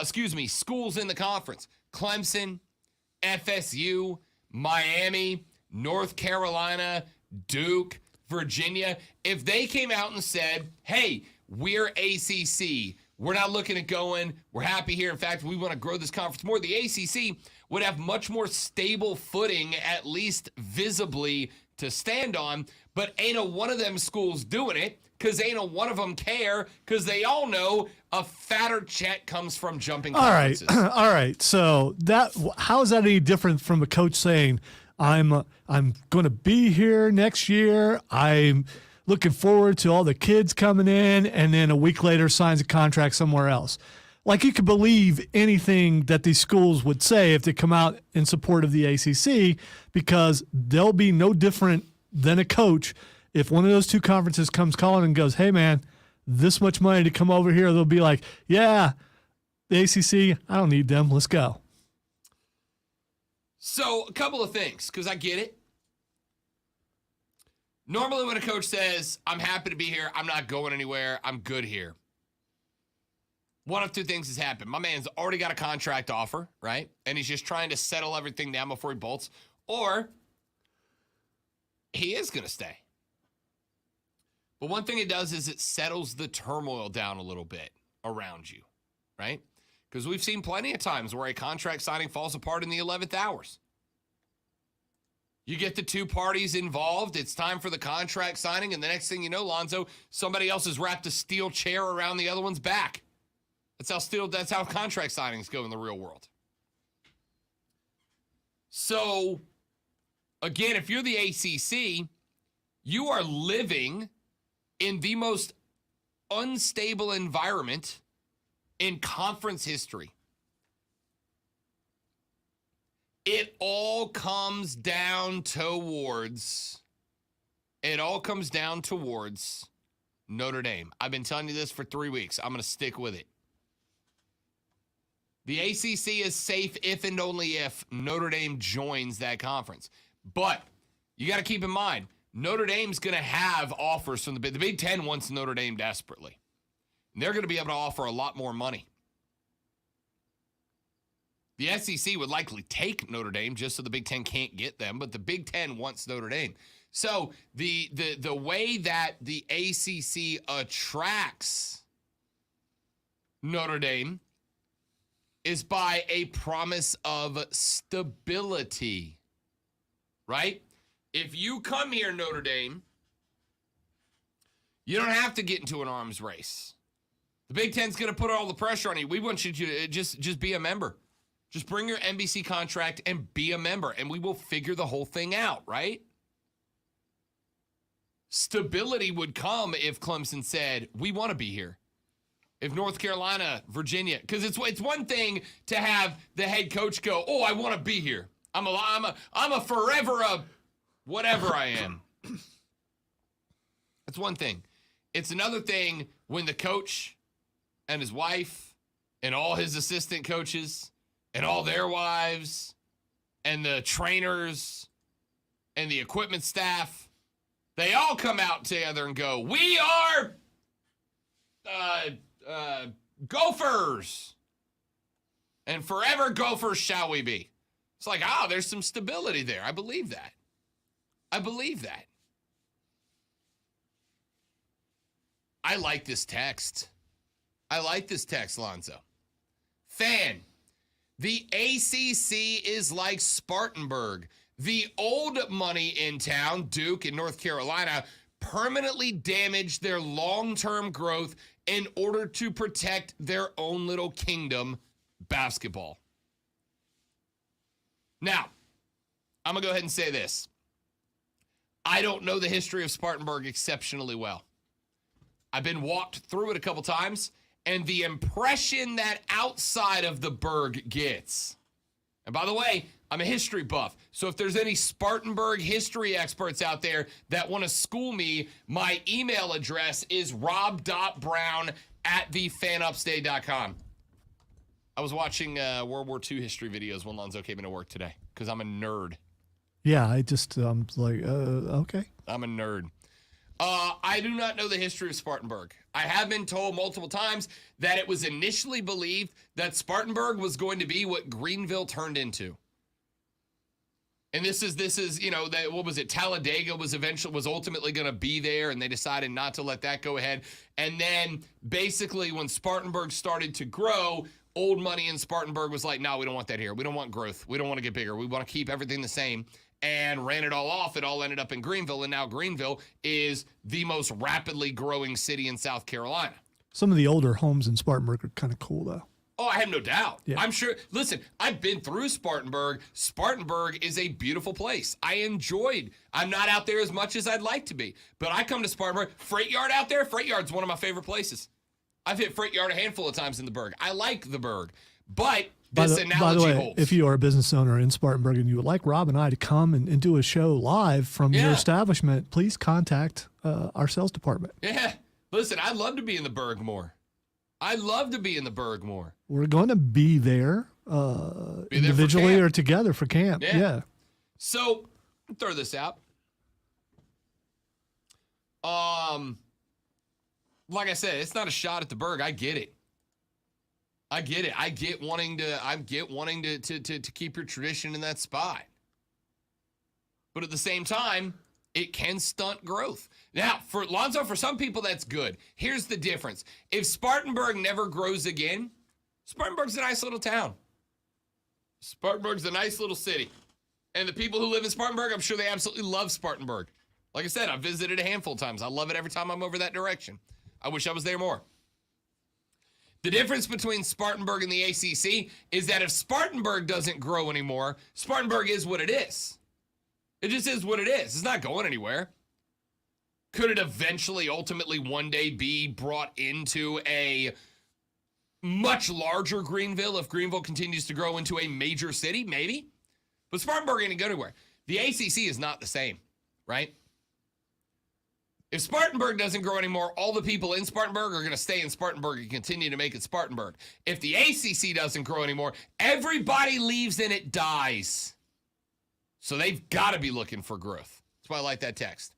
schools in the conference, Clemson, FSU, Miami, North Carolina, Duke, Virginia, if they came out and said, hey, we're ACC, we're not looking at going, we're happy here. In fact, we want to grow this conference more, the ACC would have much more stable footing, at least visibly, to stand on. But ain't a one of them schools doing it, because ain't a one of them care, because they all know a fatter check comes from jumping conferences. All right. So how is that any different from a coach saying, I'm going to be here next year, I'm looking forward to all the kids coming in, and then a week later signs a contract somewhere else? Like, you could believe anything that these schools would say if they come out in support of the ACC, because they'll be no different than a coach. If one of those two conferences comes calling and goes, hey, man, this much money to come over here, they'll be like, yeah, the ACC, I don't need them. Let's go. So a couple of things, because I get it. Normally when a coach says, I'm happy to be here, I'm not going anywhere, I'm good here, one of two things has happened. My man's already got a contract offer, right? And he's just trying to settle everything down before he bolts. Or he is going to stay. But one thing it does is it settles the turmoil down a little bit around you, right? Because we've seen plenty of times where a contract signing falls apart in the 11th hours. You get the two parties involved, it's time for the contract signing, and the next thing you know, Lonzo, somebody else has wrapped a steel chair around the other one's back. That's how contract signings go in the real world. So, again, if you're the ACC, you are living in the most unstable environment in conference history. It all comes down towards Notre Dame. I've been telling you this for 3 weeks. I'm going to stick with it. The ACC is safe if and only if Notre Dame joins that conference. But you got to keep in mind, Notre Dame's going to have offers from the Big Ten wants Notre Dame desperately. And they're going to be able to offer a lot more money. The SEC would likely take Notre Dame just so the Big Ten can't get them, but the Big Ten wants Notre Dame. So the way that the ACC attracts Notre Dame is by a promise of stability, right? If you come here, Notre Dame, you don't have to get into an arms race. The Big Ten's going to put all the pressure on you. We want you to just be a member. Just bring your NBC contract and be a member, and we will figure the whole thing out, right? Stability would come if Clemson said, we want to be here. If North Carolina, Virginia, because it's one thing to have the head coach go, oh, I want to be here. I'm a forever whatever I am. That's one thing. It's another thing when the coach and his wife and all his assistant coaches and all their wives and the trainers and the equipment staff, they all come out together and go, we are Gophers, and forever Gophers shall we be. It's like, there's some stability there. I believe that. I like this text. Lonzo. Fan, the ACC is like Spartanburg. The old money in town, Duke and North Carolina, permanently damaged their long-term growth in order to protect their own little kingdom, basketball. Now, I'm going to go ahead and say this. I don't know the history of Spartanburg exceptionally well. I've been walked through it a couple times, and the impression that outside of the Berg gets, and by the way, I'm a history buff. So if there's any Spartanburg history experts out there that want to school me, my email address is rob.brown@thefanupstate.com. I was watching World War II history videos when Lonzo came into work today because I'm a nerd. Yeah, I just okay. I'm a nerd. I do not know the history of Spartanburg. I have been told multiple times that it was initially believed that Spartanburg was going to be what Greenville turned into. And this is that what was it? Talladega was ultimately going to be there, and they decided not to let that go ahead. And then basically when Spartanburg started to grow, old money in Spartanburg was like, no, we don't want that here. We don't want growth. We don't want to get bigger. We want to keep everything the same. And ran it all off. It all ended up in Greenville, and now Greenville is the most rapidly growing city in South Carolina. Some of the older homes in Spartanburg are kind of cool, though. Oh, I have no doubt. Yeah. I'm sure. Listen, I've been through Spartanburg. Spartanburg is a beautiful place. I'm not out there as much as I'd like to be, but I come to Spartanburg. Freight Yard out there, Freight Yard's one of my favorite places. I've hit Freight Yard a handful of times in the Burg. I like the Burg, but this analogy by the way, holds. if you are a business owner in Spartanburg and you would like Rob and I to come and do a show live from your establishment, please contact our sales department. Yeah. Listen, I'd love to be in the Burg more. We're going to be there individually or together for camp. Yeah. So, throw this out. Like I said, it's not a shot at the Burg. I get it. I get wanting to keep your tradition in that spot. But at the same time, it can stunt growth. Now, for Lonzo, for some people, that's good. Here's the difference. If Spartanburg never grows again, Spartanburg's a nice little town. Spartanburg's a nice little city. And the people who live in Spartanburg, I'm sure they absolutely love Spartanburg. Like I said, I've visited a handful of times. I love it every time I'm over that direction. I wish I was there more. The difference between Spartanburg and the ACC is that if Spartanburg doesn't grow anymore, Spartanburg is what it is. It just is what it is. It's not going anywhere. Could it eventually, ultimately, one day be brought into a much larger Greenville if Greenville continues to grow into a major city? Maybe. But Spartanburg ain't going anywhere. The ACC is not the same, right? If Spartanburg doesn't grow anymore, all the people in Spartanburg are going to stay in Spartanburg and continue to make it Spartanburg. If the ACC doesn't grow anymore, everybody leaves and it dies. So they've got to be looking for growth. That's why I like that text.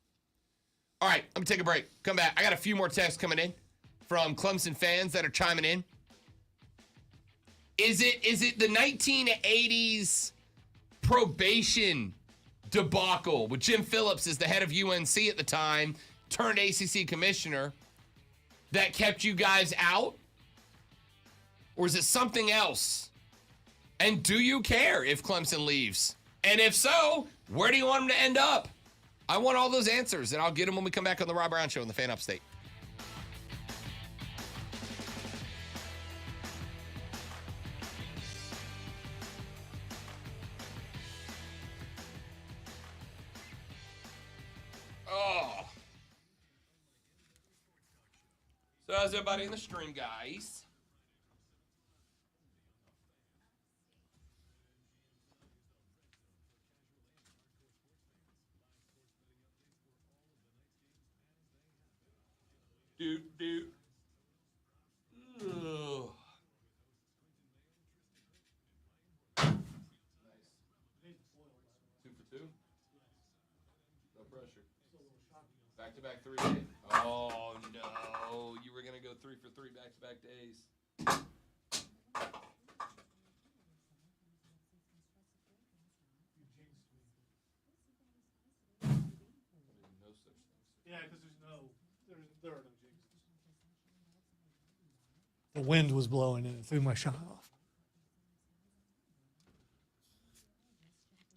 All right, let me take a break. Come back. I got a few more texts coming in from Clemson fans that are chiming in. Is it the 1980s probation debacle with Jim Phillips as the head of UNC at the time, turned ACC commissioner, that kept you guys out? Or is it something else? And do you care if Clemson leaves? And if so, where do you want them to end up? I want all those answers, and I'll get them when we come back on the Rob Brown Show on the Fan Upstate. Oh. So how's everybody in the stream, guys? Ugh. 2 for 2? No pressure. Back-to-back 3 days. Oh, no. You were going to go 3 for 3 back-to-back days. No such thing. Yeah, because there are no jinxes. The wind was blowing and it threw my shot off.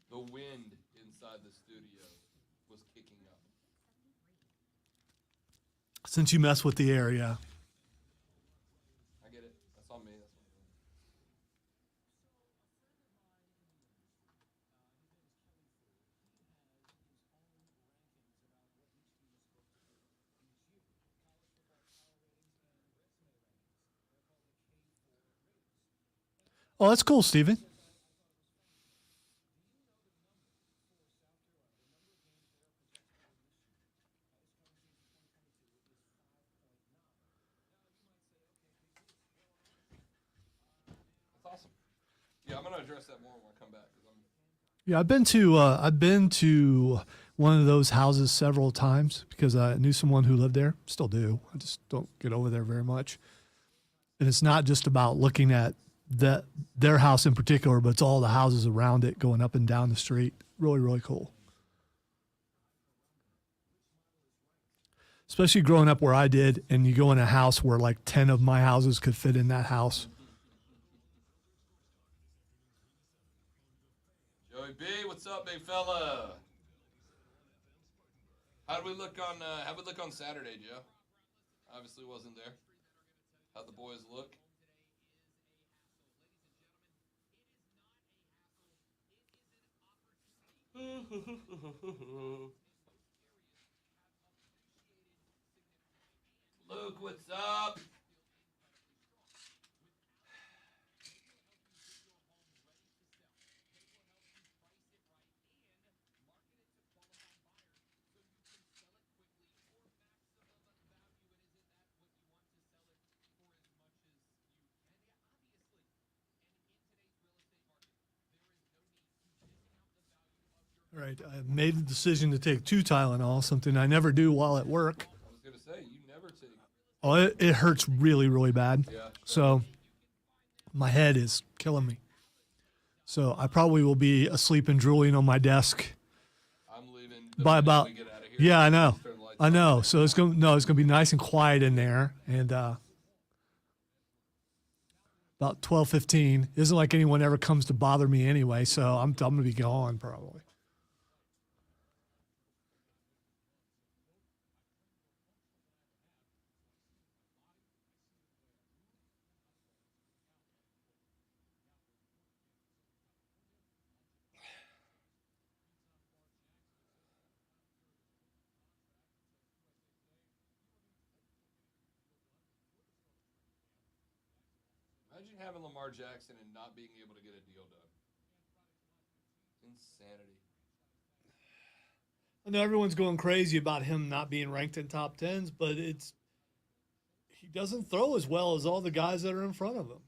The wind inside the studio was kicking up. Since you mess with the air, yeah. I get it. That's on me. That's on me. Oh, that's cool, Steven. I'm gonna address that more when I come back. Yeah, I've been to one of those houses several times because I knew someone who lived there. Still do. I just don't get over there very much. And it's not just about looking at their house in particular, but it's all the houses around it going up and down the street. Really, really cool. Especially growing up where I did, and you go in a house where like 10 of my houses could fit in that house. Joey B, what's up, big fella? How'd we look on Saturday, Joe? Obviously wasn't there. How'd the boys look? Luke, what's up? All right, I made the decision to take 2 Tylenol, something I never do while at work. I was gonna say you never take. Oh, it hurts really, really bad. Yeah. So my head is killing me. So I probably will be asleep and drooling on my desk I'm leaving. by about. We get out of here. Yeah, I know. Turn the lights I off. know. So it's gonna be nice and quiet in there, and about 12:15. Isn't like anyone ever comes to bother me anyway. So I'm gonna be gone probably. Imagine having Lamar Jackson and not being able to get a deal done. Insanity. I know everyone's going crazy about him not being ranked in top 10s, but he doesn't throw as well as all the guys that are in front of him.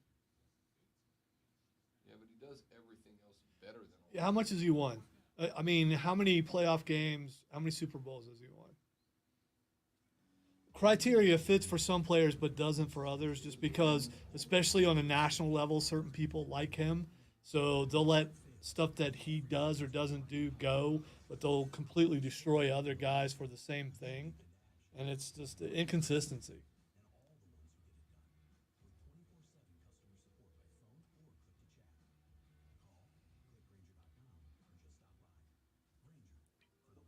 Yeah, but he does everything else better than all. Yeah, how much has he won? I mean, how many playoff games, how many Super Bowls has he won? Criteria fits for some players but doesn't for others, just because, especially on a national level, certain people like him. So they'll let stuff that he does or doesn't do go, but they'll completely destroy other guys for the same thing. And it's just inconsistency.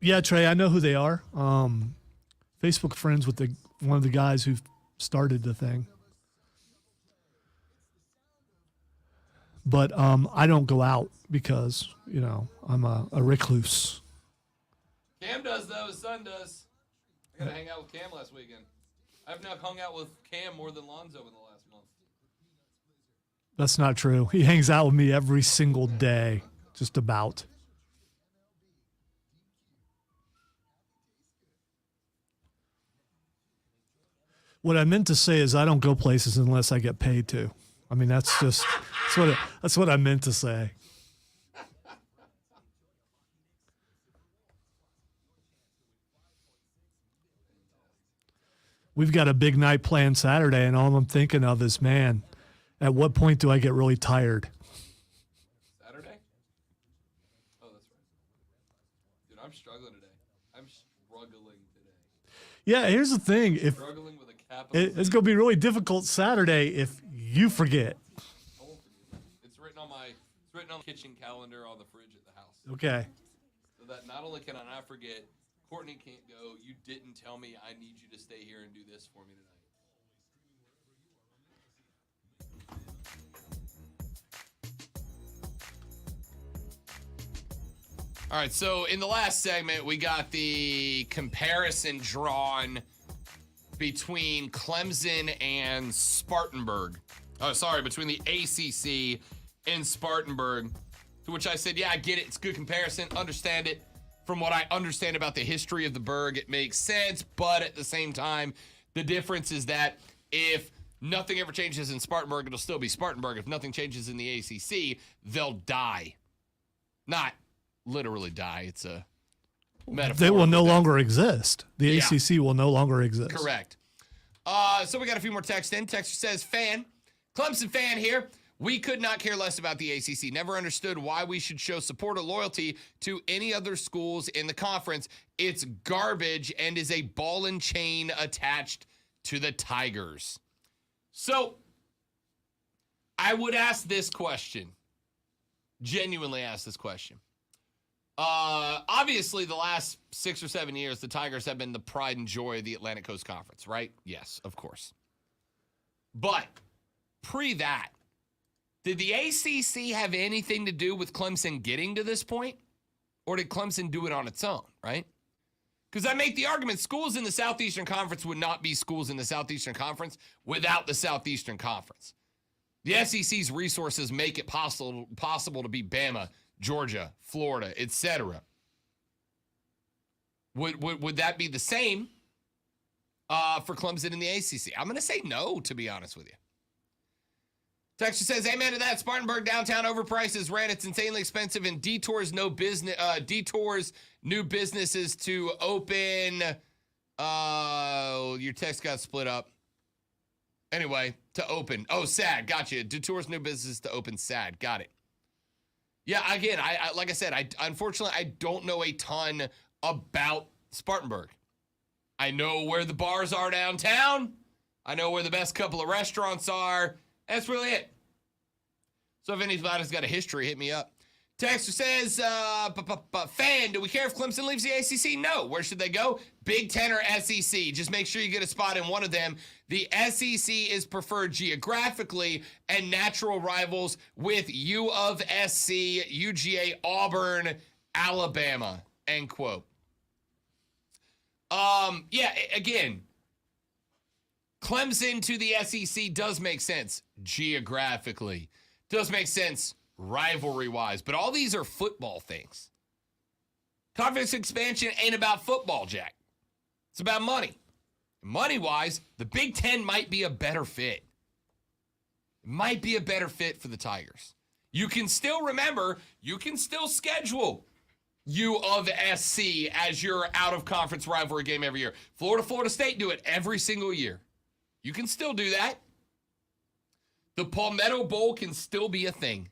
Yeah, Trey, I know who they are. Facebook friends with one of the guys who started the thing. But I don't go out because, I'm a recluse. Cam does though. His son does. I got to hang out with Cam last weekend. I've now hung out with Cam more than Lonzo in the last month. That's not true. He hangs out with me every single day, just about. What I meant to say is I don't go places unless I get paid to. I mean, that's what I meant to say. We've got a big night planned Saturday, and all I'm thinking of is, man, at what point do I get really tired? Saturday? Oh, that's right. Dude, I'm struggling today. I'm struggling today. Yeah, here's the thing. Struggling with a capital. It's going to be really difficult Saturday if you forget. I won't forget. It's written on the kitchen calendar on the fridge at the house. Okay. So that not only can I not forget, Courtney can't go. You didn't tell me I need you to stay here and do this for me tonight. All right, so in the last segment, we got the comparison drawn between Clemson and Spartanburg. Oh, sorry, between the ACC and Spartanburg, to which I said, yeah, I get it. It's a good comparison. Understand it. From what I understand about the history of the Berg, it makes sense. But at the same time, the difference is that if nothing ever changes in Spartanburg, it'll still be Spartanburg. If nothing changes in the ACC, they'll die. Not literally die. It's a metaphor. They will no longer exist. The Yeah. ACC will no longer exist. Correct. So we got a few more texts in. Texter says, Clemson fan here. We could not care less about the ACC. Never understood why we should show support or loyalty to any other schools in the conference. It's garbage and is a ball and chain attached to the Tigers. So I would ask this question. Genuinely ask this question. Obviously, the last 6 or 7 years, the Tigers have been the pride and joy of the Atlantic Coast Conference, right? Yes, of course. But pre that, did the ACC have anything to do with Clemson getting to this point? Or did Clemson do it on its own, right? Because I make the argument schools in the Southeastern Conference would not be schools in the Southeastern Conference without the Southeastern Conference. The SEC's resources make it possible to beat Bama, Georgia, Florida, etc. Would that be the same for Clemson in the ACC? I'm going to say no, to be honest with you. Texture says, amen to that. Spartanburg downtown overprices rent. It's insanely expensive, and Detours new businesses to open. Your text got split up. Anyway, to open. Oh, sad. Gotcha. Detours new businesses to open. Sad. Got it. Yeah, again, I like I said, unfortunately I don't know a ton about Spartanburg. I know where the bars are downtown. I know where the best couple of restaurants are. That's really it. So if anybody's got a history, hit me up. Texter says, fan, do we care if Clemson leaves the ACC? No. Where should they go? Big Ten or SEC. Just make sure you get a spot in one of them. The SEC is preferred geographically and natural rivals with U of SC, UGA, Auburn, Alabama, end quote. Yeah, again, Clemson to the SEC does make sense geographically. Does make sense rivalry-wise. But all these are football things. Conference expansion ain't about football, Jack. It's about money. Money-wise, the Big Ten might be a better fit. Might be a better fit for the Tigers. You can still schedule U of SC as your out-of-conference rivalry game every year. Florida State do it every single year. You can still do that. The Palmetto Bowl can still be a thing.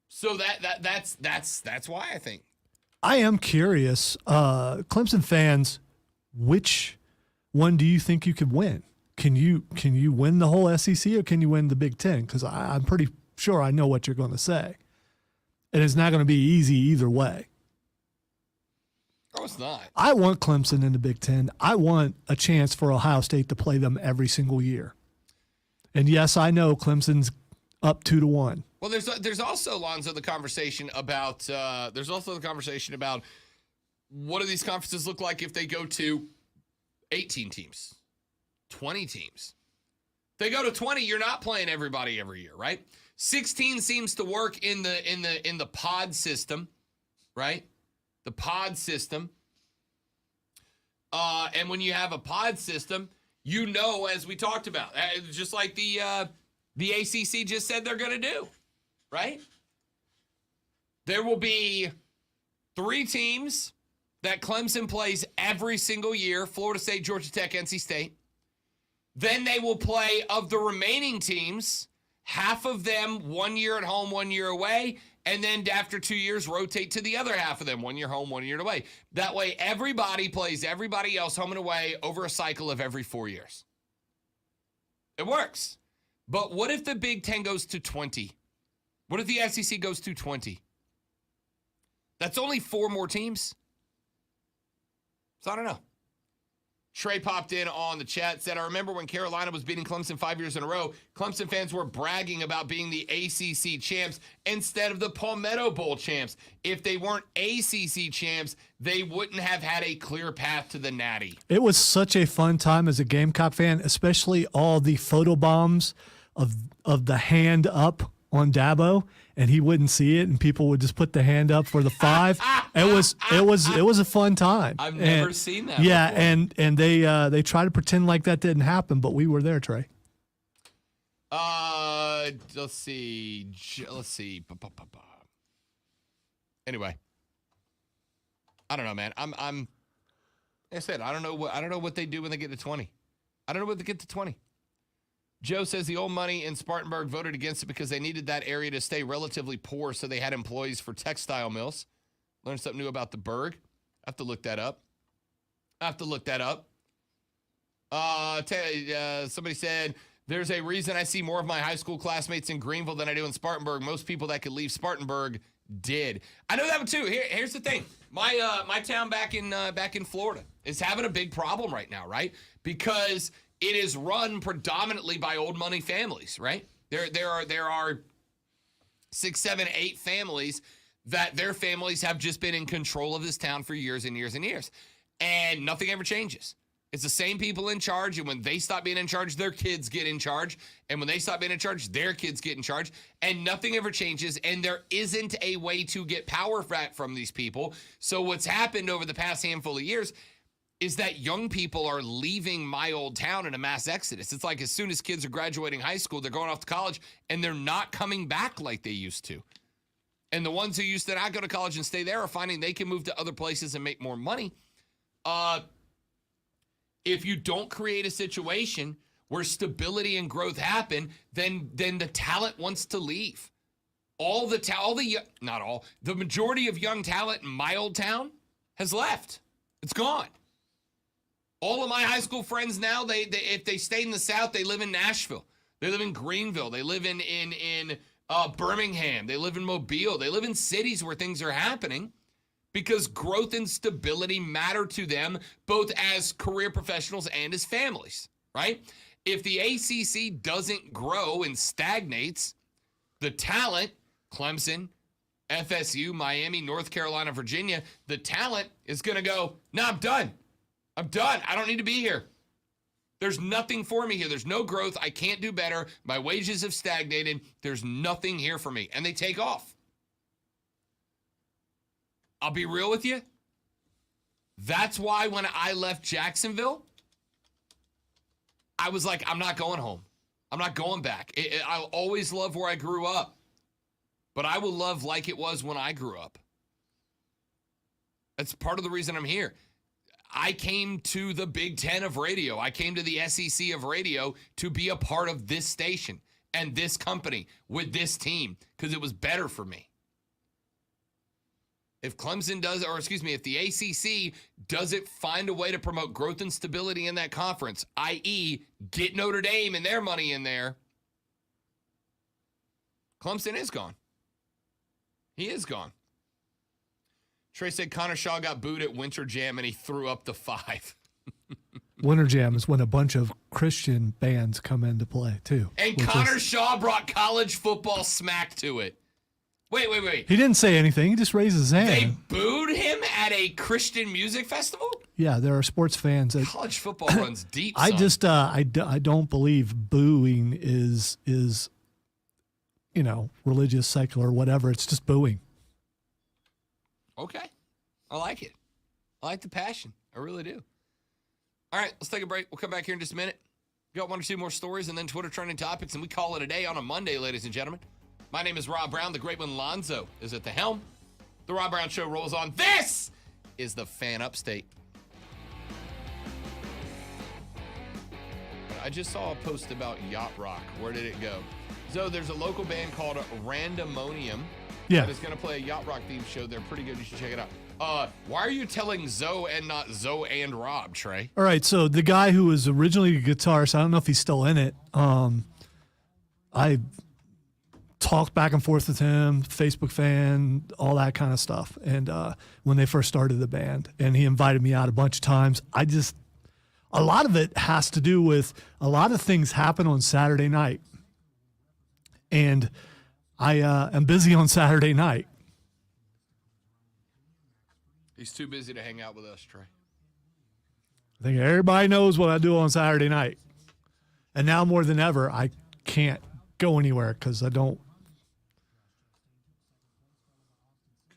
So that's why I think. I am curious, Clemson fans, which one do you think you could win? Can you win the whole SEC or can you win the Big Ten? Because I'm pretty sure I know what you're going to say. And it's not going to be easy either way. Oh, it's not. I want Clemson in the Big Ten. I want a chance for Ohio State to play them every single year. And yes, I know Clemson's up 2-1. Well, there's also, Lonzo, the conversation about what do these conferences look like if they go to 18 teams, 20 teams. If they go to 20, you're not playing everybody every year, right? 16 seems to work in the pod system, right? The pod system. And when you have a pod system, you know, as we talked about, just like the ACC just said they're going to do, right? There will be 3 teams that Clemson plays every single year: Florida State, Georgia Tech, NC State. Then they will play, of the remaining teams, half of them 1 year at home, 1 year away, and then after 2 years, rotate to the other half of them, 1 year home, 1 year away. That way, everybody plays everybody else home and away over a cycle of every 4 years. It works. But what if the Big Ten goes to 20? What if the SEC goes to 20? That's only 4 more teams. So I don't know. Trey popped in on the chat, said, I remember when Carolina was beating Clemson 5 years in a row, Clemson fans were bragging about being the ACC champs instead of the Palmetto Bowl champs. If they weren't ACC champs, they wouldn't have had a clear path to the Natty. It was such a fun time as a Gamecock fan, especially all the photo bombs of the hand up on Dabo, and he wouldn't see it, and people would just put the hand up for the 5. It was a fun time. I've never seen that. Yeah, before. and they try to pretend like that didn't happen, but we were there, Trey. Let's see. Anyway, I don't know, man. I'm. Like I said, I don't know what they do when they get to 20. I don't know what they get to 20. Joe says the old money in Spartanburg voted against it because they needed that area to stay relatively poor, so they had employees for textile mills. Learned something new about the Berg. I have to look that up. Somebody said, there's a reason I see more of my high school classmates in Greenville than I do in Spartanburg. Most people that could leave Spartanburg did. I know that one too. Here's the thing. My town back in Florida is having a big problem right now, right? Because it is run predominantly by old money families, right? There are 6, 7, 8 families that their families have just been in control of this town for years and years and years. And nothing ever changes. It's the same people in charge, and when they stop being in charge, their kids get in charge. And when they stop being in charge, their kids get in charge. And nothing ever changes, and there isn't a way to get power back from these people. So what's happened over the past handful of years is that young people are leaving my old town in a mass exodus. It's like as soon as kids are graduating high school, they're going off to college, and they're not coming back like they used to. And the ones who used to not go to college and stay there are finding they can move to other places and make more money. If you don't create a situation where stability and growth happen, then the talent wants to leave. The majority of young talent in my old town has left. It's gone. All of my high school friends now, they if they stay in the South, they live in Nashville. They live in Greenville. They live in Birmingham. They live in Mobile. They live in cities where things are happening because growth and stability matter to them, both as career professionals and as families, right? If the ACC doesn't grow and stagnates, the talent, Clemson, FSU, Miami, North Carolina, Virginia, the talent is going to go, no, I'm done. I don't need to be here. There's nothing for me here. There's no growth. I can't do better. My wages have stagnated. There's nothing here for me. And they take off. I'll be real with you. That's why when I left Jacksonville, I was like, I'm not going home. I'm not going back. I'll always love where I grew up. But I will love like it was when I grew up. That's part of the reason I'm here. I came to the Big Ten of radio. I came to the SEC of radio to be a part of this station and this company with this team because it was better for me. If Clemson does, or excuse me, if the ACC doesn't find a way to promote growth and stability in that conference, i.e. get Notre Dame and their money in there, Clemson is gone. He is gone. Trey said Connor Shaw got booed at Winter Jam and he threw up the 5. Winter Jam is when a bunch of Christian bands come into play, too. And Connor Shaw brought college football smack to it. Wait. He didn't say anything. He just raised his hand. They booed him at a Christian music festival? Yeah, there are sports fans that college football runs deep, son. I just I don't believe booing is religious, secular, whatever. It's just booing. Okay. I like it. I like the passion. I really do. All right, let's take a break. We'll come back here in just a minute. Got 1 or 2 more stories and then Twitter trending topics, and we call it a day on a Monday, ladies and gentlemen. My name is Rob Brown. The great one, Lonzo, is at the helm. The Rob Brown Show rolls on. This is the Fan Upstate. I just saw a post about Yacht Rock. Where did it go? So there's a local band called Randomonium. Yeah. That is going to play a Yacht Rock themed show. They're pretty good. You should check it out. Why are you telling Zoe and not Zoe and Rob, Trey? All right, so the guy who was originally a guitarist, I don't know if he's still in it. I talked back and forth with him, Facebook fan, all that kind of stuff. And when they first started the band, and he invited me out a bunch of times. A lot of it has to do with a lot of things happen on Saturday night. And I am busy on Saturday night. He's too busy to hang out with us, Trey. I think everybody knows what I do on Saturday night. And now more than ever, I can't go anywhere because I don't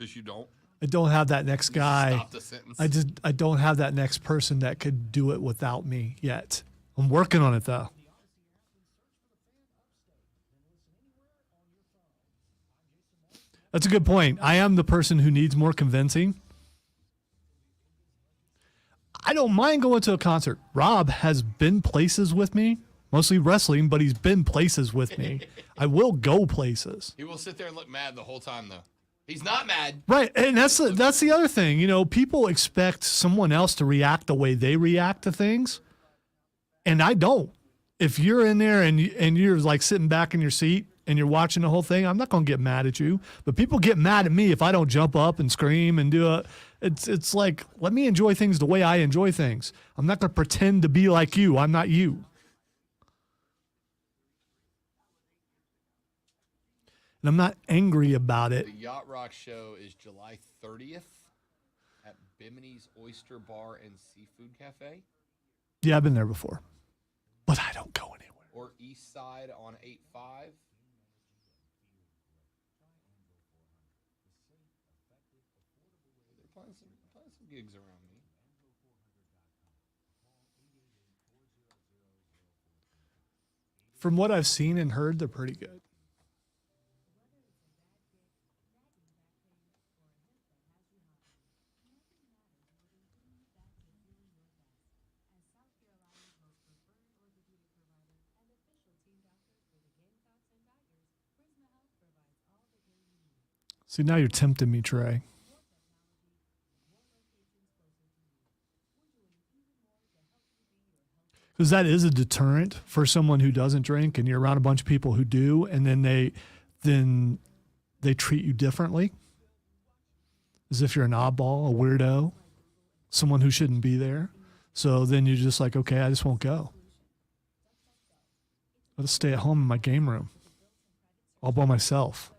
Because you don't. I don't have that next guy. Stop the sentence. I don't have that next person that could do it without me yet. I'm working on it though. That's a good point. I am the person who needs more convincing. I don't mind going to a concert. Rob has been places with me, mostly wrestling, but he's been places with me. I will go places. He will sit there and look mad the whole time, though. He's not mad. Right, and that's the other thing. You know, people expect someone else to react the way they react to things, and I don't. If you're in there and you're like sitting back in your seat and you're watching the whole thing, I'm not going to get mad at you. But people get mad at me if I don't jump up and scream and do it. It's like, let me enjoy things the way I enjoy things. I'm not going to pretend to be like you. I'm not you. And I'm not angry about it. The Yacht Rock show is July 30th at Bimini's Oyster Bar and Seafood Cafe. Yeah, I've been there before. But I don't go anywhere. Or East Side on 8-5. They're playing some gigs around me. From what I've seen and heard, they're pretty good. See, now you're tempting me, Trey. Because that is a deterrent for someone who doesn't drink, and you're around a bunch of people who do, and then they treat you differently, as if you're an oddball, a weirdo, someone who shouldn't be there. So then you're just like, okay, I just won't go. I'll just stay at home in my game room, all by myself.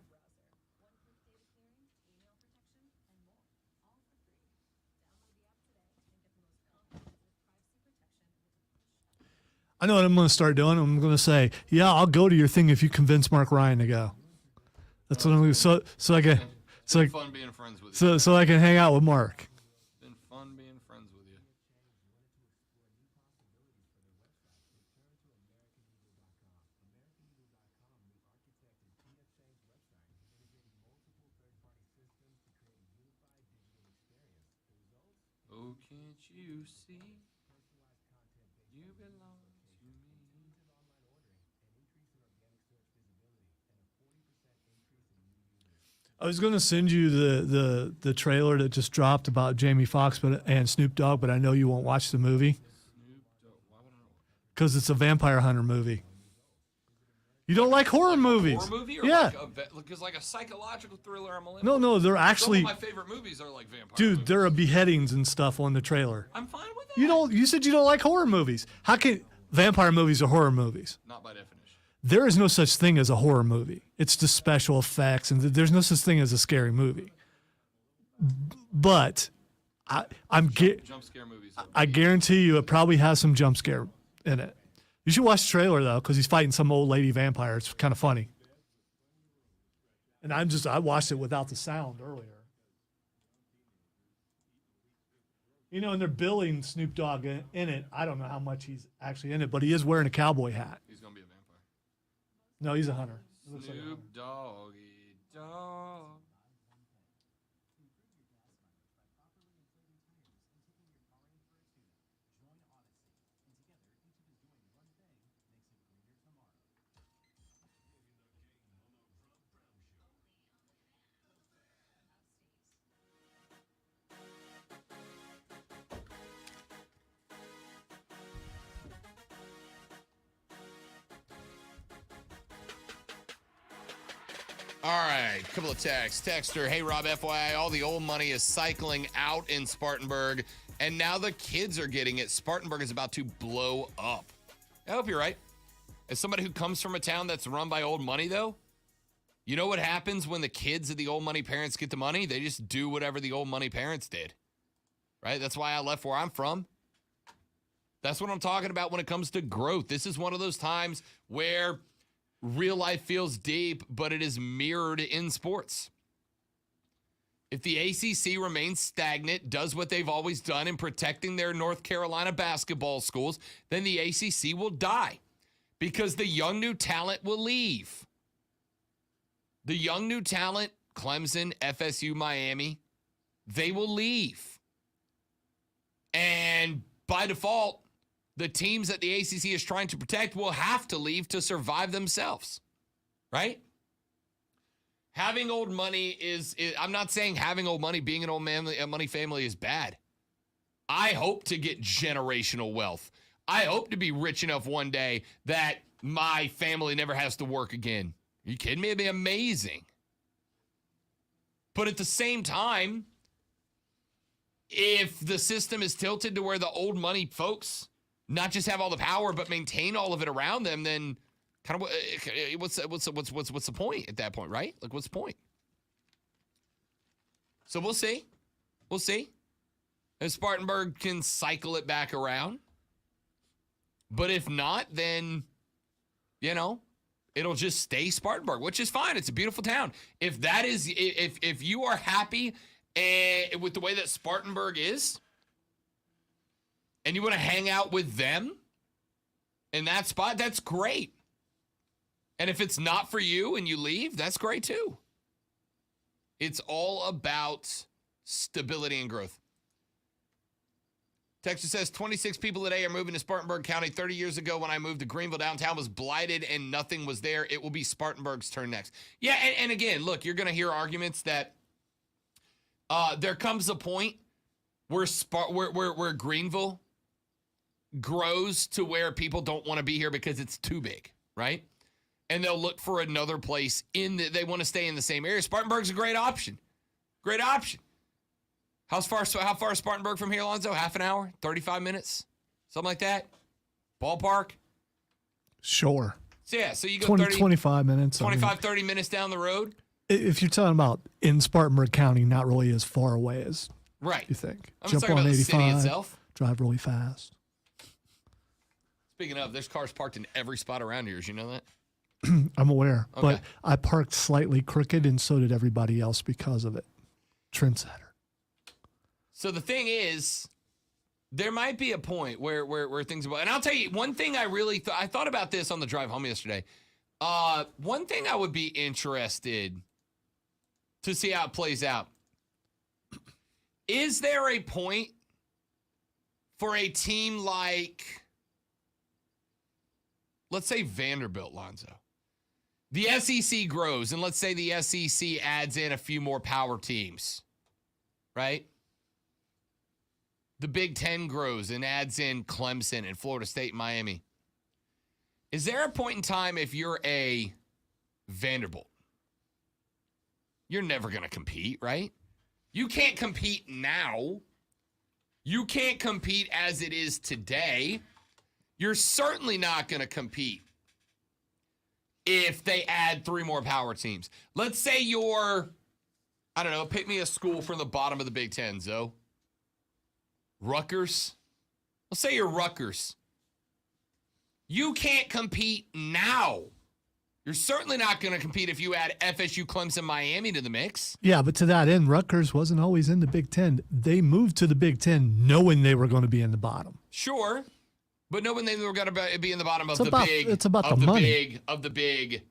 I know what I'm going to start doing. I'm going to say, yeah, I'll go to your thing if you convince Mark Ryan to go. That's what I'm going to do. So I can, It's been fun being friends with you. so I can hang out with Mark. It's been fun being friends with you. Oh, can't you see? You belong to me. I was going to send you the trailer that just dropped about Jamie Foxx and Snoop Dogg, but I know you won't watch the movie Snoop Dogg. Why would I? because it's a vampire hunter movie. You don't like horror movies? Horror movie or Yeah. like a psychological thriller? I'm a little. No, they're Some actually, of my favorite movies are like vampire. dude, movies. there are beheadings and stuff on the trailer. I'm fine with that. You said you don't like horror movies. How can vampire movies are horror movies? Not by definition. There is no such thing as a horror movie. It's just special effects, and there's no such thing as a scary movie. But Jump scare movies. I guarantee you it probably has some jump scare in it. You should watch the trailer though, because he's fighting some old lady vampire. It's kind of funny. And I watched it without the sound earlier. You know, and they're billing Snoop Dogg in it. I don't know how much he's actually in it, but he is wearing a cowboy hat. He's gonna be a vampire. No, he's a hunter. He looks like a hunter. Snoop Doggy Dog. All right, couple of texts. Texter, hey Rob, FYI, all the old money is cycling out in Spartanburg, and now the kids are getting it. Spartanburg is about to blow up. I hope you're right. As somebody who comes from a town that's run by old money, though, you know what happens when the kids of the old money parents get the money? They just do whatever the old money parents did, right? That's why I left where I'm from. That's what I'm talking about when it comes to growth. This is one of those times where real life feels deep, but it is mirrored in sports. If the ACC remains stagnant, does what they've always done in protecting their North Carolina basketball schools, then the ACC will die because the young new talent will leave. The young new talent, Clemson, FSU, Miami, they will leave. And by default, the teams that the ACC is trying to protect will have to leave to survive themselves, right? Having old money is I'm not saying having old money, being an old money family is bad. I hope to get generational wealth. I hope to be rich enough one day that my family never has to work again. Are you kidding me? It'd be amazing. But at the same time, if the system is tilted to where the old money folks not just have all the power, but maintain all of it around them, then kind of what's the point at that point, right? Like, what's the point? So we'll see. We'll see if Spartanburg can cycle it back around. But if not, then, it'll just stay Spartanburg, which is fine. It's a beautiful town. If that is, if you are happy with the way that Spartanburg is, and you want to hang out with them in that spot, that's great. And if it's not for you and you leave, that's great too. It's all about stability and growth. Texas says 26 people today are moving to Spartanburg County. 30 years ago when I moved to Greenville, downtown was blighted and nothing was there. It will be Spartanburg's turn next. Yeah, and again, look, you're going to hear arguments that there comes a point where Greenville grows to where people don't want to be here because it's too big, right? And they'll look for another place they want to stay in the same area. Spartanburg's a great option. Great option. How far is Spartanburg from here, Alonzo? Half an hour? 35 minutes? Something like that? Ballpark? Sure. So yeah, so you go 25 minutes. 30 minutes down the road? If you're talking about in Spartanburg County, not really as far away as right. you think. I'm Jump talking on about 85, the city itself. drive really fast. Speaking of, there's cars parked in every spot around here. Did you know that? I'm aware, Okay. but I parked slightly crooked, and so did everybody else because of it. Trendsetter. So the thing is, there might be a point where things and I'll tell you one thing I really I thought about this on the drive home yesterday. One thing I would be interested to see how it plays out. Is there a point for a team like, let's say Vanderbilt, Lonzo? The SEC grows, and let's say the SEC adds in a few more power teams, right? The Big Ten grows and adds in Clemson and Florida State and Miami. Is there a point in time if you're a Vanderbilt? You're never going to compete, right? You can't compete now. You can't compete as it is today. You're certainly not going to compete if they add 3 more power teams. Let's say you're, I don't know, pick me a school from the bottom of the Big Ten, Zoe. Rutgers. Let's say you're Rutgers. You can't compete now. You're certainly not going to compete if you add FSU, Clemson, Miami to the mix. Yeah, but to that end, Rutgers wasn't always in the Big Ten. They moved to the Big Ten knowing they were going to be in the bottom. Sure, but knowing they were going to be in the bottom of It's about the money. of the Big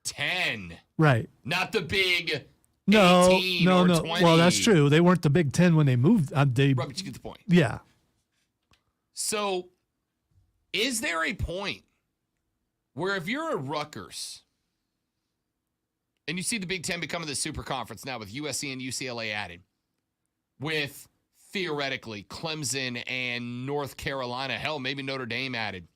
10. Right. Not the Big No, 18 or 20. Well, that's true. They weren't the Big Ten when they moved. Right, but you get the point. Yeah. So, is there a point where if you're a Rutgers and you see the Big Ten becoming the super conference now with USC and UCLA added, with theoretically Clemson and North Carolina, hell, maybe Notre Dame added,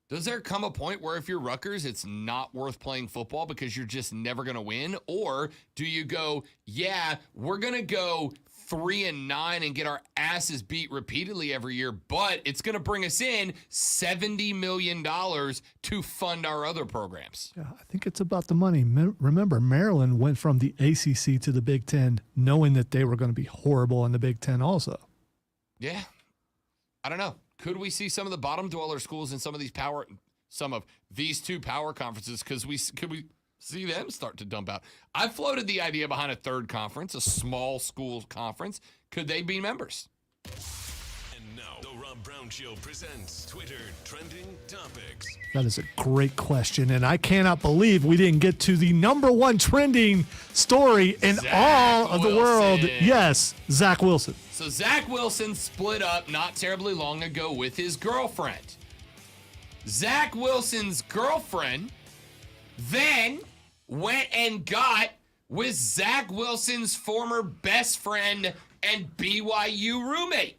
does there come a point where if you're Rutgers, it's not worth playing football because you're just never going to win? Or do you go, yeah, we're going to go 3-9 and get our asses beat repeatedly every year, but it's going to bring us in $70 million to fund our other programs? Yeah, I think it's about the money. Remember, Maryland went from the ACC to the Big Ten knowing that they were going to be horrible in the Big Ten also. Yeah. I don't know. Could we see some of the bottom dweller schools in some of these two power conferences? Could we See them start to dump out. I floated the idea behind a third conference, a small school conference. Could they be members? And now, the Rob Brown Show presents Twitter Trending Topics. That is a great question, and I cannot believe we didn't get to the number one trending story in Zach all of the world. Wilson. Yes, Zach Wilson. So Zach Wilson split up not terribly long ago with his girlfriend. Zach Wilson's girlfriend then went and got with Zach Wilson's former best friend and BYU roommate.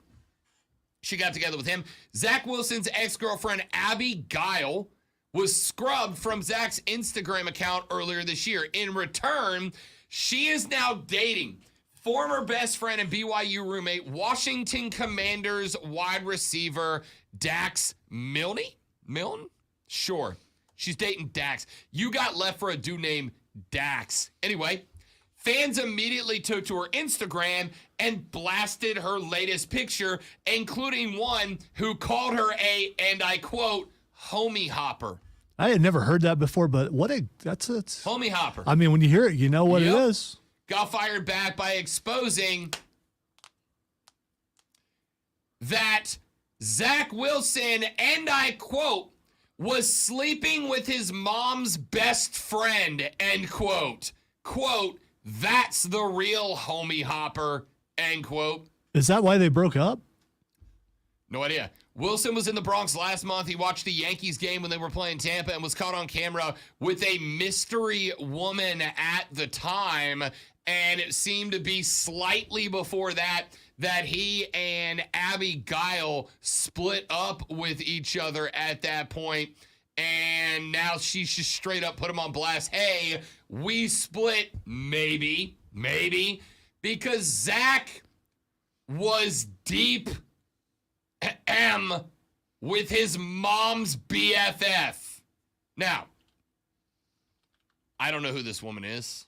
She got together with him. Zach Wilson's ex-girlfriend, Abby Guile, was scrubbed from Zach's Instagram account earlier this year. In return, she is now dating former best friend and BYU roommate, Washington Commanders wide receiver, Dax Milne? Milne? Sure. She's dating Dax. You got left for a dude named Dax. Anyway, fans immediately took to her Instagram and blasted her latest picture, including one who called her a, and I quote, homie hopper. I had never heard that before, but that's Homie hopper. I mean, when you hear it, you know what Yep. it is. Got fired back by exposing that Zach Wilson, and I quote, was sleeping with his mom's best friend, end quote. Quote, that's the real homie hopper, end quote. Is that why they broke up? No idea. Wilson was in the Bronx last month. He watched the Yankees game when they were playing Tampa and was caught on camera with a mystery woman at the time. And it seemed to be slightly before that he and Abby Guile split up with each other at that point. And now she's just straight up put him on blast. Hey, we split, maybe, because Zach was deep M with his mom's BFF. Now, I don't know who this woman is.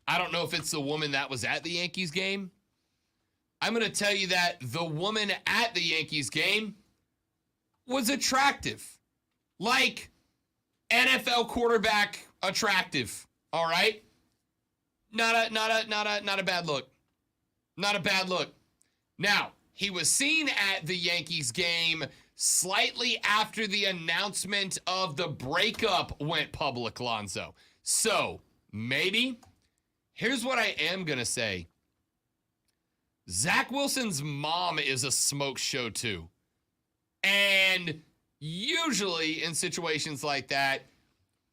I don't know if it's the woman that was at the Yankees game. I'm going to tell you that the woman at the Yankees game was attractive. Like NFL quarterback attractive. All right? Not a bad look. Not a bad look. Now, he was seen at the Yankees game slightly after the announcement of the breakup went public, Lonzo. So, maybe. Here's what I am going to say. Zach Wilson's mom is a smoke show too. And usually in situations like that,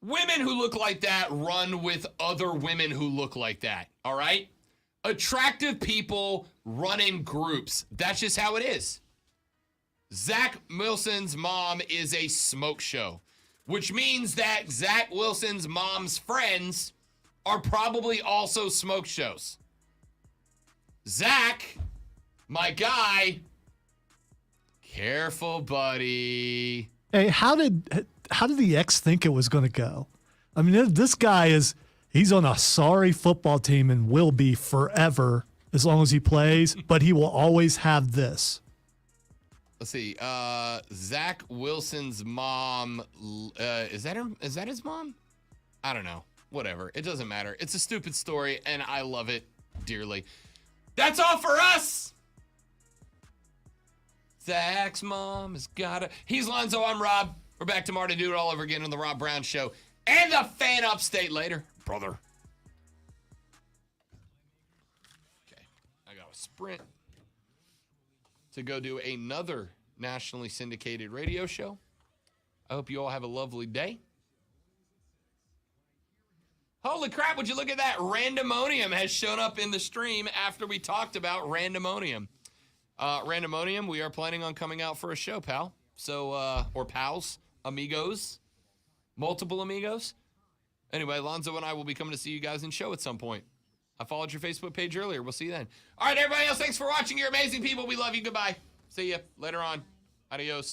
women who look like that run with other women who look like that. All right? Attractive people run in groups. That's just how it is. Zach Wilson's mom is a smoke show, which means that Zach Wilson's mom's friends are probably also smoke shows. Zach, my guy, careful, buddy. Hey, how did the ex think it was going to go? I mean, this guy he's on a sorry football team and will be forever as long as he plays, but he will always have this. Let's see. Zach Wilson's mom, is that his mom? I don't know. Whatever. It doesn't matter. It's a stupid story, and I love it dearly. That's all for us. Zach's mom has got it. He's Lonzo. I'm Rob. We're back tomorrow to do it all over again on the Rob Brown Show and the Fan Upstate later, brother. Okay. I got a sprint to go do another nationally syndicated radio show. I hope you all have a lovely day. Holy crap, would you look at that? Randomonium has shown up in the stream after we talked about Randomonium. Randomonium, we are planning on coming out for a show, pal. So, or pals, amigos, multiple amigos. Anyway, Lonzo and I will be coming to see you guys in show at some point. I followed your Facebook page earlier. We'll see you then. All right, everybody else, thanks for watching. You're amazing people. We love you. Goodbye. See you later on. Adios.